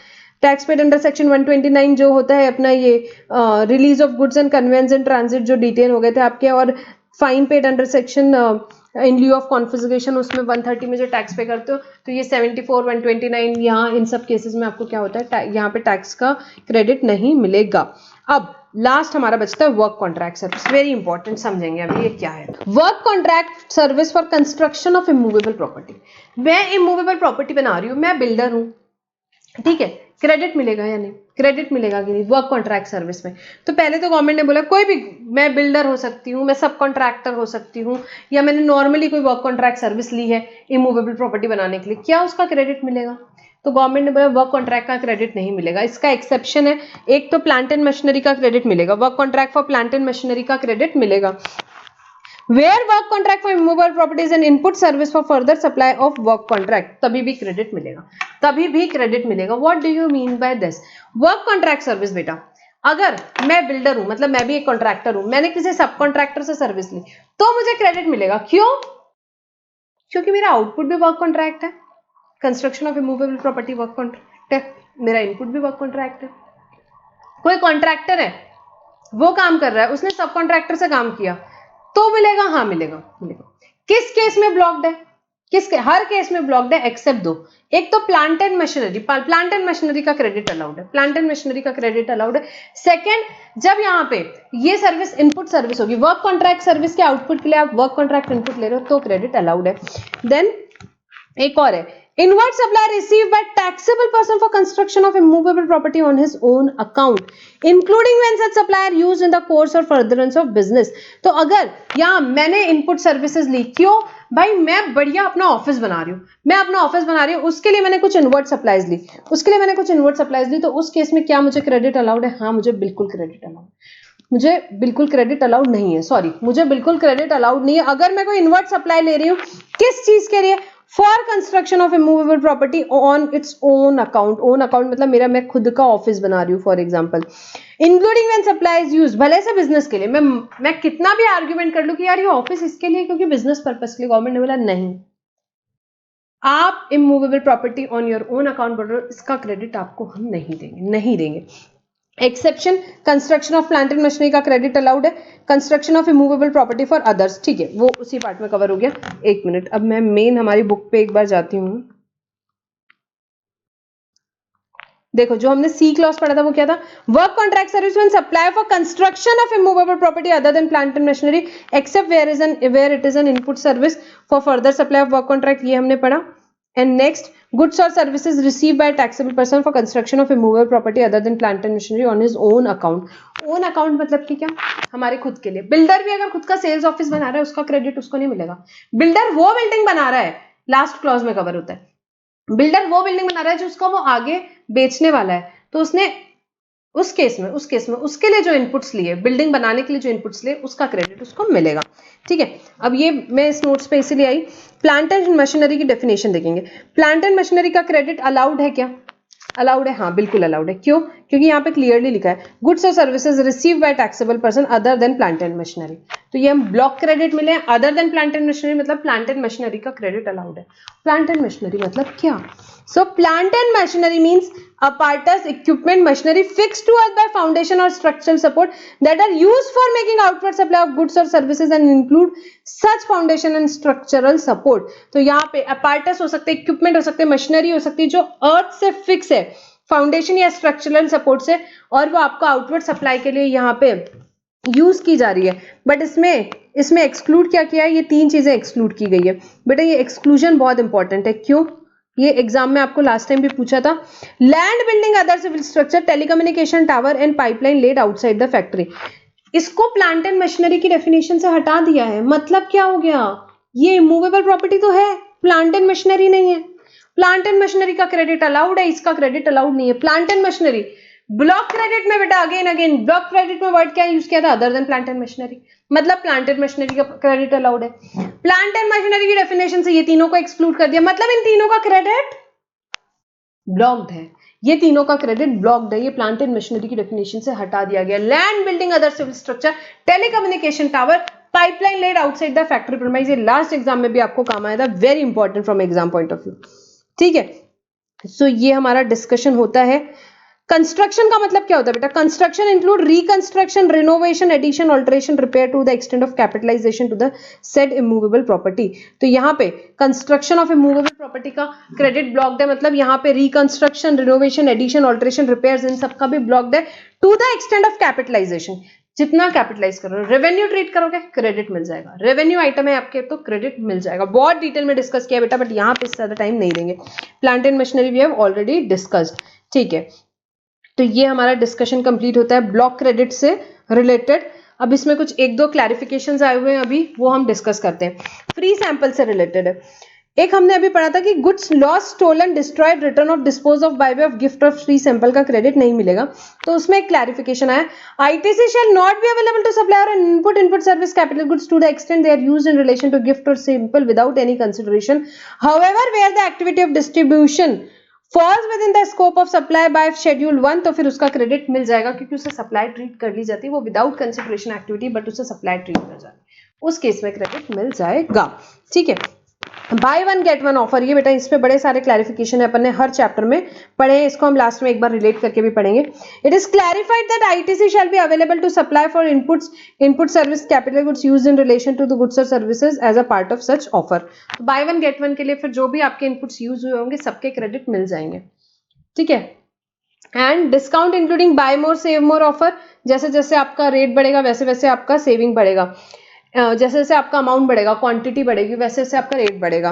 tax paid under section 129 जो होता है अपना ये release of goods and conveyance in transit जो डिटेन हो गए थे आपके, और fine paid under section in lieu of confiscation, उसमें 130 में जो टैक्स पे करते हो तो ये 74, 129, यहाँ इन सब केसेस में आपको क्या होता है, यहाँ पे टैक्स का क्रेडिट नहीं मिलेगा। अब लास्ट हमारा बचता है work contract service, very important, समझेंगे अभी ये क्या है। Work contract service for construction of immovable property. मैं इमूवेबल प्रॉपर्टी बना रही हूँ, मैं बिल्डर हूँ, ठीक है, क्रेडिट मिलेगा या नहीं, क्रेडिट मिलेगा कि नहीं वर्क कॉन्ट्रैक्ट सर्विस में? तो पहले तो गवर्नमेंट ने बोला कोई भी, मैं बिल्डर हो सकती हूँ, मैं सब कॉन्ट्रैक्टर हो सकती हूँ, या मैंने नॉर्मली कोई वर्क कॉन्ट्रैक्ट सर्विस ली है इमूवेबल प्रॉपर्टी बनाने के लिए, क्या उसका क्रेडिट मिलेगा? तो गवर्नमेंट ने बोला वर्क कॉन्ट्रैक्ट का क्रेडिट नहीं मिलेगा। इसका एक्सेप्शन है, एक तो प्लांट एंड मशीनरी का क्रेडिट मिलेगा, work contract for plant and machinery का क्रेडिट मिलेगा। Where work contract for immovable property is an input service for further supply of work contract, तभी भी क्रेडिट मिलेगा, तभी भी क्रेडिट मिलेगा। What do you mean by this? Work contract service बेटा, अगर मैं बिल्डर हूं, मतलब मैं भी एक कॉन्ट्रैक्टर हूं, मैंने किसी सब कॉन्ट्रैक्टर से सर्विस ली तो मुझे क्रेडिट मिलेगा। क्यों? क्योंकि मेरा आउटपुट भी वर्क कॉन्ट्रैक्ट है, construction of immovable property work contract है, मेरा इनपुट भी वर्क कॉन्ट्रैक्ट है। कोई कॉन्ट्रैक्टर है, वो काम कर रहा है, उसने सब कॉन्ट्रैक्टर से काम किया तो मिलेगा, हाँ मिलेगा, मिलेगा। किस केस में ब्लॉक्ड है? हर केस में ब्लॉक्ड है एक्सेप्ट दो, एक तो plant and machinery, plant and machinery का क्रेडिट अलाउड है, प्लांट एंड मशीनरी का क्रेडिट अलाउड है। सेकंड, जब यहाँ पे ये सर्विस इनपुट सर्विस होगी, वर्क कॉन्ट्रैक्ट सर्विस के आउटपुट के लिए आप वर्क कॉन्ट्रैक्ट इनपुट ले रहे हो तो क्रेडिट अलाउड है। देन एक और है, inward supply received by taxable person for construction of immovable property on his own account, including when such supply are used in the course or furtherance of business। तो अगर यहाँ मैंने input services ली, क्यों भाई, मैं बढ़िया अपना ऑफिस बना रही हूँ, मैं अपना ऑफिस बना रही हूँ, उसके लिए मैंने कुछ इनवर्ट सप्लाईज ली, उसके लिए मैंने कुछ इनवर्ट सप्लाईज ली, तो उस केस में क्या मुझे क्रेडिट अलाउड है? हाँ, मुझे बिल्कुल क्रेडिट अलाउड, मुझे बिल्कुल क्रेडिट अलाउड नहीं है, सॉरी, मुझे बिल्कुल क्रेडिट अलाउड नहीं है। अगर मैं कोई इनवर्ट सप्लाई ले रही हूँ, किस चीज के लिए? For construction of immovable property on its own account, own account मतलब मेरा, मैं खुद का ऑफिस बना रही हूँ for example, including when supply is used, भले से बिजनेस के लिए, मैं कितना भी आर्ग्यूमेंट कर लूं कि यार ये ऑफिस इसके लिए क्योंकि बिजनेस पर्पस के लिए, गवर्नमेंट ने बोला नहीं, आप immovable property on your own account बोल रहे हो, इसका क्रेडिट आपको हम नहीं देंगे, नहीं देंगे। Exception, construction of plant and machinery का क्रेडिट अलाउड है, construction of immovable property for others, ठीक है, वो उसी पार्ट में कवर हो गया। एक मिनट, अब मैं मेन हमारी बुक पे एक बार जाती हूँ। देखो, जो हमने सी क्लॉज पढ़ा था वो क्या था? Work contract service when supply for construction of immovable property other than plant and machinery except where it is an input service for further supply of work contract, ये हमने पढ़ा। And next, goods or services received by a taxable person for construction of immovable property other than plant and machinery on his own account. Own account मतलब कि क्या? हमारे खुद के लिए। बिल्डर भी अगर खुद का सेल्स ऑफिस बना रहा है, उसका क्रेडिट उसको नहीं मिलेगा। बिल्डर वो बिल्डिंग बना रहा है, लास्ट क्लॉज में कवर होता है। बिल्डर वो बिल्डिंग बना रहा है जो उसका वो आगे बेचने वाला है, तो उसने उस केस में उसके लिए जो इनपुट्स लिए, बिल्डिंग बनाने के लिए जो इनपुट्स लिए, उसका क्रेडिट उसको मिलेगा, ठीक है। अब ये मैं इस नोट्स पे इसीलिए आई, प्लांट एंड मशीनरी की डेफिनेशन देखेंगे। प्लांट एंड मशीनरी का क्रेडिट अलाउड है क्या? अलाउड है, हाँ बिल्कुल अलाउड है। क्यों? क्योंकि यहाँ पे क्लियरली लिखा है गुड्स और services receive by taxable person other than plant and machinery, तो ये हम ब्लॉक क्रेडिट मिले। Other than plant and machinery मतलब प्लांट एंड मशीनरी का क्रेडिट अलाउड है। प्लांट एंड मशीनरी मतलब क्या? So plant and machinery means apparatus, equipment, machinery fixed to earth by foundation or structural support that are used for making outward supply of goods or services and include such foundation and structural support। तो यहाँ पे apparatus हो सकते हैं, equipment हो सकते हैं, machinery हो सकती है जो अर्थ से फिक्स है फाउंडेशन या स्ट्रक्चरल सपोर्ट से, और वो आपको आउटवर्ड सप्लाई के लिए यहाँ पे यूज की जा रही है। बट इसमें एक्सक्लूड क्या किया है? ये तीन चीजें एक्सक्लूड की गई है। बेटा ये एक्सक्लूजन बहुत इंपॉर्टेंट है। क्यों? ये एग्जाम में आपको लास्ट टाइम भी पूछा था। Land building other civil structure telecommunication tower and pipeline laid outside the factory, इसको प्लांट एंड मशीनरी की डेफिनेशन से हटा दिया है। मतलब क्या हो गया? ये मूवेबल प्रॉपर्टी तो है, प्लांट एंड मशीनरी नहीं है। प्लांट एंड मशीनरी का क्रेडिट अलाउड है, इसका क्रेडिट अलाउड नहीं है। Plant and machinery block credit में बेटा अगेन ब्लॉक क्रेडिट में वर्ड क्या यूज किया था? Other than plant and machinery, मतलब प्लांट एंड मशीनरी का क्रेडिट अलाउड है। प्लांट एंड मशीनरी की डेफिनेशन से ये तीनों को एक्सक्लूड कर दिया, मतलब इन तीनों का क्रेडिट ब्लॉक्ड है। ये तीनों का क्रेडिट ब्लॉक्ड है, ये प्लांट एंड मशीनरी की डेफिनेशन से हटा दिया गया। Land building other civil structure telecommunication tower pipeline laid outside the factory premise, ये लास्ट एग्जाम में भी आपको काम आया था, very important from exam point of view, ठीक है। सो ये हमारा डिस्कशन होता है कंस्ट्रक्शन का मतलब क्या होता है बेटा? Construction include reconstruction, renovation, addition, alteration, repair to the extent of capitalisation to the said immovable property. तो यहाँ पे कंस्ट्रक्शन ऑफ इमूवेबल प्रॉपर्टी का क्रेडिट ब्लॉक्ड है, मतलब यहाँ पे reconstruction, renovation, addition, alteration, repairs इन सब का भी ब्लॉक्ड है to the extent of capitalisation. जितना कैपिटलाइज करो, रेवेन्यू ट्रीट करोगे क्रेडिट मिल जाएगा, रेवेन्यू आइटम है आपके तो क्रेडिट मिल जाएगा। बहुत डिटेल में डिस्कस किया बेटा, बट यहाँ पे ज्यादा टाइम नहीं देंगे। Plant and machinery we have already discussed, ठीक है। तो ये हमारा डिस्कशन कंप्लीट होता है ब्लॉक क्रेडिट से रिलेटेड। अब इसमें कुछ एक दो क्लैरिफिकेशंस आए हुए हैं अभी, वो हम डिस्कस करते हैं। फ्री सैंपल से रिलेटेड है। एक हमने अभी पढ़ा था कि goods lost, stolen, destroyed, written off, dispose of, by way of, gift of free sample का क्रेडिट नहीं मिलेगा। तो उसमें एक क्लैरिफिकेशन आया, ITC shall not be available to supplier on input service capital goods to the extent they are used in relation to gift और sample without any consideration. However where the activity of distribution falls within the scope of supply by schedule 1, तो फिर उसका credit मिल जाएगा क्योंकि उसे supply treat कर ली जाती है, वो विदाउट कंसिडरेशन एक्टिविटी बट उसे सप्लाई ट्रीट कर जाती है, उस केस में क्रेडिट मिल जाएगा, ठीक है। Bye one get one offer, ये बेटा इस पे बड़े सारे क्लैरिफिकेशन है, अपन ने हर चैप्टर में पढ़े हैं, इसको हम लास्ट में एक बार रिलेट करके भी पढ़ेंगे। It is clarified that ITC shall be available to supply for input service capital goods used in relation to the goods और services as a part of such offer. Buy one get one के लिए फिर जो भी आपके inputs use हुए होंगे सबके क्रेडिट मिल जाएंगे, ठीक है। And discount including buy more save more offer, जैसे जैसे आपका रेट बढ़ेगा वैसे वैसे आपका सेविंग बढ़ेगा, जैसे जैसे आपका अमाउंट बढ़ेगा, क्वांटिटी बढ़ेगी, वैसे वैसे आपका रेट बढ़ेगा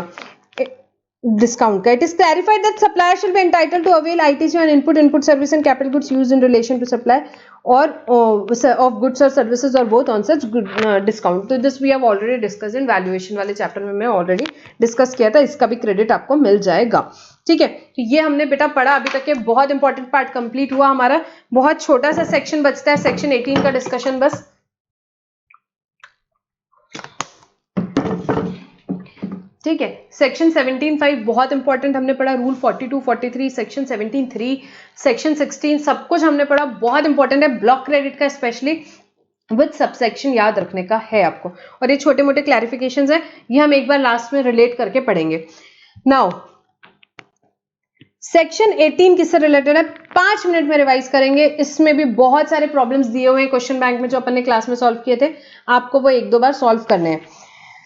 डिस्काउंट का। It is clarified that supplier should be entitled to avail ITC on input service and capital goods used in relation to supply और ऑफ गुड्स और सर्विसेज और बोथ ऑन सच डिस्काउंट। तो this we have already discussed in valuation वाले chapter में, मैं already discuss किया था, इसका भी क्रेडिट आपको मिल जाएगा, ठीक है। तो ये हमने बेटा पढ़ा, अभी तक के बहुत इंपॉर्टेंट पार्ट कंप्लीट हुआ हमारा। बहुत छोटा सा सेक्शन बचता है, सेक्शन 18 का डिस्कशन बस, ठीक है। सेक्शन 17(5) बहुत इंपॉर्टेंट हमने पढ़ा, रूल 42, 43, सेक्शन 17(3), सेक्शन 16 सब कुछ हमने पढ़ा, बहुत इंपॉर्टेंट है ब्लॉक क्रेडिट का, स्पेशली विद सबसेक्शन याद रखने का है आपको। और ये छोटे मोटे क्लैरिफिकेशंस हैं, ये हम एक बार लास्ट में रिलेट करके पढ़ेंगे। नाउ सेक्शन 18 किससे रिलेटेड है, 5 मिनट में रिवाइज करेंगे। इसमें भी बहुत सारे प्रॉब्लम्स दिए हुए हैं क्वेश्चन बैंक में जो अपन ने क्लास में सॉल्व किए थे, आपको वो एक दो बार सॉल्व करने हैं।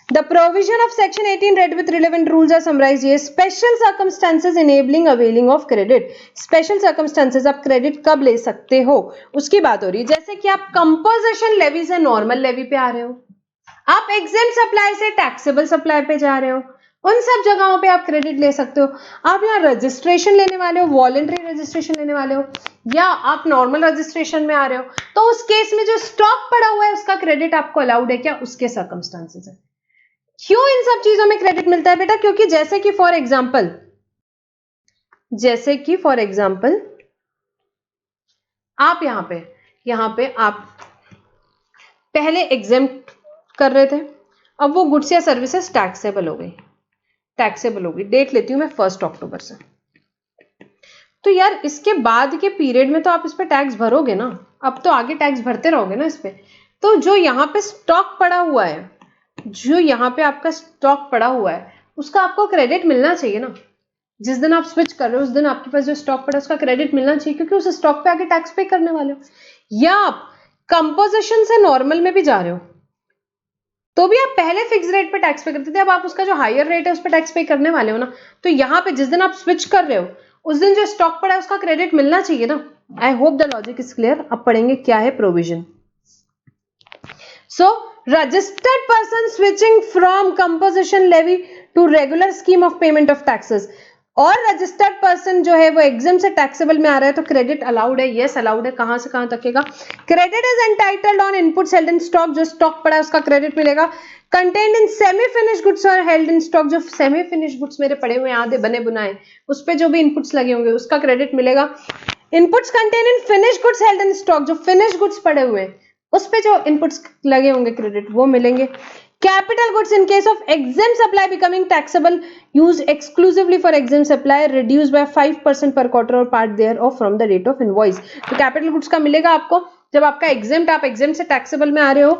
The provision of section 18 read with relevant rules are summarized here. Special circumstances enabling availing of credit. Special circumstances, आप क्रेडिट कब ले सकते हो उसकी बात हो रही है। जैसे कि आप कंपोजिशन लेवी से नॉर्मल लेवी पे आ रहे हो, आप एग्जेम्प्ट सप्लाई से टैक्सेबल सप्लाई पे जा रहे हो, उन सब जगहों पे आप क्रेडिट ले सकते हो। आप यहाँ रजिस्ट्रेशन लेने वाले हो, वॉलंटरी रजिस्ट्रेशन लेने वाले हो, या आप नॉर्मल रजिस्ट्रेशन में आ रहे हो, तो उस केस में जो स्टॉक पड़ा हुआ है उसका क्रेडिट आपको अलाउड है क्या, उसके सर्कमस्टांसेस है। क्यों इन सब चीजों में क्रेडिट मिलता है बेटा, क्योंकि जैसे कि फॉर एग्जांपल आप यहां पे आप पहले एग्जेम्प्ट कर रहे थे, अब वो गुड्स या सर्विसेज टैक्सेबल हो गई। डेट लेती हूं मैं 1 अक्टूबर से, तो यार इसके बाद के पीरियड में तो आप इस पे टैक्स भरोगे ना, अब तो आगे टैक्स भरते रहोगे ना इस पे। तो जो यहाँ पे स्टॉक पड़ा हुआ है, जो यहाँ पे आपका स्टॉक पड़ा हुआ है उसका आपको क्रेडिट मिलना चाहिए ना। जिस दिन आप स्विच कर रहे हो उस दिन आपके पास जो स्टॉक पड़ा है उसका क्रेडिट मिलना चाहिए, क्योंकि उस स्टॉक पे आगे टैक्स पे करने वाले हो। या आप कंपोजिशन से नॉर्मल में भी जा रहे हो तो भी आप पहले फिक्स रेट पे टैक्स पे करते थे, अब आप उसका जो हायर रेट है उस पर टैक्स पे करने वाले हो ना। तो यहाँ पे जिस दिन आप स्विच कर रहे हो उस दिन जो स्टॉक पड़ा है उसका क्रेडिट मिलना चाहिए ना। I hope the logic is clear. अब पढ़ेंगे क्या है provision. So registered person switching from composition levy to regular scheme of payment of taxes, और रजिस्टर्ड पर्सन जो है वो एग्जाम से टैक्सेबल में आ रहा है तो क्रेडिट अलाउड है, यस अलाउड है। कहां से कहां तकेगा, credit is entitled on input held in stock, जो स्टॉक पड़ा है उसका क्रेडिट मिलेगा। Contained in semi finish goods और हेल्ड इन स्टॉक, जो सेमी फिनिश गुड्स मेरे पड़े हुए आधे बने बुनाए उस पे जो भी इनपुट्स लगे होंगे उसका क्रेडिट मिलेगा। Inputs contain in finish goods held in stock, जो फिनिश गुड्स पड़े हुए हैं उस पे जो इनपुट्स लगे होंगे क्रेडिट वो मिलेंगे। Capital goods in case of exempt supply becoming taxable use exclusively for exempt supply reduce by 5% पर क्वार्टर और part thereof from the rate of invoice. तो कैपिटल गुड्स का मिलेगा आपको जब आपका एग्जेम्प्ट, आप एग्जेम से टैक्सेबल में आ रहे हो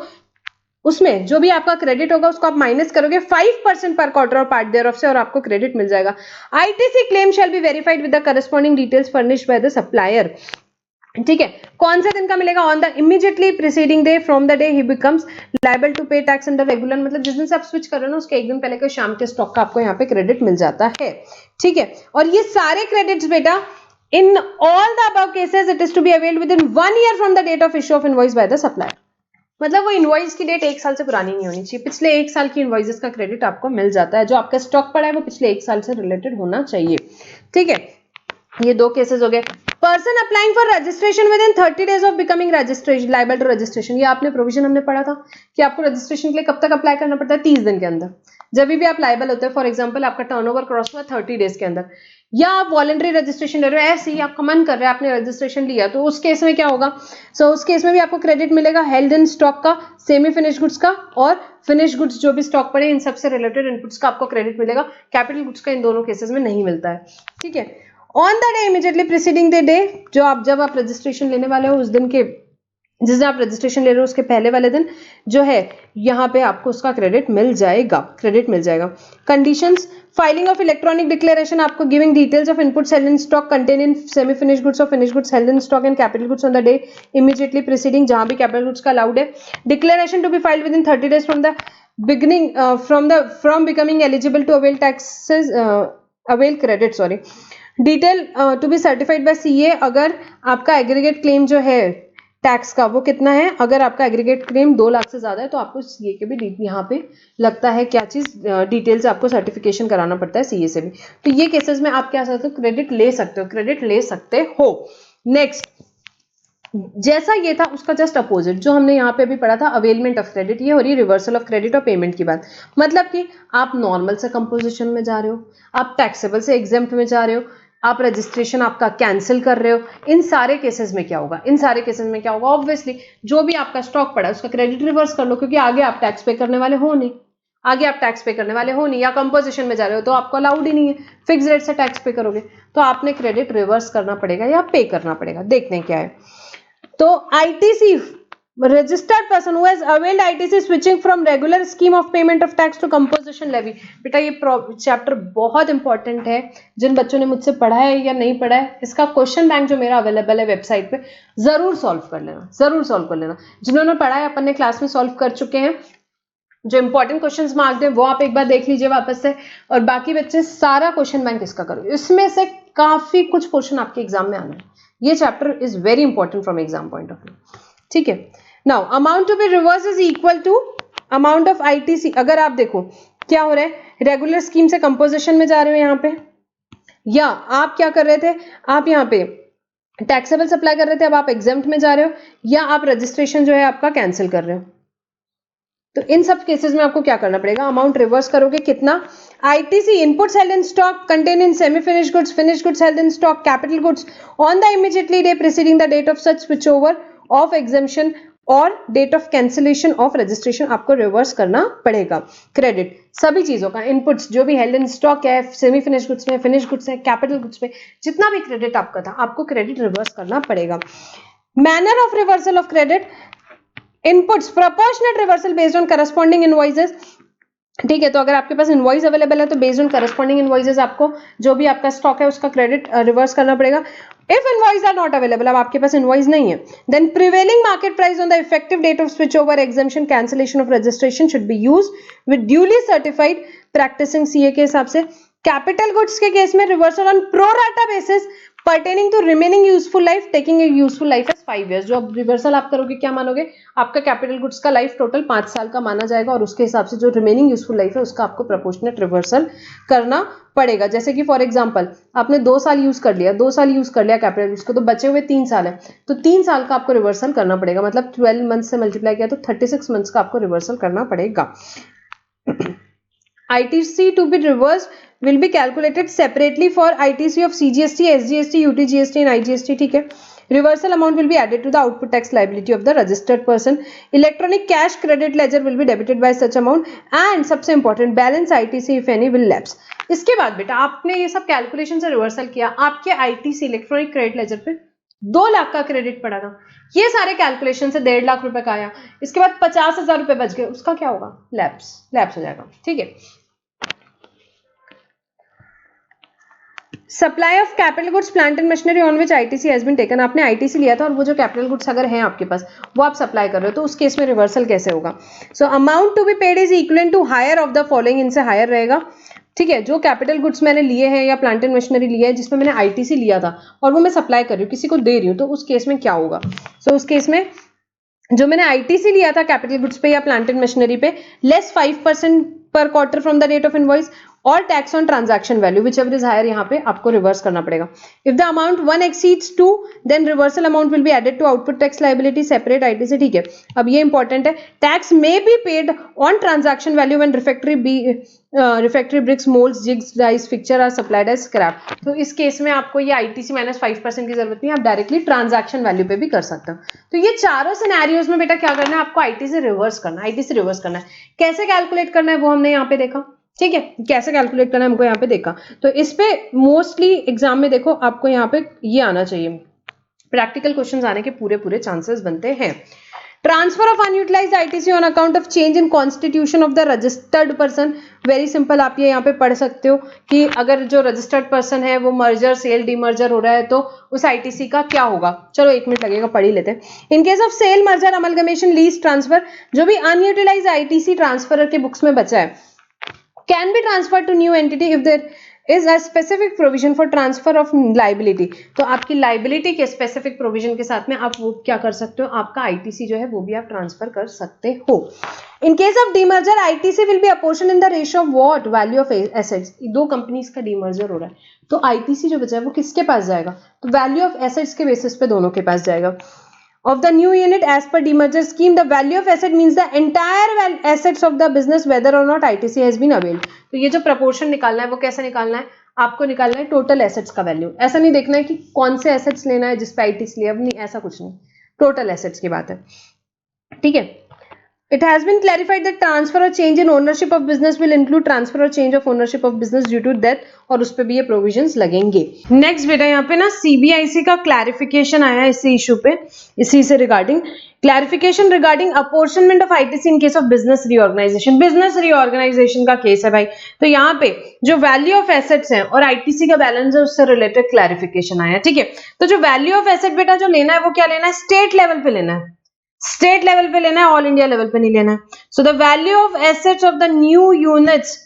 उसमें जो भी आपका क्रेडिट होगा उसको आप माइनस करोगे 5% पर क्वार्टर और पार्ट देयर ऑफ से और आपको क्रेडिट मिल जाएगा। ITC claim shall be verified with the corresponding details furnished by the supplier. ठीक है, कौन सा दिन का मिलेगा? On the immediately preceding day from the day he becomes liable to pay tax under regular, मतलब जिस दिन से आप स्विच कर रहे हो ना उसके एक दिन पहले के शाम के स्टॉक का आपको यहाँ पे क्रेडिट मिल जाता है। ठीक है, और ये सारे क्रेडिट्स बेटा in all the above cases it is to be availed within 1 year from the date of issue of invoice by the supplier. मतलब वो इनवॉइस की डेट 1 साल से पुरानी नहीं होनी चाहिए, पिछले 1 साल की इनवॉइसेस का क्रेडिट आपको मिल जाता है। जो आपका स्टॉक पड़ा है वो पिछले 1 साल से रिलेटेड होना चाहिए। ठीक है, ये 2 केसेस हो गए। Person applying for registration within 30 days of becoming registration liable to registration, ये आपने प्रोविजन हमने पढ़ा था कि आपको रजिस्ट्रेशन के लिए कब तक अप्लाई करना पड़ता है? 30 दिन के अंदर। जब भी आप लायबल होते हैं, फॉर एग्जांपल आपका टर्नओवर क्रॉस हुआ 30 डेज के अंदर, या आप वॉलंटरी रजिस्ट्रेशन ले रहे हो, ऐसे ही आपका मन कर रहा है आपने रजिस्ट्रेशन लिया, तो उस केस में क्या होगा? उस केस में भी आपको क्रेडिट मिलेगा हेल्ड इन स्टॉक का, सेमी फिनिश गुड्स का और फिनिश गुड्स जो भी स्टॉक पड़े इन सबसे रिलेटेड इनपुट्स का आपको क्रेडिट मिलेगा। कैपिटल गुड्स का इन दोनों केसेस में नहीं मिलता है। ठीक है, on the day immediately preceding the day, जो आप जब आप रजिस्ट्रेशन लेने वाले हो उस दिन के, जिस दिन आप रजिस्ट्रेशन ले रहे हो उसके पहले वाले दिन जो है यहाँ पे आपको उसका क्रेडिट मिल जाएगा, conditions, filing of electronic declaration, आपको giving details of input held in stock contain in semi finish goods और finish goods held in stock and capital goods on the day immediately preceding, जहां भी capital goods का allowed है। Declaration to be filed within 30 days from the beginning from becoming eligible to avail taxes avail credit, sorry, detail to be certified by CA, अगर आपका aggregate claim जो है tax का वो कितना है, अगर आपका एग्रीगेट क्लेम 2 लाख से ज्यादा है तो आपको सीए के भी यहाँ पे लगता है क्या चीज, डिटेल्स आपको सर्टिफिकेशन कराना पड़ता है सीए से भी। तो ये केसेस में आप क्या सकते हो? क्रेडिट ले सकते हो। नेक्स्ट, जैसा ये था उसका जस्ट अपोजिट जो हमने यहाँ पे भी पढ़ा था, अवेलमेंट ऑफ क्रेडिट, ये हो रही है रिवर्सल ऑफ क्रेडिट और पेमेंट की बात। मतलब कि आप नॉर्मल से कंपोजिशन में जा रहे हो, आप टैक्सेबल से एग्जेम्प्ट में जा रहे हो, आप रजिस्ट्रेशन आपका कैंसिल कर रहे हो, इन सारे केसेस में क्या होगा? ऑब्वियसली जो भी आपका स्टॉक पड़ा है उसका क्रेडिट रिवर्स कर लो, क्योंकि आगे आप टैक्स पे करने वाले हो नहीं, या कंपोजिशन में जा रहे हो तो आपको अलाउड ही नहीं है, फिक्स रेट से टैक्स पे करोगे, तो आपने क्रेडिट रिवर्स करना पड़ेगा या पे करना पड़ेगा। देखते हैं क्या है। तो ITC registered person who has availed ITC switching from regular scheme of payment of tax to composition levy, बेटा ये चैप्टर बहुत इंपॉर्टेंट है। जिन बच्चों ने मुझसे पढ़ा है या नहीं पढ़ा है, इसका क्वेश्चन बैंक जो मेरा अवेलेबल है वेबसाइट पे, जरूर सॉल्व कर लेना। जिन्होंने पढ़ा है अपन ने क्लास में सॉल्व कर चुके हैं, जो इंपॉर्टेंट क्वेश्चंस मार्क्ड है वो आप एक बार देख लीजिए वापस से, और बाकी बच्चे सारा क्वेश्चन बैंक इसका करो, इसमें से काफी कुछ क्वेश्चन आपके एग्जाम में आना है। ये chapter is very important from exam point of view. ठीक है, now amount to be reverse is equal to amount of ITC. अगर आप देखो क्या हो रहा है, रेगुलर स्कीम से कंपोजिशन में जा रहे हो यहाँ पे, या आप क्या कर रहे थे, आप यहाँ पे टैक्सेबल सप्लाई कर रहे थे, अब आप एग्जेम्प्ट में जा रहे हो, या आप रजिस्ट्रेशन जो है आपका कैंसिल कर रहे हो। तो इन सब केसेस में आपको क्या करना पड़ेगा? अमाउंट रिवर्स करोगे कितना? ITC inputs held in stock contain in semi finish goods held in stock, capital goods on the immediately day preceding the date of such switch over of exemption और date of cancellation of registration, आपको reverse करना पड़ेगा credit सभी चीजों का। Inputs जो भी held in stock है, सेमी फिनिश गुड्स में, फिनिश गुड्स है, कैपिटल गुड्स में, जितना भी क्रेडिट आपका था आपको क्रेडिट रिवर्स करना पड़ेगा। Manner of reversal of credit, inputs proportionate reversal based on corresponding invoices. ठीक है, तो अगर आपके पास इनवॉइस अवेलेबल है तो बेस्ड ऑन करस्पॉन्डिंग इनवॉइसेस आपको जो भी आपका स्टॉक है उसका क्रेडिट रिवर्स करना पड़ेगा। If invoice are not available, अब आपके पास इनवॉइस नहीं है, then prevailing market price on the effective date of switch over exemption cancellation of registration should be used with duly certified practicing CA के हिसाब से। कैपिटल गुड्स के case में reversal on pro rata basis pertaining to remaining useful life, taking a useful life as 5 years। जो अब reversal आप करोगे क्या मानोगे? आपका कैपिटल गुड्स का लाइफ टोटल 5 साल का माना जाएगा, और उसके हिसाब से जो रिमेनिंग यूजफुल लाइफ है उसका आपको प्रोपोर्शनेट रिवर्सल करना पड़ेगा। जैसे कि फॉर एग्जांपल आपने 2 साल यूज कर लिया कैपिटल गुड्स को, तो बचे हुए 3 साल है, तो 3 साल का आपको रिवर्सल करना पड़ेगा, मतलब 12 मंथ से मल्टीप्लाई किया तो 36 मंथ्स का आपको रिवर्सल करना पड़ेगा। ITC to be reversed will be calculated separately for ITC of CGST, SGST, UTGST and IGST। ठीक है, reversal amount will be added to the output tax liability of the registered person। Electronic cash credit ledger will be debited by such amount and सबसे important balance ITC if any will lapse। इसके बाद बेटा आपने ये सब calculation से reversal किया, आपके ITC इलेक्ट्रॉनिक क्रेडिट लेजर पे 2 लाख का क्रेडिट पड़ा था, ये सारे कैलकुलेशन से 1.5 लाख रुपए का आया, इसके बाद 50,000 रुपए बच गए, उसका क्या होगा? लैप्स हो जाएगा। ठीक है, supply of capital goods plant and machinery on which ITC has been taken, आपने आईटीसी लिया था और वो जो कैपिटल गुड्स अगर हैं आपके पास वो आप सप्लाई कर रहे हो, तो उस केस में रिवर्सल कैसे होगा? So amount to be paid is equal to higher of the following, इनसे हायर रहेगा। ठीक है, जो कैपिटल गुड्स मैंने लिए हैं या प्लांट एंड मशीनरी लिया है जिसमें मैंने आईटीसी लिया था और वो मैं सप्लाई कर रही हूँ, किसी को दे रही हूँ, तो उस केस में क्या होगा? सो उस केस में जो मैंने आईटीसी लिया था कैपिटल गुड्स पे या प्लांट एंड मशीनरी पे, लेस 5% पर quarter from the rate of invoice और tax on transaction value whichever is higher, यहाँ पे आपको रिवर्स करना पड़ेगा। If the amount 1 exceeds 2 then reversal amount will be added to output tax liability separate ITC. ठीक है, अब ये इंपॉर्टेंट है, tax may be paid on transaction value when refractory bricks moulds jigs dies fixture are supplied as scrap. तो इस case में आपको ये आईटीसी माइनस 5% की जरूरत नहीं है, आप डायरेक्टली ट्रांजैक्शन वैल्यू पे भी कर सकते हो। तो ये चारों सिनेरियोज में बेटा क्या करना है, आपको आईटीसी रिवर्स करना है, आईटीसी रिवर्स करना है। कैसे कैलकुलेट करना है वो हमने यहाँ पे देखा। ठीक है, कैसे कैलकुलेट करना है हमको यहाँ पे देखा, तो इस पे मोस्टली एग्जाम में देखो आपको यहाँ पे ये आना चाहिए, प्रैक्टिकल क्वेश्चंस आने के पूरे चांसेस बनते हैं। Transfer of unutilised ITC on account of change in constitution of the registered person, very simple, आप ये यहाँ पे पढ़ सकते हो कि अगर जो रजिस्टर्ड पर्सन है वो मर्जर सेल डीमर्जर हो रहा है तो उस आईटीसी का क्या होगा। चलो 1 मिनट लगेगा, पढ़ ही लेते हैं। In case of sale merger amalgamation lease transfer, जो भी अनयूटिलाइज्ड आईटीसी ट्रांसफर के बुक्स में बचा है can be transferred to new entity if there is a specific provision for transfer of liability। तो आपकी liability के specific provision के साथ में आप वो क्या कर सकते हो, आपका ITC जो है वो भी आप ट्रांसफर कर सकते हो। In case of demerger, ITC will be apportioned in the ratio of what? Value of assets। 2 companies का demerger हो रहा है तो ITC जो बचा है वो किसके पास जाएगा? तो value of assets के बेसिस पे दोनों के पास जाएगा। Of the new unit as per demerger scheme, the value of asset means the entire assets of the business whether or not ITC has been availed। तो ये जो proportion निकालना है वो कैसे निकालना है, आपको निकालना है टोटल एसेट्स का वैल्यू। ऐसा नहीं देखना है कि कौन से एसेट्स लेना है जिस पे आईटीसी लिया, नहीं ऐसा कुछ नहीं, टोटल एसेट्स की बात है। ठीक है, it has been clarified that transfer or change in ownership of business will include transfer or change of ownership of business due to death, और उस पे भी ये प्रोविजंस लगेंगे। नेक्स्ट बेटा यहाँ पे ना सीबीआईसी का क्लैरिफिकेशन आया इसी इशू पे, इसी से regarding clarification regarding apportionment of ITC in case of business reorganization. Business reorganization का केस है भाई, तो यहाँ पे जो वैल्यू ऑफ एसेट्स है और आईटीसी का बैलेंस है उससे रिलेटेड क्लैरिफिकेशन आया। ठीक है, तो जो वैल्यू ऑफ एसेट बेटा जो लेना है वो क्या लेना है, स्टेट लेवल पे लेना है, स्टेट लेवल पे लेना है, ऑल इंडिया लेवल पे नहीं लेना है। So the value of assets of the new units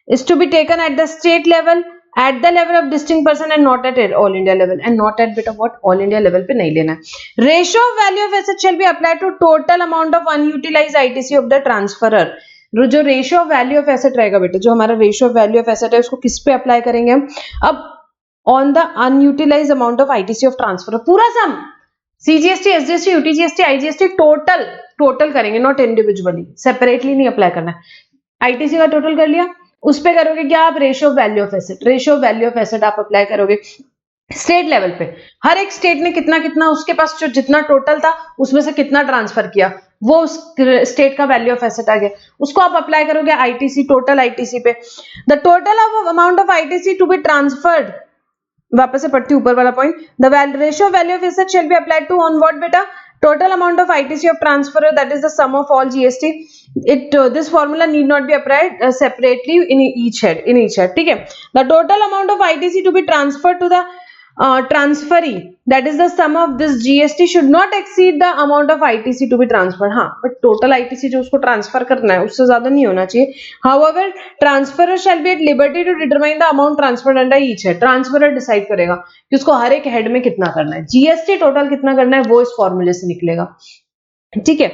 is to be taken at the state level, at the level of distinct person and not at all India level, and not at बेटा what, all India level पे नहीं लेना है। Ratio of value of asset shall be applied to total amount of unutilised ITC of the transferor. जो ratio of value of asset रहेगा बेटा, जो हमारा ratio of value of asset है उसको किस पे अप्लाई करेंगे हम, अब on the unutilised amount of ITC of transferor, पूरा sum CGST, SGST, UTGST, IGST total करेंगे, नॉट इंडिविजुअली, सेपरेटली नहीं अप्लाई करना है। आईटीसी का टोटल कर लिया, उस पे करोगे क्या आप, ratio of value of asset, ratio of value of asset आप अप्लाई करोगे स्टेट लेवल पे, हर एक स्टेट ने कितना कितना उसके पास जो जितना टोटल था उसमें से कितना ट्रांसफर किया, वो उस स्टेट का वैल्यू ऑफ एसेट आ गया, उसको आप अप्लाई करोगे आईटीसी, टोटल आईटीसी पे। The total of amount of ITC to be transferred, वापस से पढ़ती ऊपर वाला point, the ratio of value of asset shall be applied to on what बेटा, total amount of ITC of transfer, that is the sum of all GST। this formula need not be applied separately in each head, ठीक है। the total amount of ITC to be transferred to the transferee, that is the sum of this GST should not exceed the amount of ITC to be transferred। हाँ, but total ITC जो उसको transfer करना है उससे ज्यादा नहीं होना चाहिए। however transferer shall be at liberty to determine the amount transferred under each head। Transferor decide करेगा कि उसको हर एक हेड में कितना करना है, जीएसटी टोटल कितना करना है वो इस फॉर्मूले से निकलेगा। ठीक है,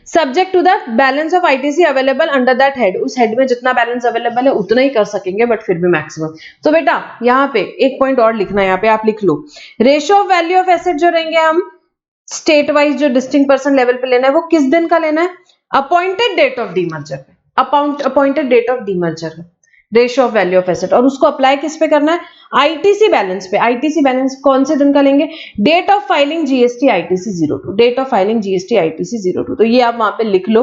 subject to the balance of ITC available under that head, उस हेड में जितना बैलेंस अवेलेबल है उतना ही कर सकेंगे, बट फिर भी मैक्सिमम। तो बेटा यहाँ पे एक पॉइंट और लिखना है, यहाँ पे आप लिख लो, ratio of value of asset जो रहेंगे हम स्टेट वाइज जो डिस्टिंक्ट पर्सन लेवल पे लेना है वो किस दिन का लेना है, अपॉइंटेड डेट ऑफ डीमर्जर पे, appointed date of demerger ratio of value of asset, और उसको अप्लाई किस पे करना है, आईटीसी बैलेंस पे। आईटीसी बैलेंस कौन से दिन का लेंगे, date of filing GST ITC 02, date of filing GST ITC 02। तो ये आप वहां पे लिख लो।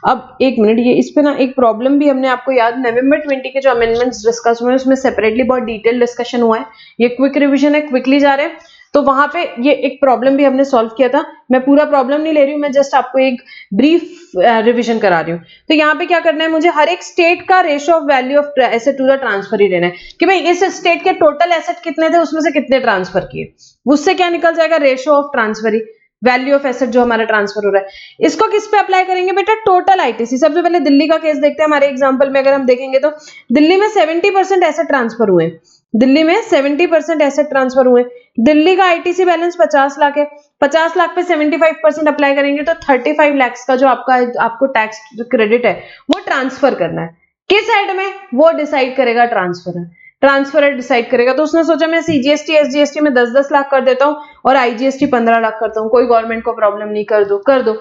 अब एक मिनट, ये इस पे ना एक प्रॉब्लम भी हमने आपको याद, नवंबर 20 के जो अमेंडमेंट्स डिस्कस हुए उसमें सेपरेटली बहुत डिटेल डिस्कशन हुआ है, ये क्विक रिविजन है, क्विकली जा रहे हैं। तो वहां पे ये एक प्रॉब्लम भी हमने सॉल्व किया था। मैं पूरा प्रॉब्लम नहीं ले रही हूँ, मैं जस्ट आपको एक ब्रीफ रिविजन करा रही हूँ। तो यहाँ पे क्या करना है, मुझे हर एक स्टेट का ratio of value of asset to the transfer ही लेना है कि भाई इस स्टेट के टोटल एसेट कितने थे, उसमें से कितने ट्रांसफर किए, उससे क्या निकल जाएगा, ratio of transfer he, value of asset जो हमारा ट्रांसफर हो रहा है। इसको किस पे अप्लाई करेंगे बेटा, टोटल आईटीसी। सबसे पहले दिल्ली का केस देखते हैं। हमारे एग्जांपल में अगर हम देखेंगे तो दिल्ली में 70% एसेट ट्रांसफर हुए, दिल्ली में 70% एसेट ट्रांसफर हुए। दिल्ली का आईटीसी बैलेंस 50 लाख है, 50 लाख पे 75% अप्लाई करेंगे तो 35 लाख का जो आपको टैक्स क्रेडिट है वो ट्रांसफर करना है। किस हेड में, वो डिसाइड करेगा ट्रांसफर डिसाइड करेगा। तो उसने सोचा मैं सीजीएसटी एसजीएसटी में 10-10 लाख कर देता हूं और आईजीएसटी 15 लाख करता हूं, कोई गवर्नमेंट को प्रॉब्लम नहीं, कर दो।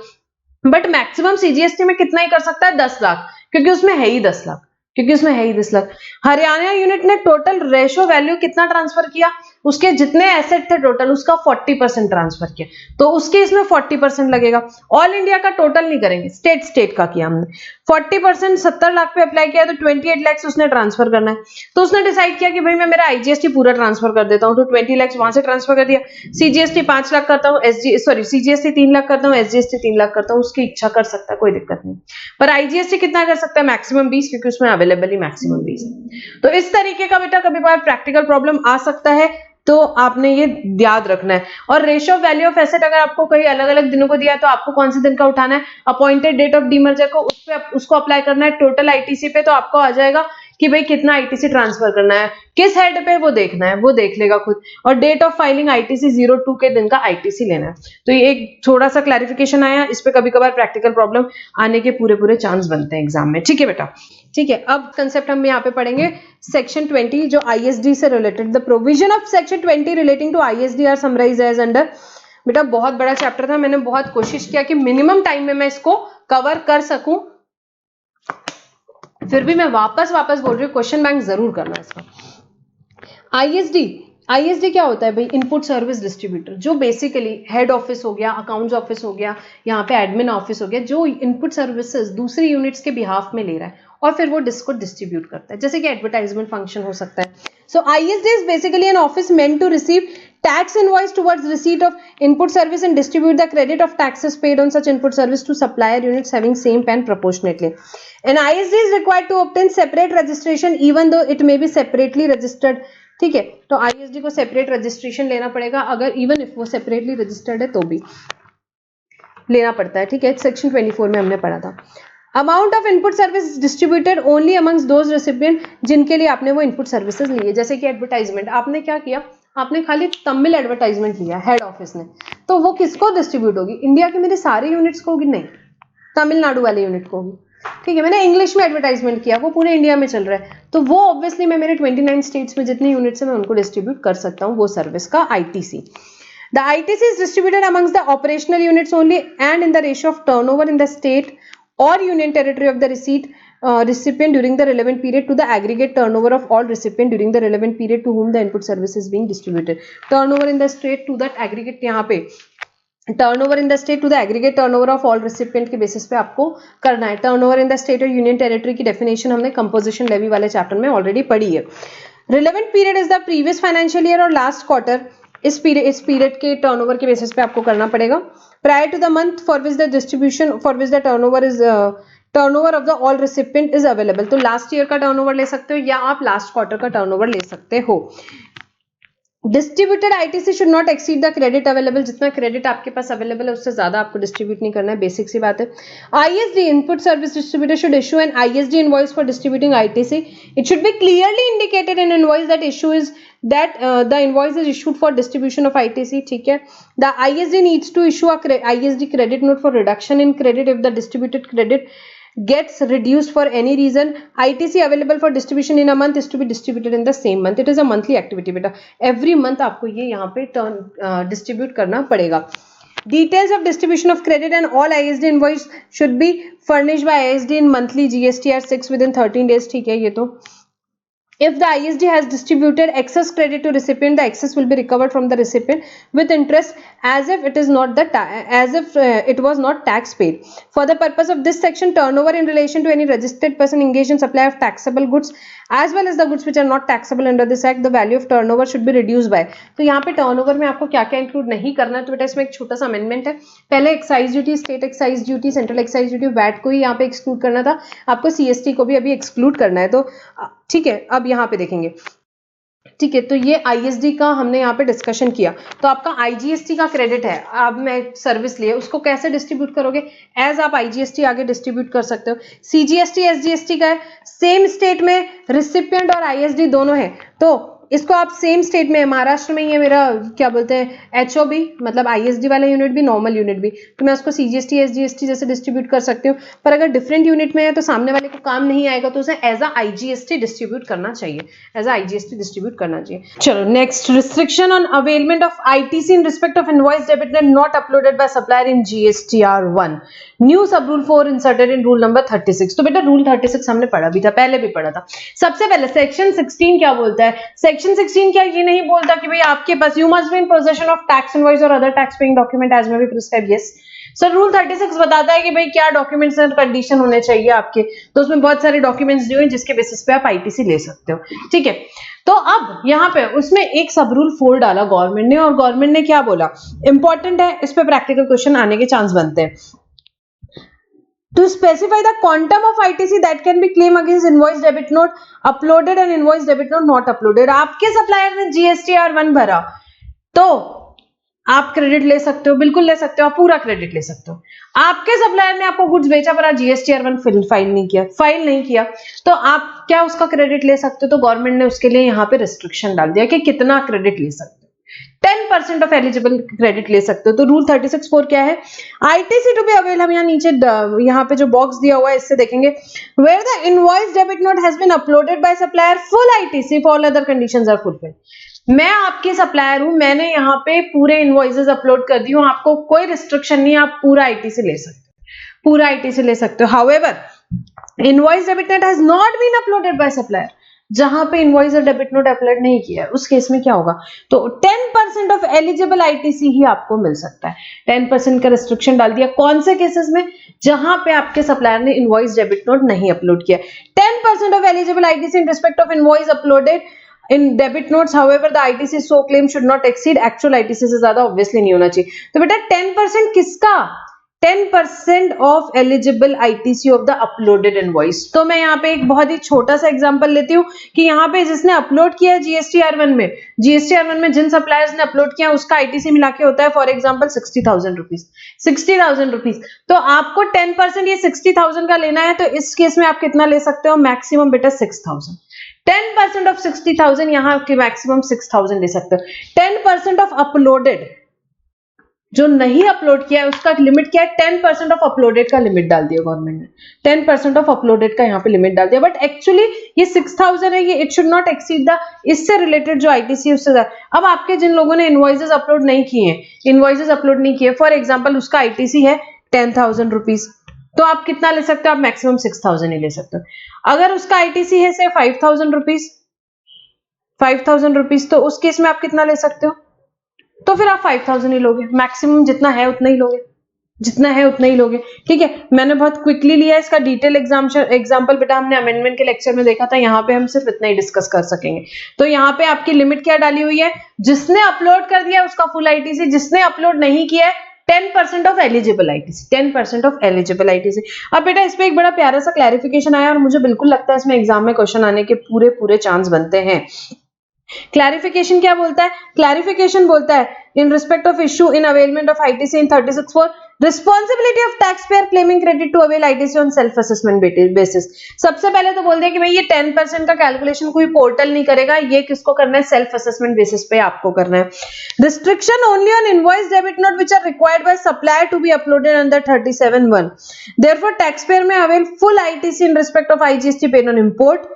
बट मैक्सिमम सीजीएसटी में कितना ही कर सकता है, 10 लाख, क्योंकि उसमें है ही 10 लाख, हरियाणा यूनिट ने टोटल रेशो वैल्यू कितना ट्रांसफर किया, उसके जितने एसेट थे टोटल उसका 40% ट्रांसफर किया, तो उसके इसमें 40% लगेगा। ऑल इंडिया का टोटल नहीं करेंगे, स्टेट का किया हमने। 40% 70 लाख पे अप्लाई किया तो 28 लाख उसने ट्रांसफर करना है। तो उसने डिसाइड किया कि भाई मैं मेरा आईजीएसटी पूरा ट्रांसफर कर देता हूँ, तो 20 लाख वहां से ट्रांसफर कर दिया। सीजीएसटी 5 लाख करता हूँ, सीजीएसटी 3 लाख करता हूँ, एसजीएसटी 3 लाख करता हूँ, उसकी इच्छा कर सकता है, कोई दिक्कत नहीं। पर आईजीएसटी कितना कर सकता है, मैक्सिमम 20, क्योंकि उसमें अवेलेबल ही मैक्सिमम 20 है। तो इस तरीके का बेटा कभी बार प्रैक्टिकल प्रॉब्लम आ सकता है, तो आपने ये याद रखना है। और ratio of value of asset अगर आपको कई अलग अलग दिनों को दिया है तो आपको कौन से दिन का उठाना है, अपॉइंटेड डेट ऑफ डीमर्जर को उसको अप्लाई करना है टोटल आईटीसी पे, तो आपको आ जाएगा कि भाई कितना आईटीसी ट्रांसफर करना है, किस हेड पे वो देखना है, वो देख लेगा खुद। और डेट ऑफ फाइलिंग आईटीसी 02 के दिन का आईटीसी लेना है। तो ये एक थोड़ा सा क्लैरिफिकेशन आया, इस पे कभी कभार प्रैक्टिकल प्रॉब्लम आने के पूरे चांस बनते हैं एग्जाम में। ठीक है बेटा, ठीक है। अब कंसेप्ट हम यहाँ पे पढ़ेंगे सेक्शन 20 जो आईएसडी से रिलेटेड। The provision of section 20 relating to ISD are summarise as under. बेटा बहुत बड़ा चैप्टर था, मैंने बहुत कोशिश किया कि मिनिमम टाइम में मैं इसको कवर कर सकूं, फिर भी मैं वापस बोल रही हूँ, क्वेश्चन बैंक जरूर करना इसका। आईएसडी क्या होता है भाई, इनपुट सर्विस डिस्ट्रीब्यूटर, जो बेसिकली हेड ऑफिस हो गया, अकाउंट्स ऑफिस हो गया, यहाँ पे एडमिन ऑफिस हो गया, जो इनपुट सर्विसेज दूसरी यूनिट्स के बिहाफ में ले रहा है और फिर वो डिस्को डिस्ट्रीब्यूट करता है, जैसे कि एडवर्टाइजमेंट फंक्शन हो सकता है। So ISD is basically an office meant to receive tax invoice towards receipt of input service and distribute the credit of taxes paid on such input service to supplier units having same pan proportionately. An ISD is required to obtain separate registration even though it may be separately registered. ठीक है, तो ISD को separate registration लेना पड़ेगा, अगर even if वो separately registered है तो भी लेना पड़ता है। ठीक है, सेक्शन 24 में हमने पढ़ा था। Amount of input service distributed only amongst those recipient जिनके लिए आपने वो इनपुट सर्विसेज लिए, जैसे कि एडवर्टाइजमेंट आपने क्या किया, आपने खाली तमिल एडवर्टाइजमेंट लिया हेड ऑफिस ने, तो वो किसको डिस्ट्रीब्यूट होगी, इंडिया के मेरे सारे यूनिट्स को होगी, नहीं, तमिलनाडु वाले यूनिट को होगी। ठीक है, मैंने इंग्लिश में एडवर्टाइजमेंट किया, वो पूरे इंडिया में चल रहा है, तो वो ऑब्वियसली मैं मेरे 29 स्टेट्स में जितने यूनिट्स है मैं उनको डिस्ट्रीब्यूट कर सकता हूँ वो सर्विस का ITC. The ITC is distributed amongst the operational units only and in the ratio of turnover in the state or union territory of the recipient during the relevant period to the aggregate turnover of all recipient during the relevant period to whom the input service is being distributed. Turnover in the state to that aggregate, यहाँ पे turnover in the state to the aggregate turnover of all recipient के basis पे आपको करना है। Turnover in the state और union territory की definition हमने कंपोजिशन लेवी वाले चैप्टर में ऑलरेडी पढ़ी है। Relevant period is the previous financial year और लास्ट क्वार्टर, इस पीरियड के टर्नओवर के बेसिस पे आपको करना पड़ेगा। Prior to the month for which the distribution for which the turnover is turnover of the all recipient is available, तो last year का टर्नओवर ले सकते हो या आप लास्ट क्वार्टर का टर्नओवर ले सकते हो। Distributed ITC should not exceed the credit available, जितना क्रेडिट आपके पास अवेलेबल है उससे ज्यादा आपको डिस्ट्रीब्यूट नहीं करना है, बेसिक सी बात है। ISD input service distributor should issue an ISD invoice for distributing ITC. It should be clearly indicated in invoice that issue is that the invoice is issued for distribution of ITC. ठीक है, the ISD needs to issue a ISD credit note for reduction in credit if the distributed credit gets reduced for any reason. ITC available for distribution in a month is to be distributed in the same month. It is a monthly activity बेटा, every month आपको ये यहाँ पे distribute करना पड़ेगा। Details of distribution of credit and all ISD invoice should be furnished by ISD in monthly GSTR 6 within 13 days. ठीक है, ये तो If the ISD has distributed excess credit to recipient, the excess will be recovered from the recipient with interest as if it is not it was not tax paid. For the purpose of this section, turnover in relation to any registered person engaged in supply of taxable goods as well as the goods which are not taxable under this act, the value of turnover should be reduced by. तो यहाँ पे turnover में आपको क्या क्या include नहीं करना है, तो बेटा इसमें एक छोटा सा अमेंडमेंट है. पहले excise duty, state excise duty, central excise duty, VAT को ही यहाँ पे एक्सक्लूड करना था. आपको सीएसटी को भी अभी एक्सक्लूड करना है. तो ठीक है, अब यहाँ पे देखेंगे. ठीक है, तो ये आईएसडी का हमने यहाँ पे डिस्कशन किया. तो आपका आईजीएसटी का क्रेडिट है, अब मैं सर्विस लिए उसको कैसे डिस्ट्रीब्यूट करोगे, एज आप आईजीएसटी आगे डिस्ट्रीब्यूट कर सकते हो. सीजीएसटी एसजीएसटी का है, सेम स्टेट में रिसिपिएंट और आईएसडी दोनों है, तो इसको आप सेम स्टेट में, महाराष्ट्र में ही है मेरा क्या बोलते हैं एचओबी, मतलब आईएसडी वाला यूनिट भी नॉर्मल यूनिट भी, तो मैं उसको सीजीएसटी एसजीएसटी जैसे डिस्ट्रीब्यूट कर सकती हूँ. पर अगर डिफरेंट यूनिट में है तो सामने वाले को काम नहीं आएगा, तो उसे एज अ आईजीएसटी डिस्ट्रीब्यूट करना चाहिए, एज अ आईजीएसटी डिस्ट्रीब्यूट करना चाहिए. चलो next, restriction on availment of ITC in respect of invoice debited not uploaded by supplier in GSTR 1. New sub rule 4 inserted in rule number 36. तो बेटा rule 36 हमने पढ़ा भी था, पहले भी पढ़ा था. सबसे पहले सेक्शन 16 क्या बोलता है. सेक्शन 16 क्या ये नहीं बोलता कि भाई आपके पास you must be in possession of tax invoice और other tax paying document as may be prescribe. Yes sir, rule 36 बताता है कि भाई क्या डॉक्यूमेंट्स और कंडीशन होने चाहिए आपके, तो उसमें बहुत सारे डॉक्यूमेंट्स दिए हैं जिसके बेसिस पे आप आईटीसी ले सकते हो. ठीक है, तो अब यहाँ पे उसमें एक सब रूल 4 डाला गवर्नमेंट ने, और गवर्नमेंट ने क्या बोला, इंपॉर्टेंट है, इस पे प्रैक्टिकल क्वेश्चन आने के चांस बनते हैं. To specify the quantum of ITC that can be claimed against invoice debit note uploaded and invoice debit note not uploaded. आपके सप्लायर ने जीएसटीआर 1 भरा तो आप क्रेडिट ले सकते हो, बिल्कुल ले सकते हो, आप पूरा क्रेडिट ले सकते हो. आपके सप्लायर ने आपको गुड्स बेचा पर जीएसटीआर 1 फाइल नहीं किया, तो आप क्या उसका क्रेडिट ले सकते हो. तो गवर्नमेंट ने उसके लिए यहाँ पे रिस्ट्रिक्शन डाल दिया कि कितना क्रेडिट ले सकते हो. 10% ऑफ एलिजिबल क्रेडिट ले सकते हो. तो रूल 36(4) क्या है, आईटीसी टू बी अवेल, हम यहाँ नीचे यहाँ पे जो बॉक्स दिया हुआ है इससे देखेंगे, where the invoice debit note has been uploaded by supplier full ITC for all other conditions are fulfilled. मैं आपके सप्लायर हूं, मैंने यहाँ पे पूरे इनवॉइसेस अपलोड कर दी हूँ, आपको कोई रिस्ट्रिक्शन नहीं, आप पूरा आईटीसी ले सकते हो, पूरा आईटीसी ले सकते हो. However invoice debit note has not been uploaded by supplier, जहां पे इनवॉइस और डेबिट नोट अपलोड नहीं किया है उस केस में क्या होगा, तो 10% ऑफ एलिजिबल आईटीसी ही आपको मिल सकता है. 10% का रिस्ट्रिक्शन डाल दिया. कौन से केसेस में, जहां पे आपके सप्लायर ने इनवॉइस डेबिट नोट नहीं अपलोड किया. 10% of eligible ITC in respect of invoice uploaded in debit notes, however the ITC so claim should not exceed actual ITC से ज्यादा ऑब्वियसली नहीं होना चाहिए. तो बेटा 10% किसका, 10% of eligible ITC of the uploaded invoice. तो मैं यहाँ पे एक बहुत ही छोटा सा एग्जांपल लेती हूँ कि यहाँ पे जिसने अपलोड किया है जीएसटीआर 1 में, जीएसटीआर 1 में जिन सप्लायर्स ने अपलोड किया उसका आईटीसी मिला के होता है फॉर एग्जांपल 60,000 रुपीज, 60,000 रुपीज. तो आपको 10% ये 60,000 का लेना है, तो इस केस में आप कितना ले सकते हो, मैक्सिमम बेटा 6,000. 10% ऑफ 60,000, यहाँ के मैक्सिमम 6,000 ले सकते हो. 10% ऑफ अपलोडेड, जो नहीं अपलोड किया है उसका लिमिट क्या है, 10% ऑफ अपलोडेड का लिमिट डाल दिया गवर्नमेंट ने, 10% ऑफ अपलोडेड का यहाँ पे लिमिट डाल दिया. बट एक्चुअली ये 6,000 है, ये it should not exceed the, इससे रिलेटेड जो आईटीसी उससे ज्यादा. अब आपके जिन लोगों ने इनवॉइसेस अपलोड नहीं किए हैं, इनवॉइसेस अपलोड नहीं किए, फॉर एग्जाम्पल उसका आईटीसी है 10,000 रुपीज, तो आप कितना ले सकते हो, आप मैक्सिमम 6,000 ही ले सकते हो. अगर उसका आईटीसी है से 5,000 रुपीज, 5,000 रुपीज, तो उस केस में आप कितना ले सकते हो, तो फिर आप 5,000 ही लोगे, मैक्सिमम जितना है उतना ही लोगे, जितना है उतना ही लोगे. ठीक है, मैंने बहुत क्विकली लिया इसका डिटेल एग्जांपल बेटा हमने अमेंडमेंट के लेक्चर में देखा था, यहाँ पे हम सिर्फ इतना ही डिस्कस कर सकेंगे. तो यहाँ पे आपकी लिमिट क्या डाली हुई है, जिसने अपलोड कर दिया उसका फुल आईटीसी, जिसने अपलोड नहीं किया है 10% of eligible ITC, 10% of eligible ITC. अब बेटा इस पे एक बड़ा प्यारा सा क्लैरिफिकेशन आया और मुझे बिल्कुल लगता है इसमें एग्जाम में क्वेश्चन आने के पूरे चांस बनते हैं. क्लैरिफिकेशन क्या बोलता है, क्लैरिफिकेशन बोलता है in respect of issue in availment of ITC in 36(4) responsibility of tax payer claiming credit to avail ITC on self assessment basis. सबसे पहले तो बोल दिया कि भाई ये 10% का कैलकुलेशन कोई पोर्टल नहीं करेगा, ये किसको करना है, सेल्फ असेसमेंट बेसिस पे आपको करना है. Restriction only on invoice debit note which are required by supplier to be uploaded under 37(1). Therefore taxpayer may avail full ITC in respect of IGST paid on import,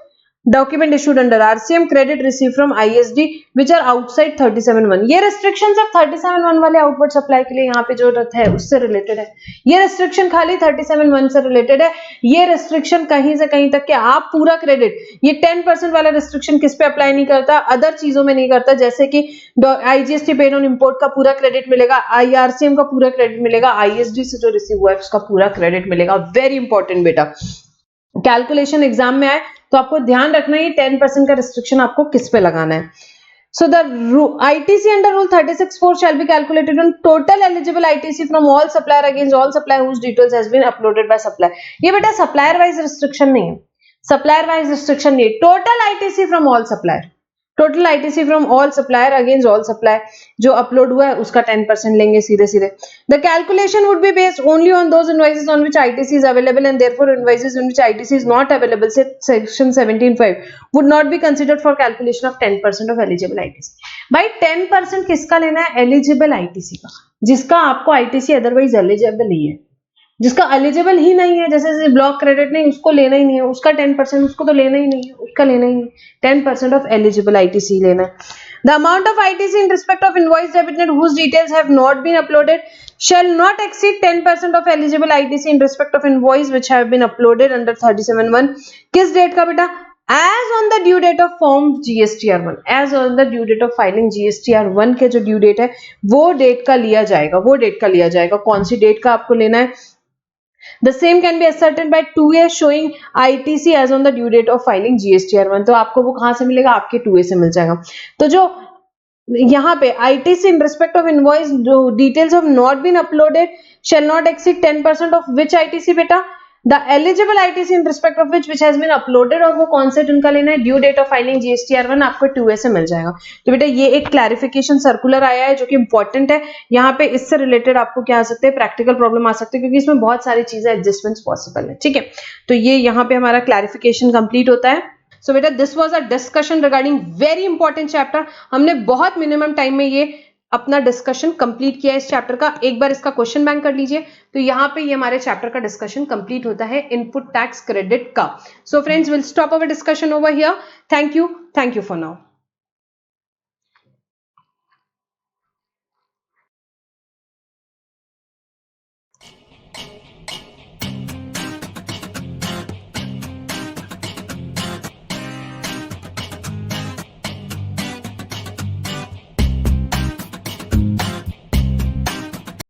document issued under RCM, credit receive from ISD which are outside 37(1). ये restriction सिर्फ 37(1) वाले outward supply के लिए यहाँ पे जो है उससे रिलेटेड है। ये रिस्ट्रिक्शन खाली 37(1) से रिलेटेड है। ये रिस्ट्रिक्शन कहीं से कहीं तक कि आप पूरा क्रेडिट, ये 10% वाला रिस्ट्रिक्शन किस पे अप्लाई नहीं करता, अदर चीजों में नहीं करता, जैसे कि आईजीएसटी पेड ऑन इंपोर्ट का पूरा क्रेडिट मिलेगा, आईआरसीएम का पूरा क्रेडिट मिलेगा, आईएसडी से जो रिसीव हुआ है उसका पूरा क्रेडिट मिलेगा। वेरी इंपॉर्टेंट बेटा, कैलकुलेशन एग्जाम में आए तो आपको ध्यान रखना है 10% का रिस्ट्रिक्शन आपको किस पे लगाना है। So the ITC under Rule 36(4) shall be calculated on total eligible ITC from all supplier against all supplier whose details has been uploaded by supplier. ये बेटा supplier wise restriction नहीं है, supplier wise restriction नहीं है, total ITC from all supplier, total ITC from all supplier against all supplier जो upload हुआ है उसका 10% लेंगे सीधे सीधे। The calculation would be based only on those invoices on which ITC is available and therefore invoices in which ITC is not available से section 17(5) would not be considered for calculation of 10% of eligible ITC. भाई 10% किसका लेना है? Eligible ITC का, जिसका आपको ITC otherwise eligible नहीं है, जिसका एलिजिबल ही नहीं है, जैसे ब्लॉक क्रेडिट नहीं, उसको लेना ही नहीं है, उसका 10% उसको तो लेना ही नहीं है, उसका लेना ही नहीं, 10% ऑफ एलिजिबल आईटीसी लेना है। The amount of ITC in respect of invoice debited whose details have not been uploaded shall not exceed 10% of eligible ITC in respect of invoice which have been uploaded under 37(1). किस date का बेटा? As on the due date of form GSTR1, as on the due date of filing GSTR1 के जो due date है वो date का लिया जाएगा, वो डेट का लिया जाएगा। कौन सी डेट का आपको लेना है? The same can be ascertained by 2A showing ITC as on the due date of filing GSTR1। तो आपको वो कहां से मिलेगा? आपके 2A से मिल जाएगा। तो जो यहाँ पे ITC in respect of invoice details have not been uploaded shall not exceed 10% of which ITC बेटा? The eligible ITC in respect of which has been uploaded, और वो कौन से उनका लेना है? Due date of filing GSTR1 आपको 2A से मिल जाएगा। तो बेटा ये एक क्लैरिफिकेशन सर्कुलर आया है जो कि इंपॉर्टेंट है। यहाँ पे इससे रिलेटेड आपको क्या आ सकते हैं? प्रैक्टिकल प्रॉब्लम आ सकते हैं, क्योंकि इसमें बहुत सारी चीजें एडजस्टमेंट्स पॉसिबल है। ठीक है, तो ये यहाँ पे हमारा क्लैरिफिकेशन कंप्लीट होता है। सो बेटा this was a discussion regarding very important chapter. हमने बहुत मिनिमम टाइम में ये अपना डिस्कशन कंप्लीट किया इस चैप्टर का। एक बार इसका क्वेश्चन बैंक कर लीजिए, तो यहाँ पे ये हमारे चैप्टर का डिस्कशन कंप्लीट होता है इनपुट टैक्स क्रेडिट का। So friends, will stop our discussion over here. Thank you for now.